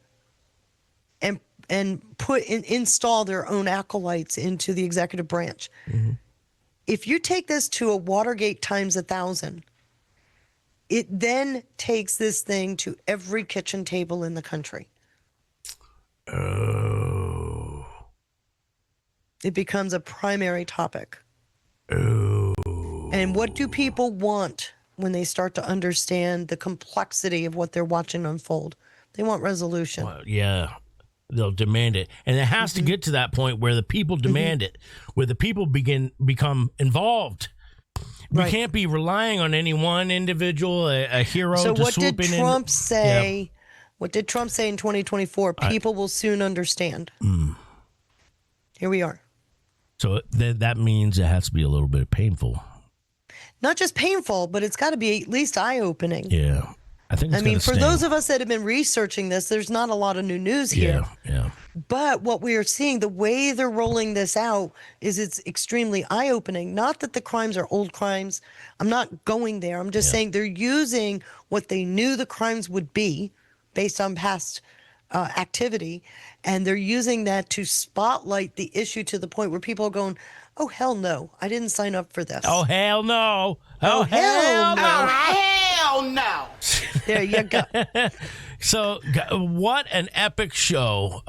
and install their own acolytes into the executive branch. If you take this to a Watergate times 1,000, it then takes this thing to every kitchen table in the country. Oh. It becomes a primary topic. Oh. And what do people want when they start to understand the complexity of what they're watching unfold? They want resolution. Well, yeah. They'll demand it. And it has to get to that point where the people demand it, where the people become involved. We can't be relying on any one individual, a hero to swoop in. So what did Trump say? What did Trump say in 2024? People will soon understand. Here we are. So that means it has to be a little bit painful. Not just painful, but it's got to be at least eye-opening. Yeah. I mean, for those of us that have been researching this, there's not a lot of new news here. Yeah. But what we are seeing, the way they're rolling this out, is it's extremely eye-opening. Not that the crimes are old crimes. I'm not going there. I'm just saying they're using what they knew the crimes would be based on past activity, and they're using that to spotlight the issue to the point where people are going, oh, hell no, I didn't sign up for this. Oh, hell no. Oh, hell no. Oh, hell no. There you go. So what an epic show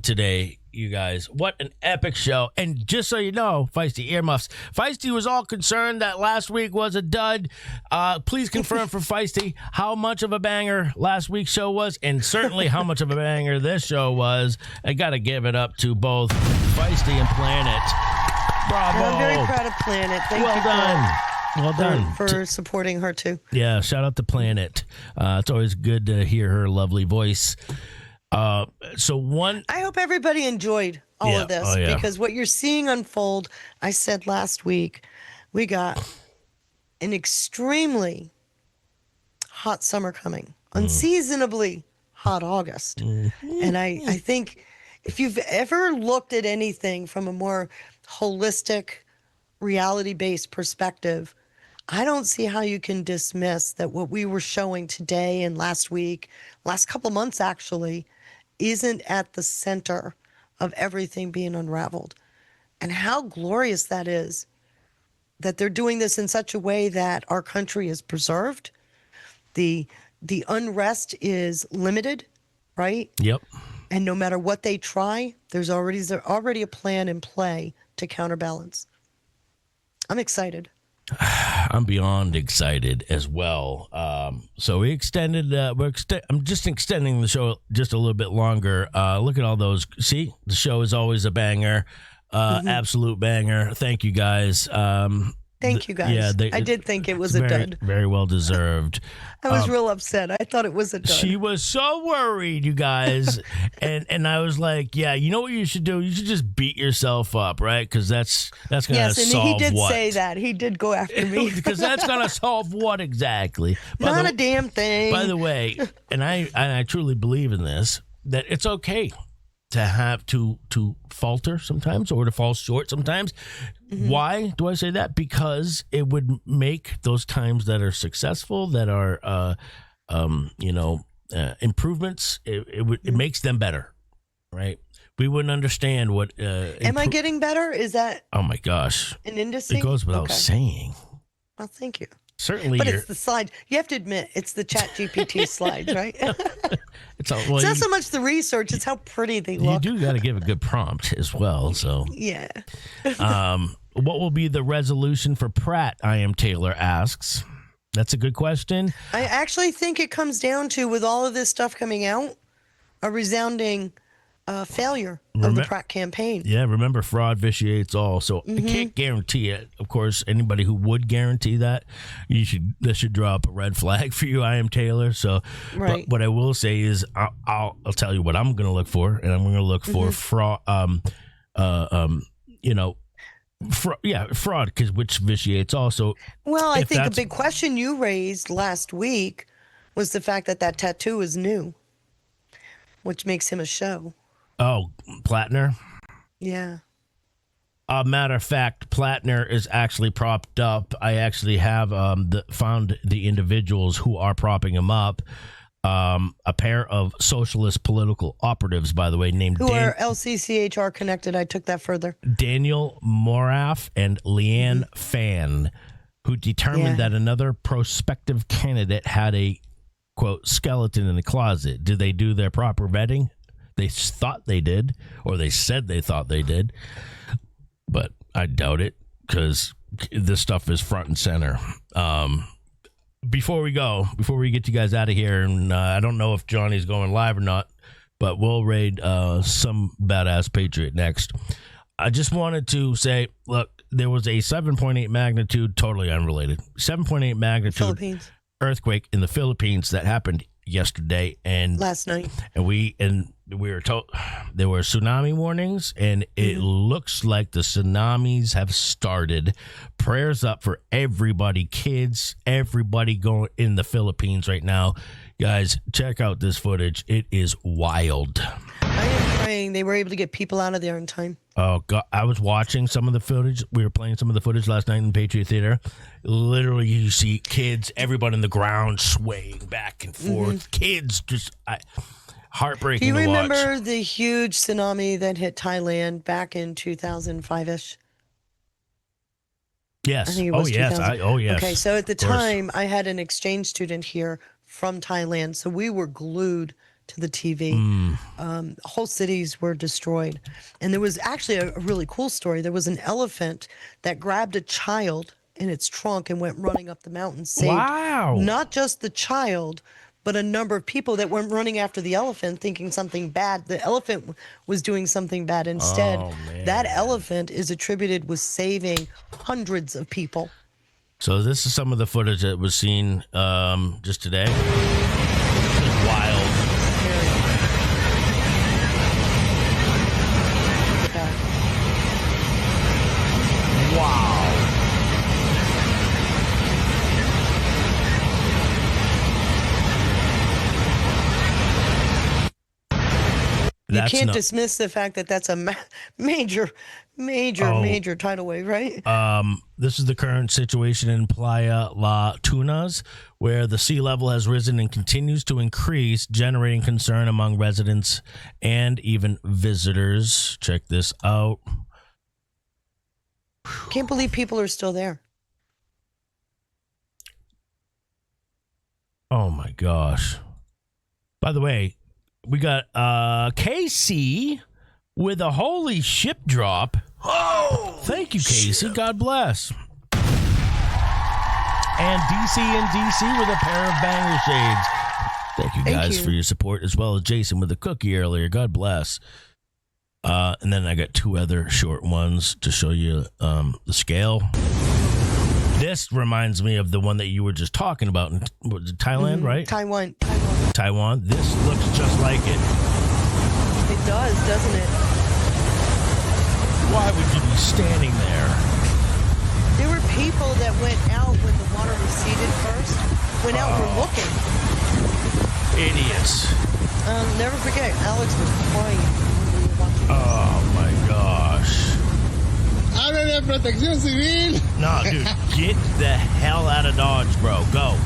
today, you guys. What an epic show. And just so you know, Feisty earmuffs, Feisty was all concerned that last week was a dud. Please confirm for Feisty how much of a banger last week's show was, and certainly how much of a banger this show was. I got to give it up to both Feisty and Planet. Bravo. I'm very proud of Planet. Thank you. Done. Well done. For supporting her, too. Yeah, shout out to Planet. It's always good to hear her lovely voice. I hope everybody enjoyed all of this because what you're seeing unfold, I said last week, we got an extremely hot summer coming, unseasonably hot August. And I think if you've ever looked at anything from a more holistic, reality-based perspective, I don't see how you can dismiss that what we were showing today and last week, last couple of months actually, isn't at the center of everything being unraveled. And how glorious that is, that they're doing this in such a way that our country is preserved. The unrest is limited, right? Yep. And no matter what they try, there's already a plan in play to counterbalance. I'm excited. I'm beyond excited as well. So we extended. I'm just extending the show just a little bit longer. Look at all those. See, the show is always a banger, absolute banger. Thank you guys. Thank you guys. Yeah, I did think it was a dud. Very well deserved. I was real upset. I thought it was a dud. She was so worried, you guys, and I was like, yeah, you know what you should do? You should just beat yourself up, right? Because that's gonna solve what? Yes, and he did say that. He did go after me. Because that's gonna solve what exactly? Not a damn thing. By the way, and I truly believe in this, that it's okay to have to falter sometimes or to fall short sometimes. Why do I say that? Because it would make those times that are successful, that are improvements, it makes them better, right? We wouldn't understand what am I getting better? Is that, oh my gosh, an indice? It goes without saying. Well, thank you. Certainly, but it's the slide. You have to admit, it's the Chat GPT slides, right? It's not so much the research; it's how pretty they look. You do got to give a good prompt as well. So yeah. What will be the resolution for Pratt? I Am Taylor asks. That's a good question. I actually think it comes down to, with all of this stuff coming out, a resounding failure of the Pratt campaign. Yeah, remember, fraud vitiates all. So I can't guarantee it. Of course, anybody who would guarantee that, that should draw up a red flag for you. I Am Taylor. So, right. But what I will say is, I'll tell you what I'm going to look for, and I'm going to look for fraud. Fraud, which vitiates also. Well, I think a big question you raised last week was the fact that tattoo is new, which makes him a show. Oh, Plattner? Yeah. Matter of fact, Plattner is actually propped up. I actually have found the individuals who are propping him up. A pair of socialist political operatives, by the way, named who are LCCHR connected. I took that further. Daniel Moraff and Leanne Fan, who determined that another prospective candidate had a, quote, skeleton in the closet. Did they do their proper vetting? They thought they did, or they said they thought they did, but I doubt it, because this stuff is front and center. Before we get you guys out of here, and I don't know if Johnny's going live or not, but we'll raid some badass patriot next. I just wanted to say, look, there was a 7.8 magnitude, totally unrelated, 7.8 magnitude earthquake in the Philippines that happened yesterday and last night, and we were told there were tsunami warnings, and it looks like the tsunamis have started. Prayers up for everybody, kids, everybody going in the Philippines right now. Guys, check out this footage. It is wild. I am praying they were able to get people out of there in time. Oh, God. I was watching some of the footage. We were playing some of the footage last night in Patriot Theater. Literally, you see kids, everybody on the ground swaying back and forth. Kids just heartbreaking to watch. Do you remember the huge tsunami that hit Thailand back in 2005-ish? Yes. I think it was 2000. Yes. Okay, so at the time, I had an exchange student here from Thailand, so we were glued to the TV. Whole cities were destroyed. And there was actually a really cool story. There was an elephant that grabbed a child in its trunk and went running up the mountain, saved not just the child, but a number of people that went running after the elephant thinking something bad. The elephant was doing something bad instead. That elephant is attributed with saving hundreds of people. So this is some of the footage that was seen just today. It's wild. Wow. You can't dismiss the fact that that's a major tidal wave, right? This is the current situation in Playa La Tunas, where the sea level has risen and continues to increase, generating concern among residents and even visitors. Check this out. Can't believe people are still there. Oh my gosh. By the way, we got Casey with a holy ship drop. Oh! Thank you, Casey. God bless. And DC with a pair of banger shades. Thank you guys for your support, as well as Jason with a cookie earlier. God bless. And then I got 2 other short ones to show you the scale. This reminds me of the one that you were just talking about in Thailand, right? Taiwan. This looks just like it. It does, doesn't it? Why would you be standing there? There were people that went out when the water receded first. Went out and were looking. Idiots. Never forget, Alex was crying when we were watching. Oh my gosh. ¡Ábrele protección civil! No, dude, get the hell out of Dodge, bro. Go.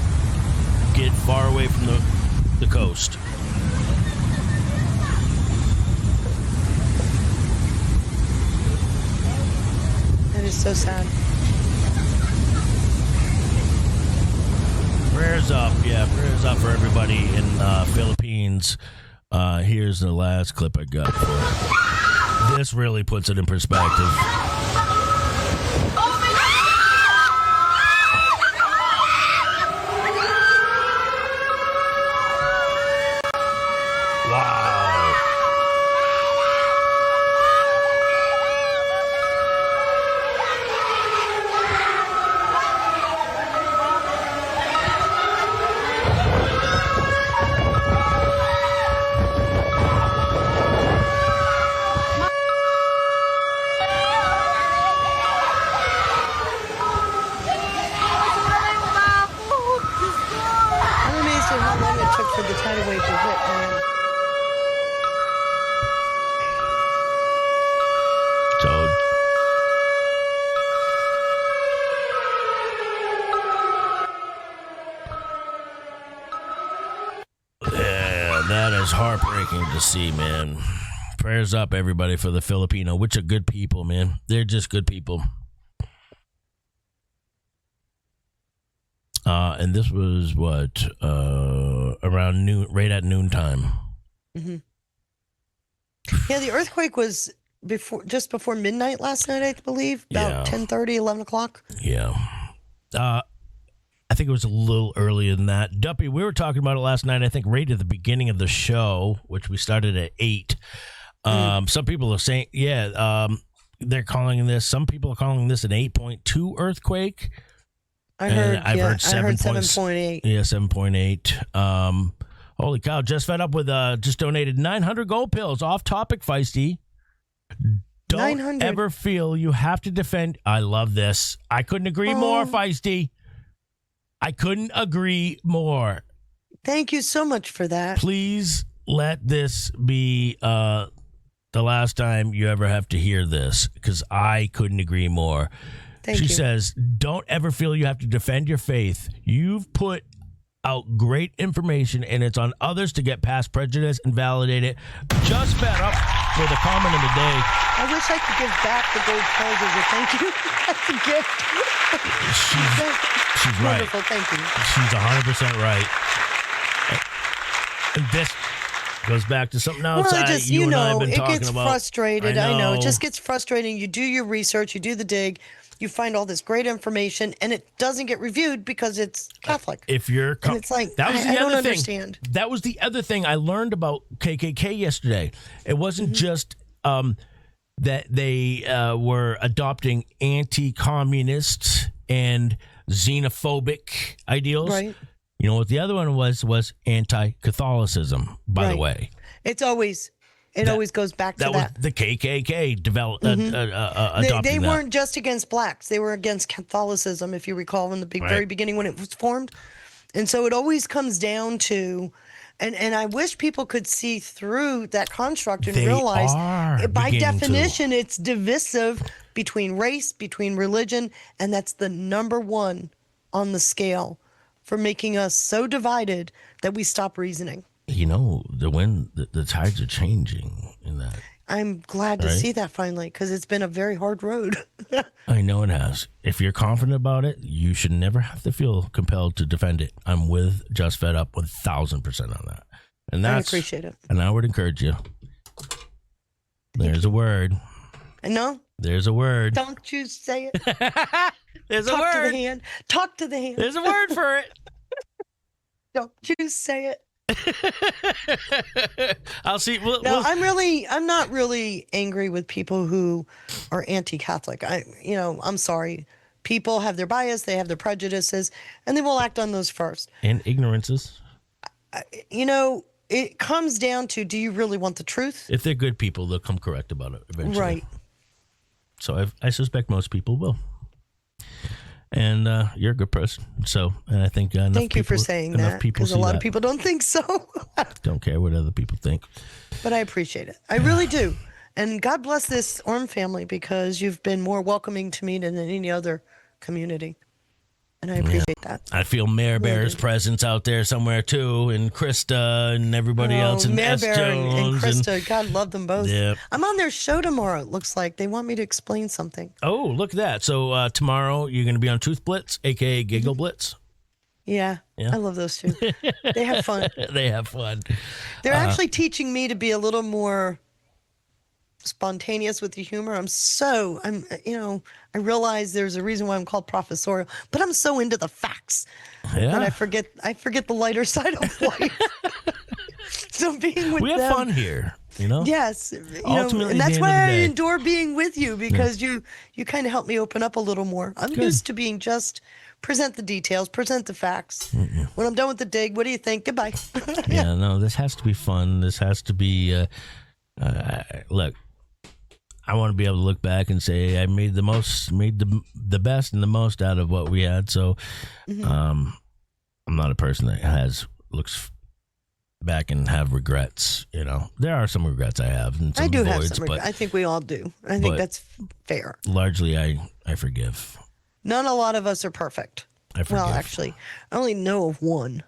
Get far away from the coast. That is so sad. Prayers up. Yeah, prayers up for everybody in Philippines. Here's the last clip I got for it. This really puts it in perspective. Wow. I'm amazed at how long it took for the tidal wave to hit, man. So, yeah, that is heartbreaking to see, man. Prayers up, everybody, for the Filipino, which are good people, man. They're just good people. And this was what, around noon, right at noontime. Mm-hmm. Yeah, the earthquake was just before midnight last night, I believe, about 10:30, 11 o'clock. Yeah. I think it was a little earlier than that. Duppy, we were talking about it last night, I think right at the beginning of the show, which we started at 8. Some people are saying, they're calling this, some people are calling this an 8.2 earthquake. I've heard 7.8. Yeah, 7.8. Holy cow, just fed up with, just donated 900 gold pills. Off topic, Feisty. Don't 900. ever feel you have to defend. I love this. I couldn't agree more, Feisty. I couldn't agree more. Thank you so much for that. Please let this be the last time you ever have to hear this, because I couldn't agree more. She says, don't ever feel you have to defend your faith. You've put out great information, and it's on others to get past prejudice and validate it. Just fed up with a comment of the day. I wish I could give back the gold pills as a thank you. That's a gift. She's right. Wonderful, thank you. She's 100% right. And this goes back to something else Well, you and I have been it talking gets about. frustrated. I know. It just gets frustrating. You do your research, you do the dig, you find all this great information, and it doesn't get reviewed because it's Catholic. If you're, and it's like, that was the I other don't thing. understand. That was the other thing I learned about KKK yesterday. It wasn't just that they were adopting anti-communist and xenophobic ideals. Right. You know what the other one was anti-Catholicism, by the way. It's always, always goes back to that. That was the KKK adopting They that. weren't just against blacks. They were against Catholicism, if you recall, in the very beginning when it was formed. And so it always comes down to, And I wish people could see through that construct and They realize are by beginning to. definition it's divisive between race, between religion, and that's the number one on the scale for making us so divided that we stop reasoning. You know, the tides are changing in that. I'm glad to Right? see that finally, because it's been a very hard road. I know it has. If you're confident about it, you should never have to feel compelled to defend it. I'm with Just Fed Up 1,000% on that. And I that's, appreciate it. And I would encourage you. There's a word. And no, There's a word. don't you say it. There's a Talk to word. the hand. Talk to the hand. There's a word for it. Don't you say it. I'll see. No, I'm not really angry with people who are anti-Catholic. I'm sorry. People have their bias, they have their prejudices, and they will act on those first. And ignorances. It comes down to, do you really want the truth? If they're good people, they'll come correct about it eventually. Right. So I suspect most people will. And you're a good person. So, and I think enough Thank you for people- saying enough that, people because a see lot that. of people don't think so. Don't care what other people think. But I appreciate it. I really do. And God bless this Orm family, because you've been more welcoming to me than any other community. And I appreciate that. I feel Mayor Bear's presence out there somewhere too, and Krista and everybody else, and Mayor S. Bear and Jones. Krista, God love them both. Yep. I'm on their show tomorrow, it looks like. They want me to explain something. Oh, look at that. So tomorrow you're going to be on Tooth Blitz, a.k.a. Giggle Blitz. Yeah, I love those two. They have fun. They have fun. They're actually teaching me to be a little more spontaneous with the humor. I realize there's a reason why I'm called professorial, but I'm so into the facts Yeah. that I forget the lighter side of life. So being with We have them, fun here, you know? yes, Ultimately, and at that's the why end of I the day- endure being with you, because you kind of help me open up a little more. I'm used to being just present the details, present the facts. When I'm done with the dig, what do you think? Goodbye. Yeah, no, this has to be fun. This has to be, look, I want to be able to look back and say I made the best and the most out of what we had. So, I'm not a person that looks back and have regrets. There are some regrets I have, and some I do voids, have some. but I think we all do. I think that's fair. largely I forgive. Not a lot of us are perfect. I forgive. Well, actually, I only know of one.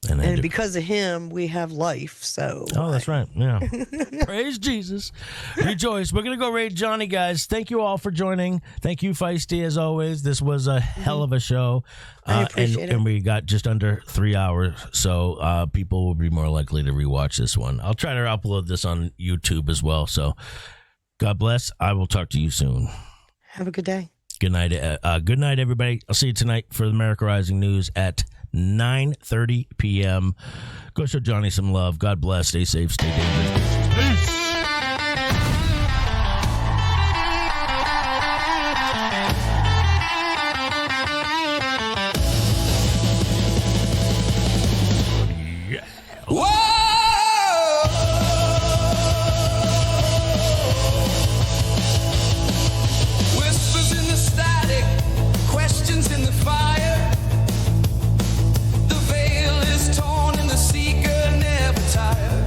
And And because of him, we have life. So. Oh, that's right. Yeah. Praise Jesus. Rejoice. We're going to go raid Johnny, guys. Thank you all for joining. Thank you, Feisty, as always. This was a hell of a show. I appreciate it. And we got just under 3 hours, so people will be more likely to rewatch this one. I'll try to upload this on YouTube as well. So God bless. I will talk to you soon. Have a good day. Good night. Good night, everybody. I'll see you tonight for the America Rising News at 9:30 p.m. Go show Johnny some love. God bless. Stay safe. Stay dangerous. Peace. Whispers in the static, questions in the fire. The veil is torn and the seeker never tired.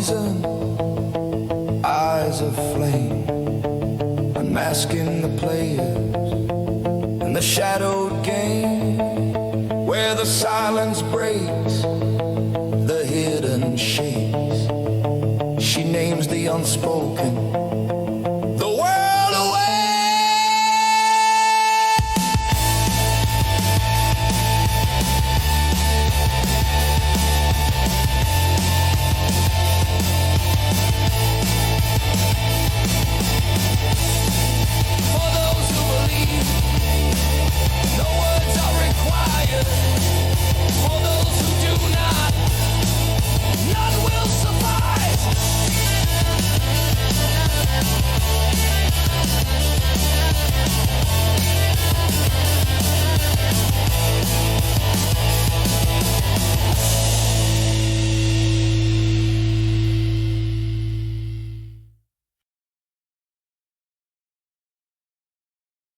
poison, eyes of flame, unmasking the players in the shadowed game, where the silence breaks, the hidden shakes. She names the unspoken